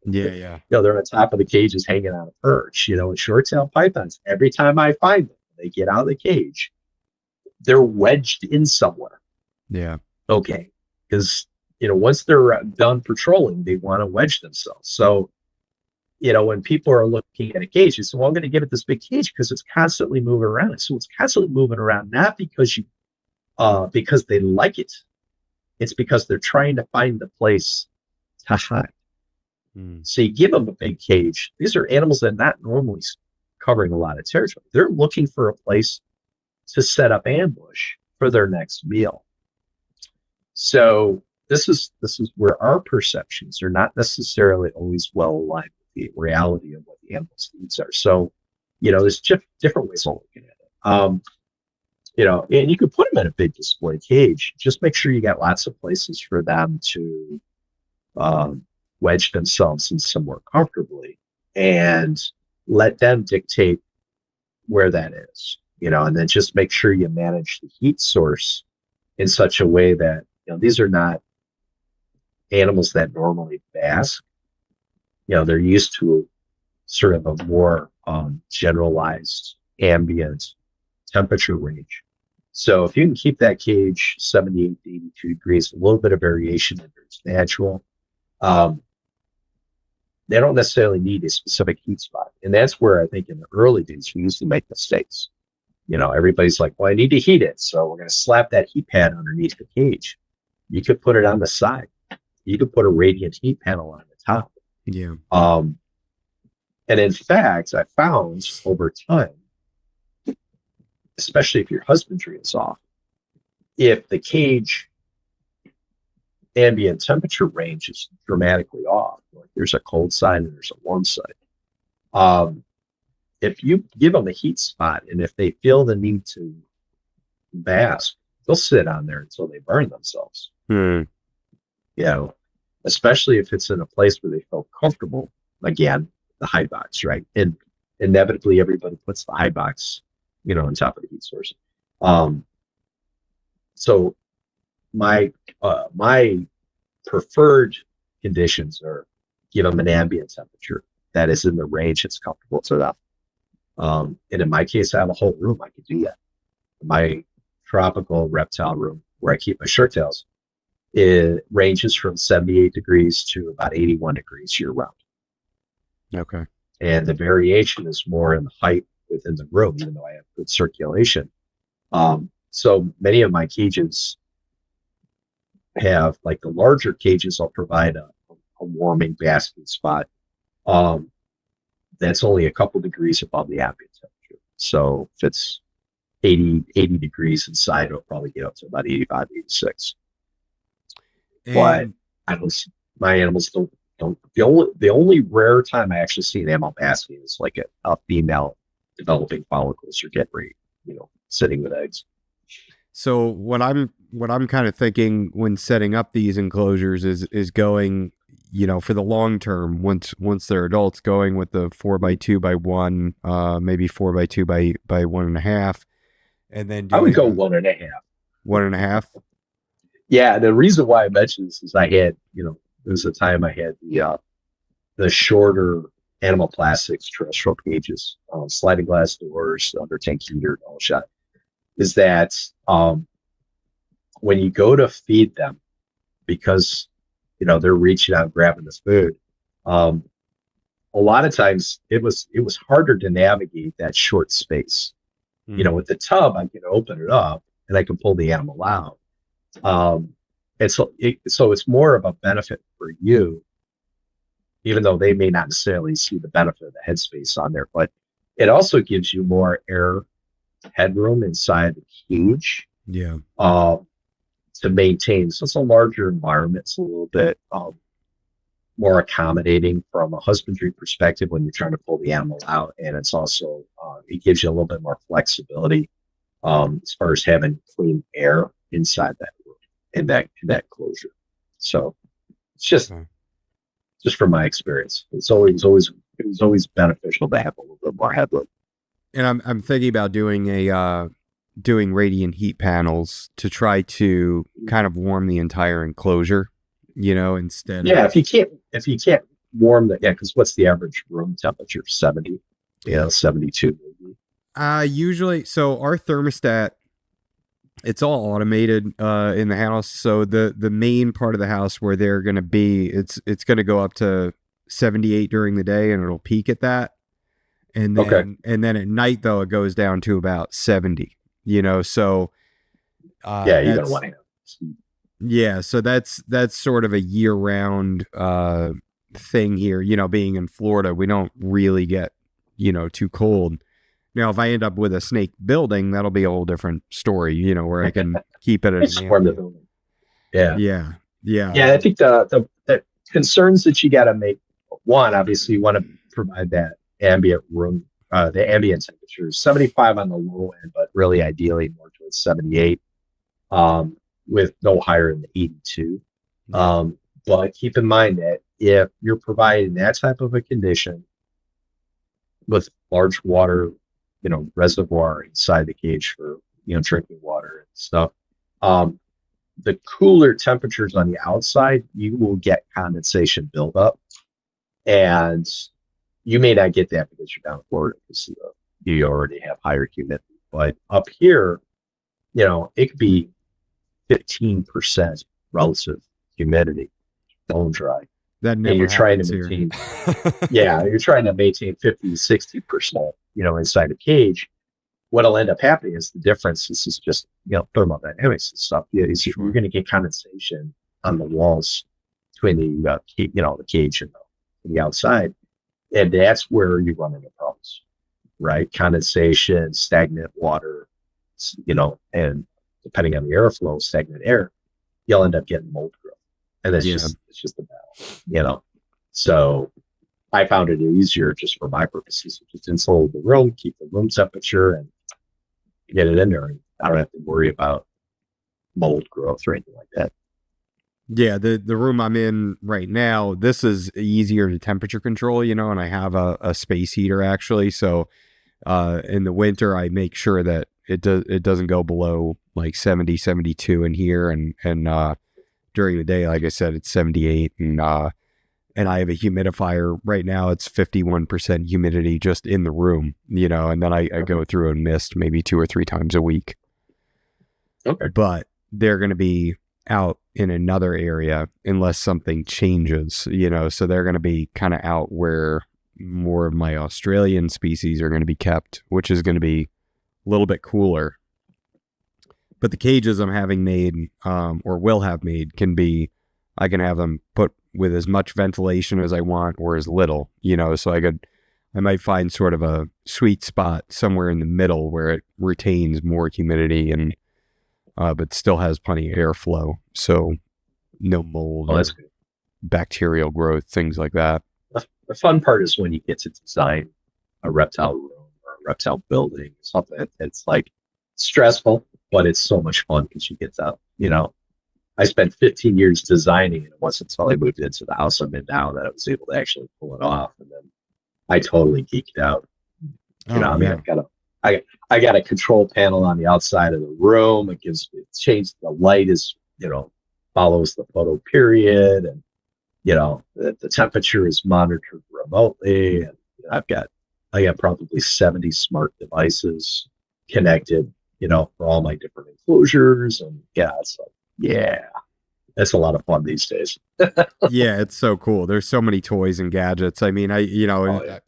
Yeah. They're on top of the cages hanging on a perch, and short-tailed pythons, every time I find them, they get out of the cage, they're wedged in somewhere. Yeah. Okay. Because, once they're done patrolling, they want to wedge themselves. So, when people are looking at a cage, you say, well, I'm going to give it this big cage because it's constantly moving around. So it's constantly moving around, not because because they like it. It's because they're trying to find the place to hide. So you give them a big cage. These are animals that are not normally covering a lot of territory. They're looking for a place to set up ambush for their next meal. So this is where our perceptions are not necessarily always well aligned with the reality of what the animal's needs are. So, there's different ways of looking at it. And you could put them in a big display cage. Just make sure you got lots of places for them to wedge themselves in somewhere comfortably, and let them dictate where that is. And then just make sure you manage the heat source in such a way that these are not animals that normally bask. They're used to sort of a more generalized ambient temperature range. So if you can keep that cage 78 to 82 degrees, a little bit of variation in it's natural. They don't necessarily need a specific heat spot. And that's where I think in the early days, we used to make mistakes. Everybody's like, well, I need to heat it. So we're going to slap that heat pad underneath the cage. You could put it on the side. You could put a radiant heat panel on the top. Yeah. And in fact, I found over time, especially if your husbandry is off, if the cage ambient temperature range is dramatically off, like there's a cold side and there's a warm side. If you give them a heat spot and if they feel the need to bask, they'll sit on there until they burn themselves. Especially if it's in a place where they feel comfortable. Again, the hide box, right? And inevitably everybody puts the hide box, on top of the heat source. So my preferred conditions are give them an ambient temperature that is in the range that's comfortable to them. And in my case, I have a whole room I could do that. My tropical reptile room where I keep my short tails, it ranges from 78 degrees to about 81 degrees year round. Okay. And the variation is more in the height within the room, even though I have good circulation. So many of my cages have, like the larger cages, I'll provide a warming basking spot. That's only a couple degrees above the ambient temperature. So if it's 80 degrees inside, it'll probably get up to about 85, 86. but And I was my animals don't the only rare time I actually see an animal basking is like a female developing follicles or get ready, sitting with eggs. so what I'm kind of thinking when setting up these enclosures is going, for the long term, once they're adults, going with the 4x2x1, maybe 4x2 by 1.5, and then I would doing go a 1.5. 1.5. Yeah, the reason why I mentioned this is I had, there was a time I had the shorter animal plastics terrestrial cages, sliding glass doors, under 10 heater, all shot. Is that when you go to feed them, because they're reaching out and grabbing this food, um, a lot of times it was harder to navigate that short space. Mm. With the tub, I can open it up and I can pull the animal out. Um, and so it's more of a benefit for you, even though they may not necessarily see the benefit of the headspace on there, but it also gives you more air headroom inside the cage, Yeah. uh, to maintain. So it's a larger environment. It's a little bit more accommodating from a husbandry perspective when you're trying to pull the animal out. And it's also, it gives you a little bit more flexibility as far as having clean air inside that room, in that closure. So it's Okay. just from my experience, it was always beneficial to have a little bit more headroom. And I'm thinking about doing radiant heat panels to try to kind of warm the entire enclosure, instead Yeah, of. if you can't warm the, yeah, because what's the average room temperature? 70, 72 maybe. Usually, so our thermostat, it's all automated in the house. So the main part of the house where they're going to be, it's going to go up to 78 during the day, and it'll peak at that. And Okay. then at night though, it goes down to about 70. So Yeah, you're gonna that's want to have. yeah. So that's sort of a year round thing here. Being in Florida, we don't really get too cold. Now, if I end up with a snake building, that'll be a whole different story, where I can keep it at an It's warm the ambient. building. Yeah. Yeah. Yeah. Yeah, I think the concerns that you got to make, one, obviously you want to provide that ambient room, the ambient temperature is 75 on the low end, but really ideally more towards 78, with no higher than 82. Yeah. But keep in mind that if you're providing that type of a condition with large water, reservoir inside the cage for, drinking water and stuff, um, the cooler temperatures on the outside, you will get condensation buildup. And you may not get that because you're down in Florida, because you already have higher humidity. But up here, it could be 15% relative humidity, bone dry. That And never you're trying to happens here. maintain, yeah, you're trying to maintain 50 to 60%, inside a cage. What'll end up happening is the difference. This is just, thermodynamics and stuff. Yeah, is you're Sure. going to get condensation on the walls between the, the cage and the outside. And that's where you run into problems, right? Condensation, stagnant water, and depending on the airflow, stagnant air, you'll end up getting mold growth. And that's Yeah. it's just the battle. So I found it easier, just for my purposes, just insulate the room, keep the room temperature, and get it in there. And I don't have to worry about mold growth or anything like that. Yeah, the room I'm in right now, this is easier to temperature control, and I have a space heater actually. So in the winter, I make sure that it doesn't go below like 70, 72 in here, and during the day, like I said, it's 78, and I have a humidifier right now. It's 51% humidity just in the room, and then I go through and mist maybe 2 or 3 times a week. Okay. But they're going to be out in another area unless something changes, so they're going to be kind of out where more of my Australian species are going to be kept, which is going to be a little bit cooler. But the cages I'm having made, or will have made, I can have them put with as much ventilation as I want or as little, so I might find sort of a sweet spot somewhere in the middle where it retains more humidity and but still has plenty of airflow. So no mold Well, or that's good. bacterial growth, things like that. The fun part is when you get to design a reptile room or a reptile building, something it's like stressful, but it's so much fun because you get to, I spent 15 years designing it. It wasn't until I moved into the house I'm in now that I was able to actually pull it off. And then I totally geeked out. Oh I mean, yeah. I got a control panel on the outside of the room. It changed the light follows the photo period, and the temperature is monitored remotely. And I got probably 70 smart devices connected, for all my different enclosures. And yeah, it's like, yeah, that's a lot of fun these days. Yeah, it's so cool. There's so many toys and gadgets. I mean, Oh yeah.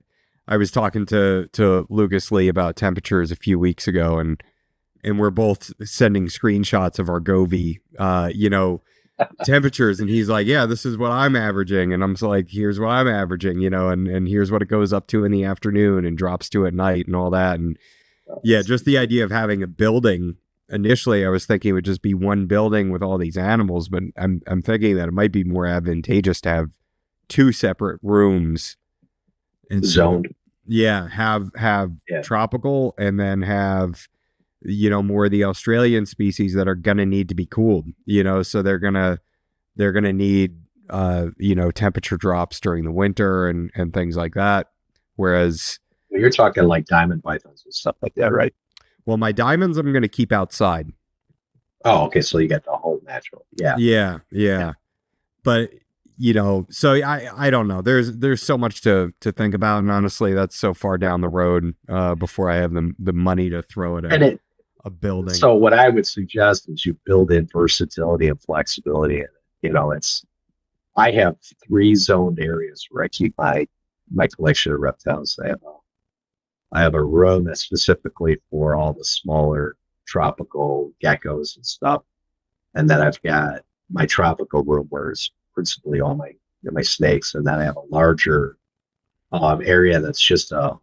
I was talking to Lucas Lee about temperatures a few weeks ago, and we're both sending screenshots of our Govee, temperatures, and he's like, "Yeah, this is what I'm averaging," and I'm just like, "Here's what I'm averaging," and here's what it goes up to in the afternoon and drops to at night and all that, and yeah, just the idea of having a building. Initially, I was thinking it would just be one building with all these animals, but I'm thinking that it might be more advantageous to have two separate rooms instead of, Zoned. yeah, have Yeah. tropical and then have more of the Australian species that are gonna need to be cooled. So they're gonna need temperature drops during the winter and things like that. Whereas, Well, you're talking like diamond pythons and stuff like that, right? well, my diamonds I'm gonna keep outside. Oh, okay. So you got the whole natural. Yeah. Yeah, Yeah. yeah. But so I don't know. There's so much to think about, and honestly, that's so far down the road before I have the money to throw at And a building. so what I would suggest is you build in versatility and flexibility. And, I have 3 zoned areas where I keep my collection of reptiles. I have a room that's specifically for all the smaller tropical geckos and stuff. And then I've got my tropical room where it's principally all my snakes. And then I have a larger area that's just a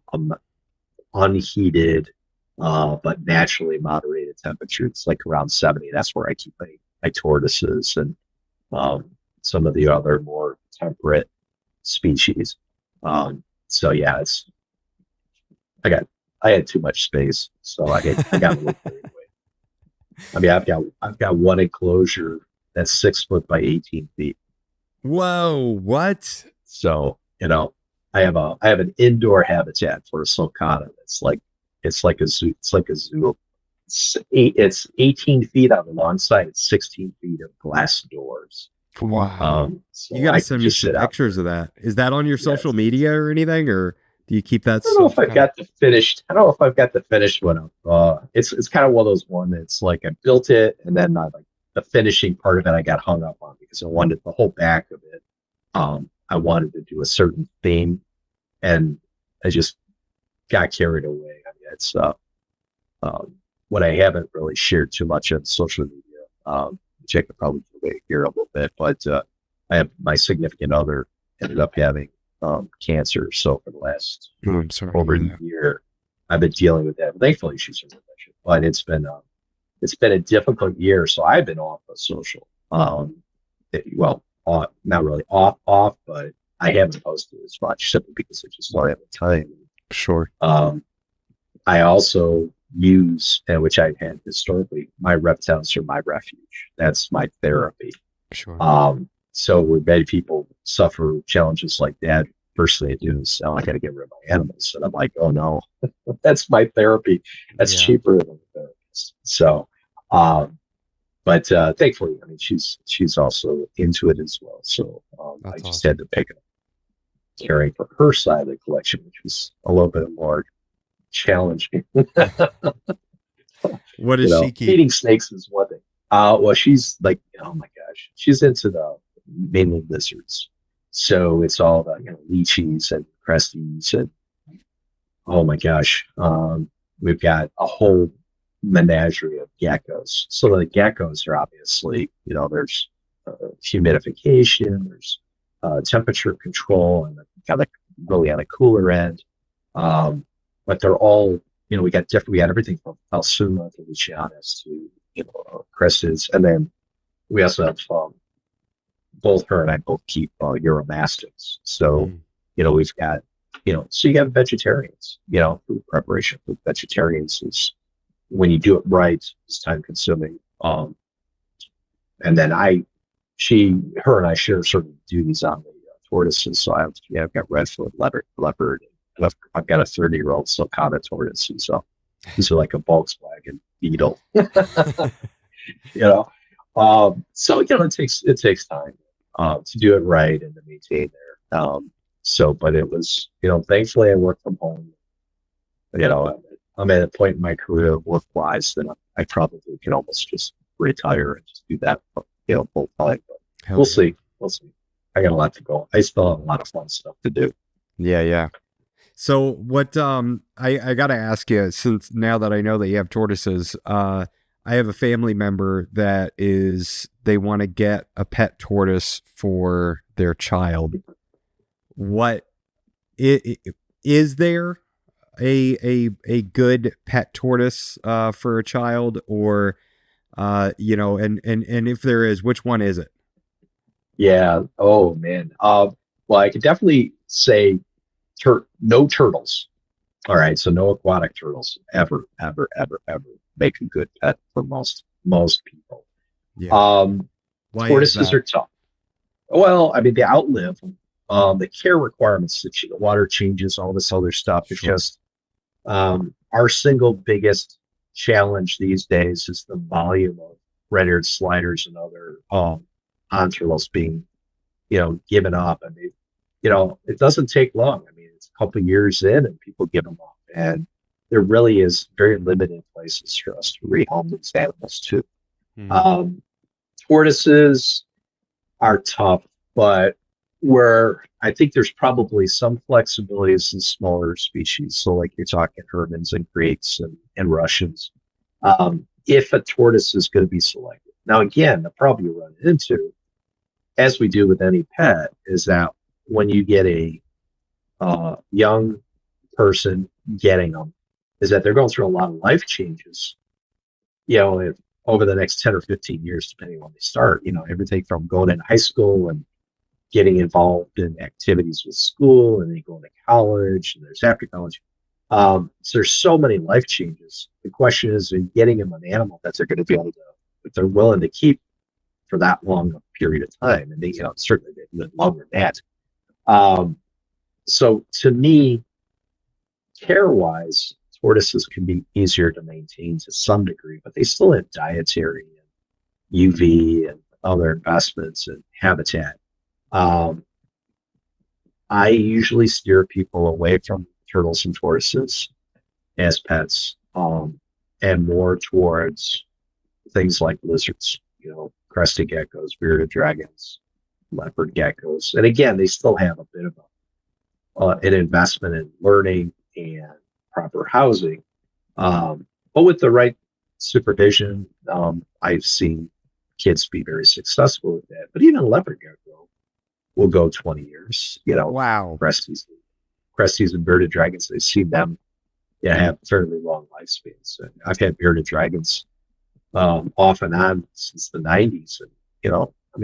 unheated but naturally moderated temperature. It's like around 70. That's where I keep my tortoises and some of the other more temperate species. So yeah, I had too much space, so I got a little carried away. I mean, I've got one enclosure that's 6 foot by 18 feet. Whoa! What? So I have an indoor habitat for a sulcata. It's like a zoo. It's like a zoo. It's 18 feet on the long side. It's 16 feet of glass doors. Wow! So You got to I send can me just some sit out pictures there. of that. Is that on your Yeah, social media or anything, or do you keep that I don't know stuff if I've kind of? got the finished. I don't know if I've got the finished one up. It's kind of one of those one that's like I built it and then like the finishing part of it I got hung up on because I wanted the whole back of it. I wanted to do a certain theme, and I just got carried away. I mean, it's what I haven't really shared too much on social media, which I could probably do here a little bit. But I have my significant other ended up having cancer. So for the last Oh, I'm sorry. over a year, I've been dealing with that. Thankfully, she's in remission, but it's been a difficult year. So I've been off of social. Not really off, but I haven't posted as much simply because I just don't have the time. Sure. I also use, and which I had historically, my reptiles are my refuge. That's my therapy. Sure. So when many people suffer challenges like that, first thing they do is, I got to get rid of my animals. And I'm like, oh no, that's my therapy. That's cheaper than the therapist. So, but thankfully, I mean, she's also into it as well. So I just awesome. had to pick up caring for her side of the collection, which was a little bit more challenging. What does she keep? Feeding snakes is one thing. Well, she's like, oh my gosh, she's into the mainly lizards. So it's all the lychees and cresties and oh my gosh, we've got a whole menagerie of geckos. So the geckos are obviously, there's humidification, there's temperature control, and kind of really on a cooler end. But they're all, we got everything from Alsuma to Lucianus to, Cresses. And then we also have both her and I both keep Euromastics. So, Mm. we've got, so you have vegetarians, food preparation for vegetarians is when you do it right, it's time consuming. And then her and I share certain duties on the tortoises. So I've got redfoot, leopard. I've got a 30-year-old sulcata tortoise. He's like a Volkswagen Beetle, you know. So it takes time to do it right and to maintain there. But it was, thankfully I work from home. I'm at a point in my career work-wise that I probably can almost just retire and just do that, full time. But we'll see. We'll see. I got a lot to go. I still have a lot of fun stuff to do. Yeah, yeah. So what I gotta ask you, since now that I know that you have tortoises, I have a family member that they want to get a pet tortoise for their child. What is there a good pet tortoise for a child, or and if there is, which one is it? Yeah. Oh man. Well, I could definitely say no turtles. All right. So no aquatic turtles ever make a good pet for most people. Yeah. Why Tortoises are tough. Well, I mean, they outlive. The care requirements, the water changes, all this other stuff. It's just our single biggest challenge these days is the volume of red-eared sliders and other entourals being, given up. I mean, it doesn't take long. I mean, it's a couple of years in and people give them up. And there really is very limited places for us to rehome these animals too. Mm-hmm. Tortoises are tough, but where I think there's probably some flexibilities in smaller species. So like you're talking Hermans and Greats and Russians. If a tortoise is going to be selected. Now, again, the problem you run into, as we do with any pet, is that when you get a young person getting them, is that they're going through a lot of life changes, over the next 10 or 15 years, depending on when they start, everything from going into high school and getting involved in activities with school and then going to college and there's after college. So there's so many life changes. The question is, are you getting them an animal that they're going to be able to, if they're willing to keep for that long a period of time? And they, certainly they live longer than that. So to me, care-wise, tortoises can be easier to maintain to some degree, but they still have dietary and UV and other investments and habitat. I usually steer people away from turtles and tortoises as pets, and more towards things like lizards, crested geckos, bearded dragons, leopard geckos. And again, they still have a bit of an investment in learning and proper housing. But with the right supervision, I've seen kids be very successful with that. But even a leopard gecko will go 20 years. Wow. Cresties and bearded dragons, I've seen them have fairly long lifespans. And I've had bearded dragons off and on since the 90s. And,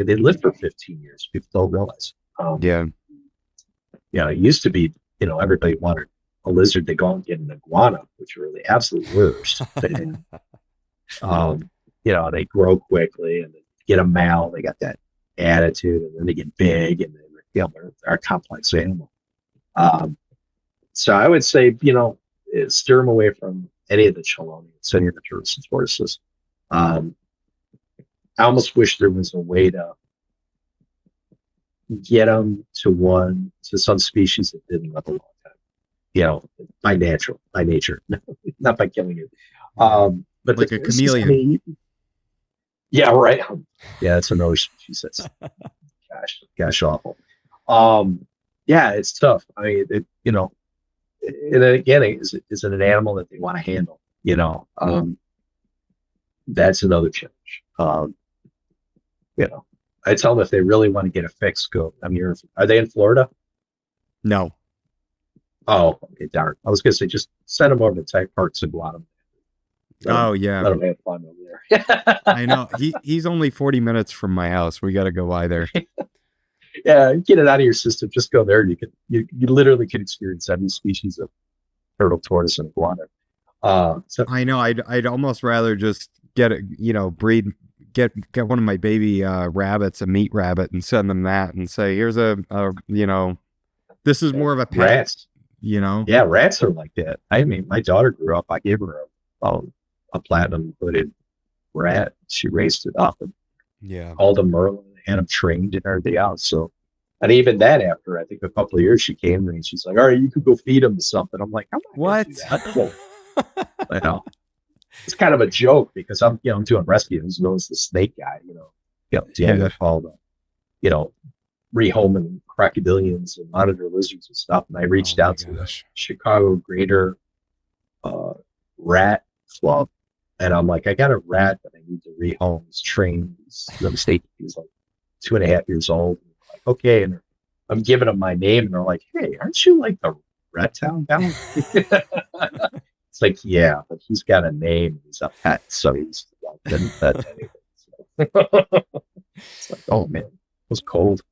they live for 15 years. People don't realize. It used to be, everybody wanted a lizard to go and get an iguana, which are the absolute worst. They grow quickly and get a male. They got that attitude, and then they get big, and they're a complex animal. So I would say, steer them away from any of the chelonians, any of the turtles and tortoises. I almost wish there was a way to get them to some species that didn't live a long time, by nature, not by killing it. But like a chameleon. Yeah, right. Yeah, that's another species that's gosh awful. Yeah, it's tough. I mean, and then again, is it an animal that they want to handle? That's another challenge. I tell them if they really want to get a fix, go. Are they in Florida? No. Oh, okay, darn. I was going to say, just send them over to Tech Parks and Guam. Yeah. Let them have fun over there. I know. He's only 40 minutes from my house. We got to go by there. Yeah, get it out of your system. Just go there. You literally can experience every species of turtle, tortoise, and iguana. So I know. I'd almost rather just get it, breed, get one of my baby rabbits, a meat rabbit, and send them that, and say, here's this is more of a pet, rats, you know. yeah, rats are like that. I mean, my daughter grew up. I gave her a platinum hooded rat. She raised it up and Yeah. called him Merlin and I'm trained and everything else. So, and even that after I think a couple of years, she came to me and she's like, "All right, you could go feed him to something." I'm like, "I'm not going to What? do that." Well, you know, it's kind of a joke because I'm doing rescue as well as the snake guy. Dealing Yeah. with all the, you know, rehoming crocodilians and monitor lizards and stuff. And I reached Oh my out to the gosh. Chicago Greater Rat Club, and I'm like, I got a rat that I need to rehome. He's trained. He's like 2.5 years old. I'm like, okay, and I'm giving him my name, and they're like, hey, aren't you like the Reptile guy? It's like, yeah, but he's got a name. He's a pet, so he's didn't pet anything. So. It's like, oh man, it was cold.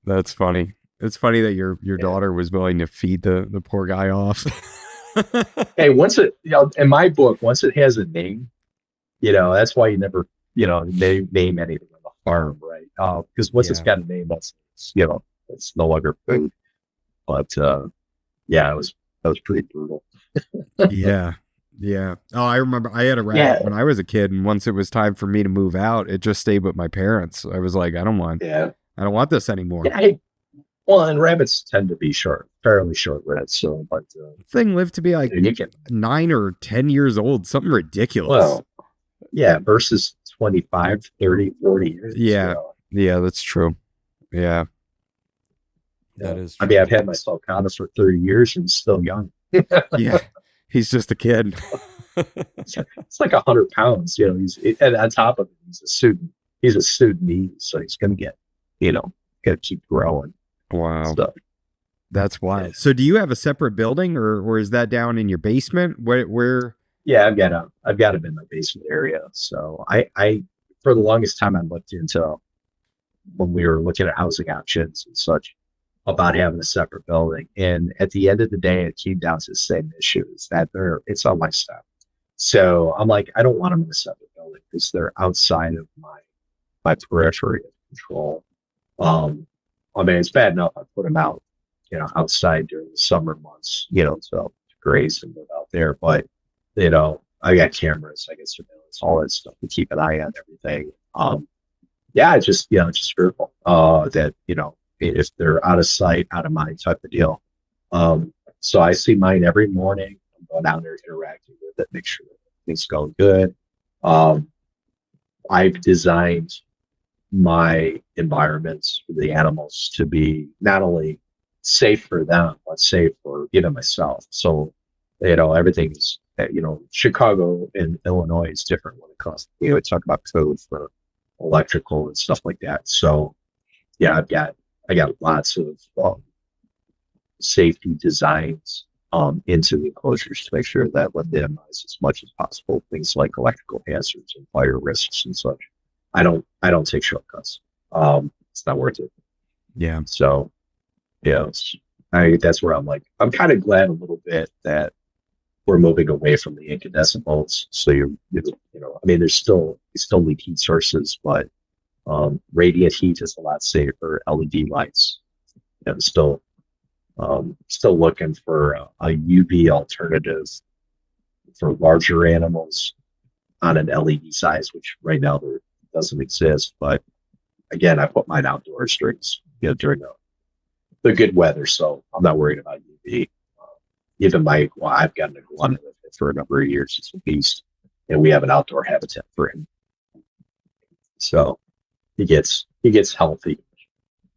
That's funny. It's funny that your daughter was willing to feed the poor guy off. Hey, once it, in my book, once it has a name, that's why you never, name anything on the farm, right? Because once it's Yeah. got a name, it's no longer food. But yeah, that was pretty brutal. Yeah. Yeah. Oh, I remember I had a rat Yeah, when I was a kid, and once it was time for me to move out, it just stayed with my parents. I was like, yeah, I don't want this anymore. yeah. Well, and rabbits tend to be fairly short-lived. So, but Thing lived to be like you can, 9 or 10 years old, something ridiculous. well, yeah, versus 25, 30, 40 years. Yeah. Yeah, that's true. Yeah. That is I mean, true. I've had my sulcata for 30 years and still young. Yeah. He's just a kid. It's like 100 pounds, and on top of it, he's a Sudanese, so he's going to gotta keep growing. Wow. Stuff. That's wild. Yeah. So do you have a separate building, or is that down in your basement? Where Yeah, I've got him in my basement area. So I for the longest time I looked into when we were looking at housing options and such about having a separate building. And at the end of the day, it came down to the same issue is that it's on my stuff. So I'm like, I don't want them in a separate building because they're outside of my periphery of control. I mean, it's bad enough I put them out, outside during the summer months, to graze and live out there. But, I got cameras, I got surveillance, all that stuff to keep an eye on everything. Yeah, it's just fearful that, if they're out of sight, out of mind type of deal. So I see mine every morning. I'm going down there interacting with it, make sure things going good. I've designed my environments for the animals to be not only safe for them, but safe for, myself. So, everything is, Chicago and Illinois is different when it comes, talk about code for electrical and stuff like that. So yeah, I got lots of safety designs into the enclosures to make sure that we minimize as much as possible things like electrical hazards and fire risks and such. I don't take shortcuts. It's not worth it. Yeah. So yeah, that's where I'm kind of glad a little bit that we're moving away from the incandescent bulbs. So I mean, you still need heat sources, but radiant heat is a lot safer. LED lights, and still looking for a UV alternative for larger animals on an LED size, which right now there doesn't exist. But again, I put mine outdoors during the good weather, so I'm not worried about UV. Even I've got an iguana for a number of years. It's a beast, and we have an outdoor habitat for him. So he gets healthy,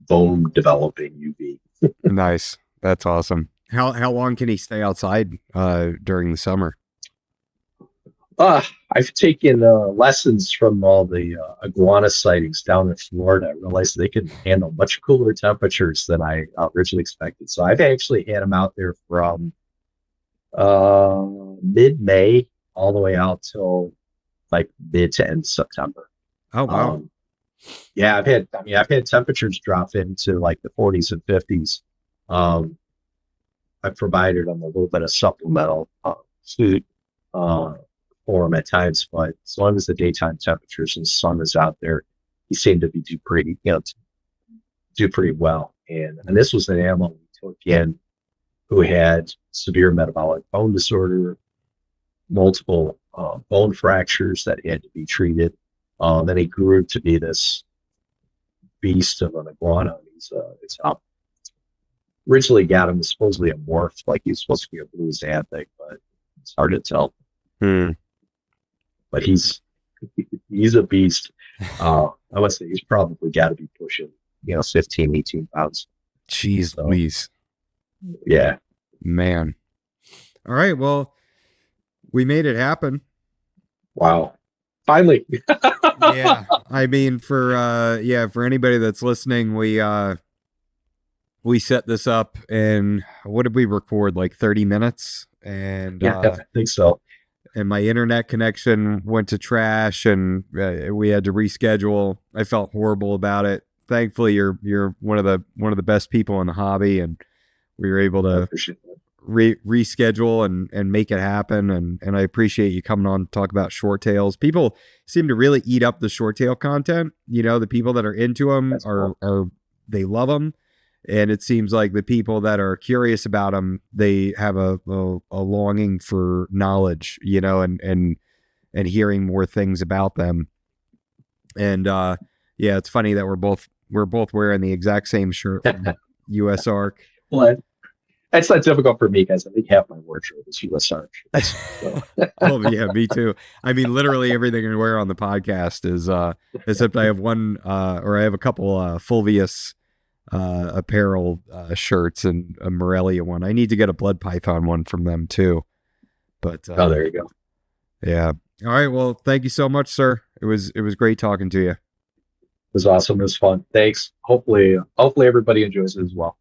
bone developing UV. Nice. That's awesome. How long can he stay outside during the summer? I've taken lessons from all the iguana sightings down in Florida. I realized they can handle much cooler temperatures than I originally expected. So I've actually had them out there from mid-May all the way out till like mid to end September. Oh wow. Yeah, I've had temperatures drop into like the 40s and 50s. Um, I've provided them a little bit of supplemental food uh, for them at times, but as long as the daytime temperatures and sun is out there, he seemed to be do pretty well. And this was an animal we took in who had severe metabolic bone disorder, multiple bone fractures that had to be treated. Then he grew to be this beast of an iguana. It's originally got him supposedly a morph, like he's supposed to be a blue xanthic, but it's hard to tell. Hmm. But he's a beast. I would say he's probably got to be pushing 15, 18 pounds. Jeez Louise. Yeah. Man. All right. Well, we made it happen. Wow. Finally. Yeah. I mean, for anybody that's listening, we set this up and what did we record? Like 30 minutes? And yeah, I think so. And my internet connection went to trash and we had to reschedule. I felt horrible about it. Thankfully, you're one of the best people in the hobby, and we were able to reschedule and make it happen. And I appreciate you coming on to talk about short tails. People seem to really eat up the short tail content. The people that are into them are they love them. And it seems like the people that are curious about them, they have a longing for knowledge, and hearing more things about them. And it's funny that we're both wearing the exact same shirt from US Ark. Well, that's not difficult for me, guys. I think half my wardrobe is US Ark. So. Oh yeah, me too. I mean, literally everything I wear on the podcast is except I have one or I have a couple Fulvius apparel shirts and a Morelia one. I need to get a blood python one from them too. But there you go. Yeah. All right. Well, thank you so much, sir. It was great talking to you. It was awesome. It was fun. Thanks. Hopefully everybody enjoys it as well.